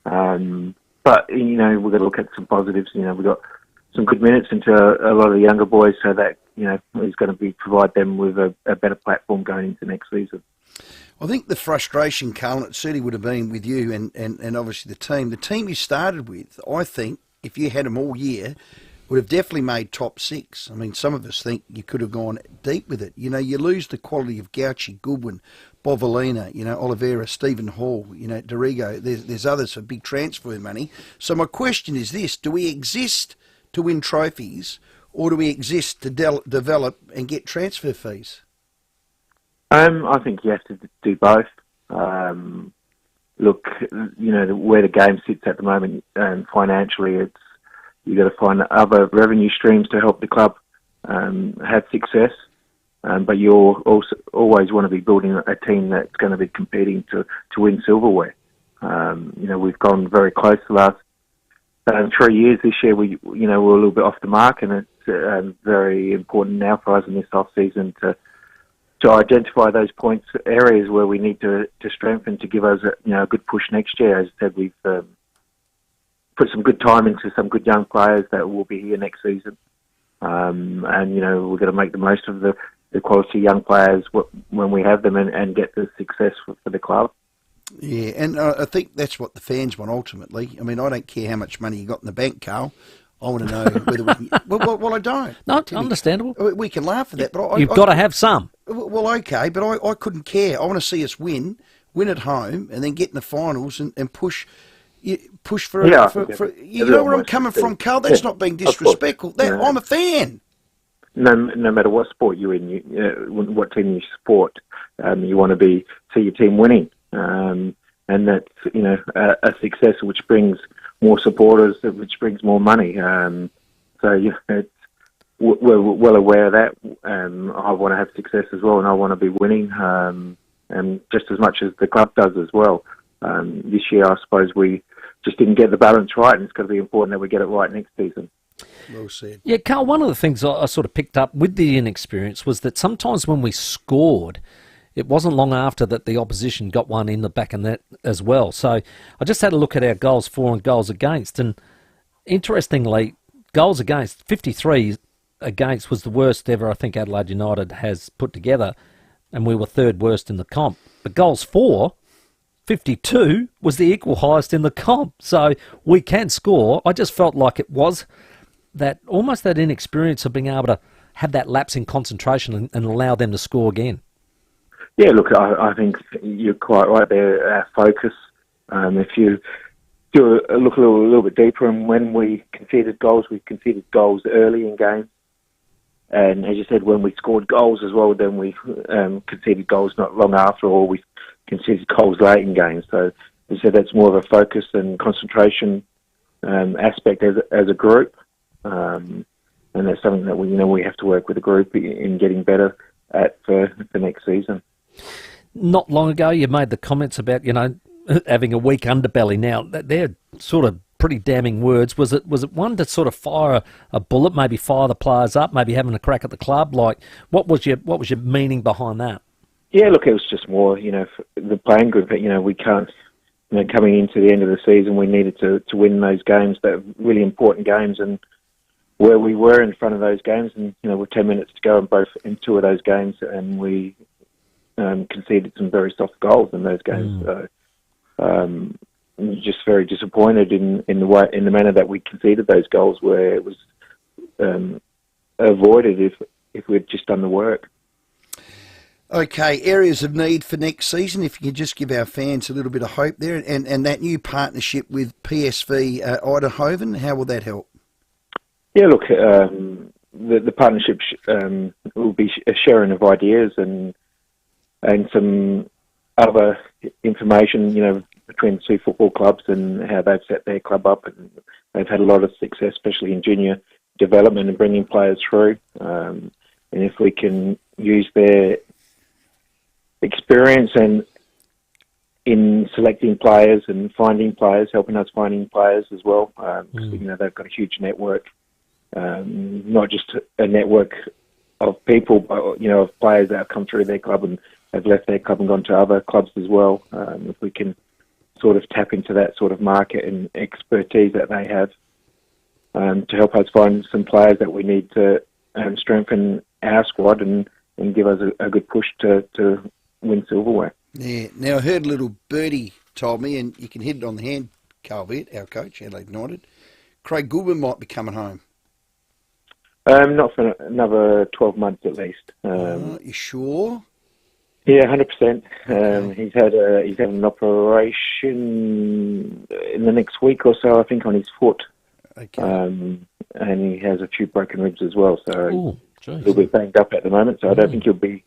But we've got to look at some positives. We've got some good minutes into a lot of the younger boys, so that is going to provide them with a better platform going into next season. I think the frustration, Carl, it certainly would have been with you and obviously the team. The team you started with, I think, if you had them all year, would have definitely made top 6. I mean, some of us think you could have gone deep with it. You lose the quality of Gauchi, Goodwin, Bovalina, Oliveira, Stephen Hall, Dorigo. There's others for big transfer money. So my question is this: do we exist to win trophies, or do we exist to develop and get transfer fees? I think you have to do both. Look, where the game sits at the moment, financially, you've got to find other revenue streams to help the club have success. But you also always want to be building a team that's going to be competing to win silverware. We've gone very close the last 3 years. This year, we're a little bit off the mark, and it's very important now for us in this off season to identify those areas where we need to strengthen to give us a good push next year. As I said, we've put some good time into some good young players that will be here next season, and we're going to make the most of the quality young players when we have them and get the success for the club. Yeah, and I think that's what the fans want ultimately. I mean, I don't care how much money you got in the bank, Carl. I want to know whether we can... Well, I don't. No, Timmy, understandable. We can laugh at that, but you've got to have some. Well, okay, but I couldn't care. I want to see us win at home, and then get in the finals and push for... you know where I'm coming from, Carl? That's not being disrespectful. I'm a fan. No matter what sport you're in, what team you support, you want to see your team winning, and that's a success which brings more supporters, which brings more money. We're well aware of that. I want to have success as well, and I want to be winning, and just as much as the club does as well. This year, I suppose we just didn't get the balance right, and it's going to be important that we get it right next season. Well said. Yeah, Carl, one of the things I sort of picked up with the inexperience was that sometimes when we scored, it wasn't long after that the opposition got one in the back of net as well. So I just had a look at our goals for and goals against, and interestingly, goals against, 53 against was the worst ever I think Adelaide United has put together, and we were third worst in the comp. But goals for, 52 was the equal highest in the comp. So we can score. I just felt like it was almost that inexperience of being able to have that lapse in concentration and allow them to score again. Yeah, look, I think you're quite right there. Our focus, if you do look a little bit deeper, and when we conceded goals early in games. And as you said, when we scored goals as well, then we conceded goals not long after, or we conceded goals late in games. So as you said, that's more of a focus and concentration aspect as a group. And that's something that we have to work with the group in getting better at for next season. Not long ago, you made the comments about having a weak underbelly. Now they're sort of pretty damning words. Was it one to sort of fire a bullet, maybe fire the players up, maybe having a crack at the club? Like, what was your meaning behind that? Yeah, look, it was just more, the playing group. We can't coming into the end of the season, we needed to win those games, that are really important games, and where we were in front of those games, and with 10 minutes to go in two of those games, and we conceded some very soft goals in those games. So just very disappointed in the manner that we conceded those goals, where it was avoided if we'd just done the work. Okay, areas of need for next season, if you could just give our fans a little bit of hope there, and that new partnership with PSV Eindhoven, how will that help? Yeah, look, the partnership will be a sharing of ideas and some other information, between the two football clubs and how they've set their club up, and they've had a lot of success, especially in junior development and bringing players through. And if we can use their experience and in selecting players and finding players, helping us finding players as well, because they've got a huge network, not just a network of people, but of players that have come through their club and have left their club and gone to other clubs as well. If we can sort of tap into that sort of market and expertise that they have, to help us find some players that we need to strengthen our squad and give us a good push to win silverware. Yeah. Now, I heard a little birdie told me, and you can hit it on the hand, Carl Veart, our coach, Adelaide United, Craig Goodwin might be coming home. Not for another 12 months at least. You sure? Yeah, 100%. He's had an operation in the next week or so, I think, on his foot. Okay. And he has a few broken ribs as well, so he's a little bit banged up at the moment. So I don't think he'll be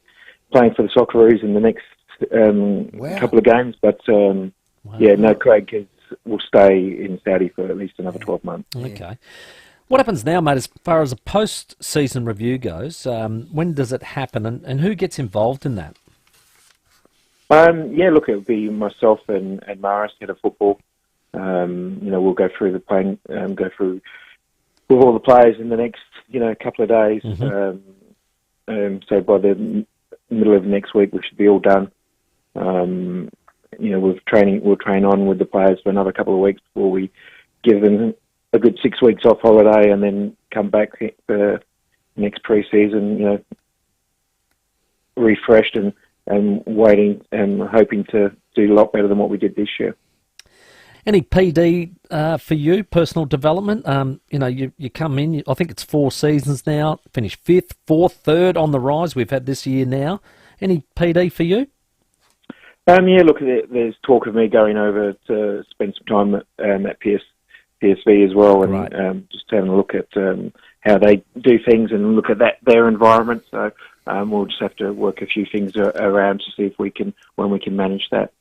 playing for the Socceroos in the next couple of games. But Craig will stay in Saudi for at least another 12 months. Okay. What happens now, mate, as far as a post-season review goes? When does it happen, and who gets involved in that? Look, it'll be myself and Maris, head of football. We'll go through the playing, go through with all the players in the next, couple of days. So by the middle of next week, we should be all done. We'll train on with the players for another couple of weeks before we give them a good 6 weeks off holiday, and then come back for next pre-season, refreshed and waiting and hoping to do a lot better than what we did this year. Any PD for you, personal development? You come in, I think it's 4 seasons now, finished 5th, 4th, 3rd on the rise we've had this year now. Any PD for you? Look, there's talk of me going over to spend some time at PSV as well, and just having a look at how they do things and look at their environment. So we'll just have to work a few things around to see when we can manage that.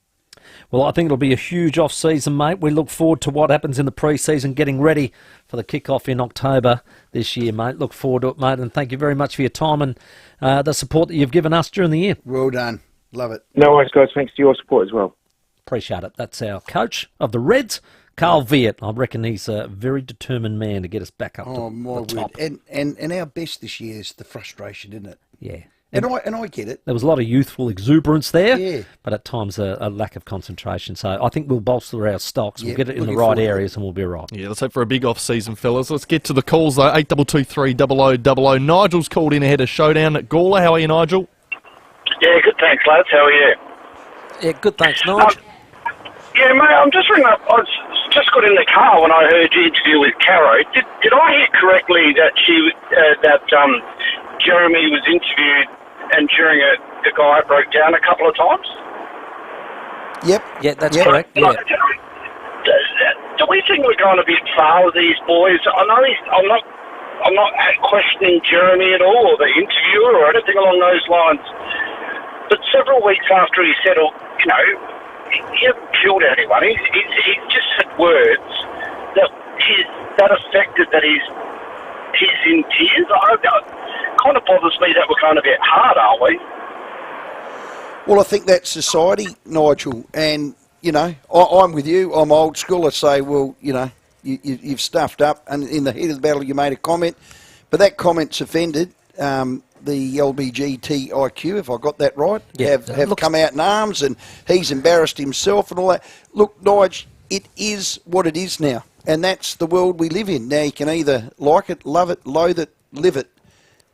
Well, I think it'll be a huge off-season, mate. We look forward to what happens in the pre-season, getting ready for the kick-off in October this year, mate. Look forward to it, mate, and thank you very much for your time and the support that you've given us during the year. Well done. Love it. No worries, guys. Thanks to your support as well. Appreciate it. That's our coach of the Reds, Carl Veart. I reckon he's a very determined man to get us back up to the top. And our best this year is the frustration, isn't it? Yeah. And I get it. There was a lot of youthful exuberance there, yeah, but at times a lack of concentration. So I think we'll bolster our stocks. We'll get it in the right areas and we'll be right. Yeah, let's hope for a big off-season, fellas. Let's get to the calls, though. 8223 0000. Nigel's called in ahead of Showdown at Gawler. How are you, Nigel? Yeah, good, thanks, lads. How are you? Yeah, good, thanks, Nigel. Yeah, mate, I'm just ringing up. I just got in the car when I heard your interview with Caro. Did I hear correctly that Jeremy was interviewed and during it the guy broke down a couple of times? Yep. Yeah, that's correct. Yeah. Do we think we're going a bit far with these boys? I know I'm not questioning Jeremy at all, or the interviewer, or anything along those lines. But several weeks after he settled, he hasn't killed anyone. He's just said words that affected that he's in tears. It kind of bothers me that we're going a bit hard, aren't we? Well, I think that's society, Nigel. And, I'm with you. I'm old school. I say, well, you've stuffed up. And in the heat of the battle, you made a comment. But that comment's offended. the LBGTIQ, if I got that right, Yeah. have come out in arms, and he's embarrassed himself and all that. Look, Nige, it is what it is now, and that's the world we live in. Now you can either like it, love it, loathe it, live it,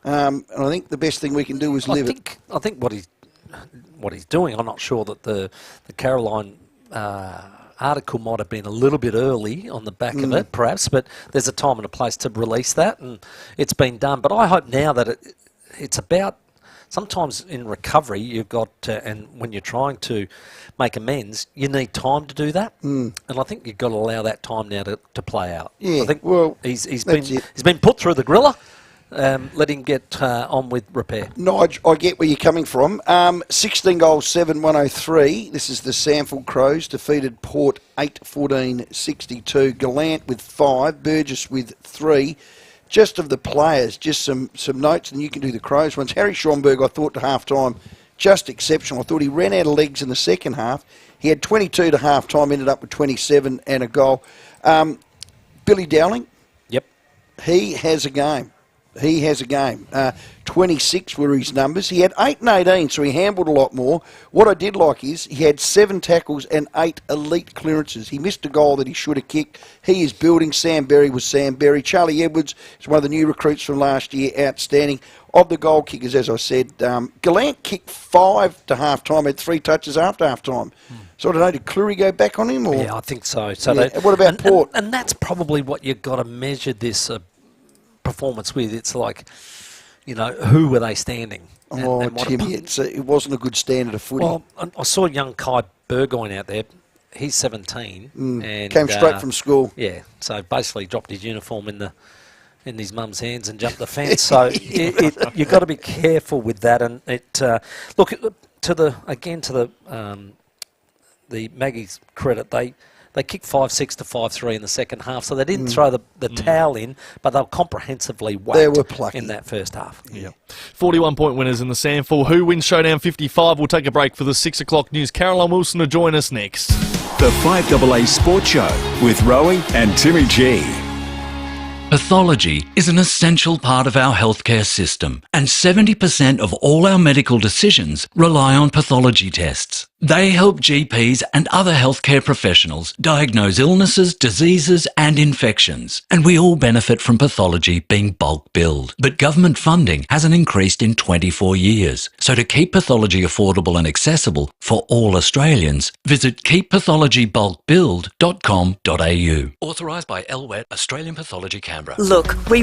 and I think the best thing we can do is live it. I think what he's doing, I'm not sure that the Caroline article might have been a little bit early on the back of it, perhaps, but there's a time and a place to release that, and it's been done. But I hope now that it's about, sometimes in recovery, you've got, and when you're trying to make amends, you need time to do that, and I think you've got to allow that time now to play out. Yeah, I think he's that's been put through the griller. Let him get on with repair. Nige, I get where you're coming from. 16 goals, 7-103. This is the Samford Crows, defeated Port 8-14-62. Gallant with 5, Burgess with 3. Just of the players, just some notes, and you can do the Crows ones. Harry Schomburg, I thought, to half-time, just exceptional. I thought he ran out of legs in the second half. He had 22 to half-time, ended up with 27 and a goal. Billy Dowling. Yep. He has a game. 26 were his numbers. He had 8 and 18, so he handled a lot more. What I did like is he had 7 tackles and 8 elite clearances. He missed a goal that he should have kicked. He is building. Sam Berry was Sam Berry. Charlie Edwards is one of the new recruits from last year. Outstanding. Of the goal kickers, as I said, Gallant kicked 5 to half-time, had 3 touches after half-time. So I don't know, did Cleary go back on him? Or? Yeah, I think so. What about Port? And that's probably what you've got to measure this performance with. It's like, who were they standing? And Timmy, it wasn't a good standard of footy. Well, I saw young Kai Burgoyne out there. He's 17. And came straight from school. Yeah, so basically dropped his uniform in his mum's hands and jumped the fence. So you've got to be careful with that. And look, to the Maggie's credit, they kicked 5-6 to 5-3 in the second half, so they didn't throw the towel in, but they were comprehensively whacked they were plucky in that first half. Yeah. 41-point winners in the Samford. Who wins Showdown 55? We'll take a break for the 6 o'clock news. Caroline Wilson will join us next. The 5AA Sports Show with Rowey and Timmy G. Pathology is an essential part of our healthcare system, and 70% of all our medical decisions rely on pathology tests. They help GPs and other healthcare professionals diagnose illnesses, diseases and infections, and we all benefit from pathology being bulk billed. But government funding hasn't increased in 24 years, so to keep pathology affordable and accessible for all Australians, visit keeppathologybulkbilled.com.au. Authorised by LWET, Australian Pathology Canberra. Look, we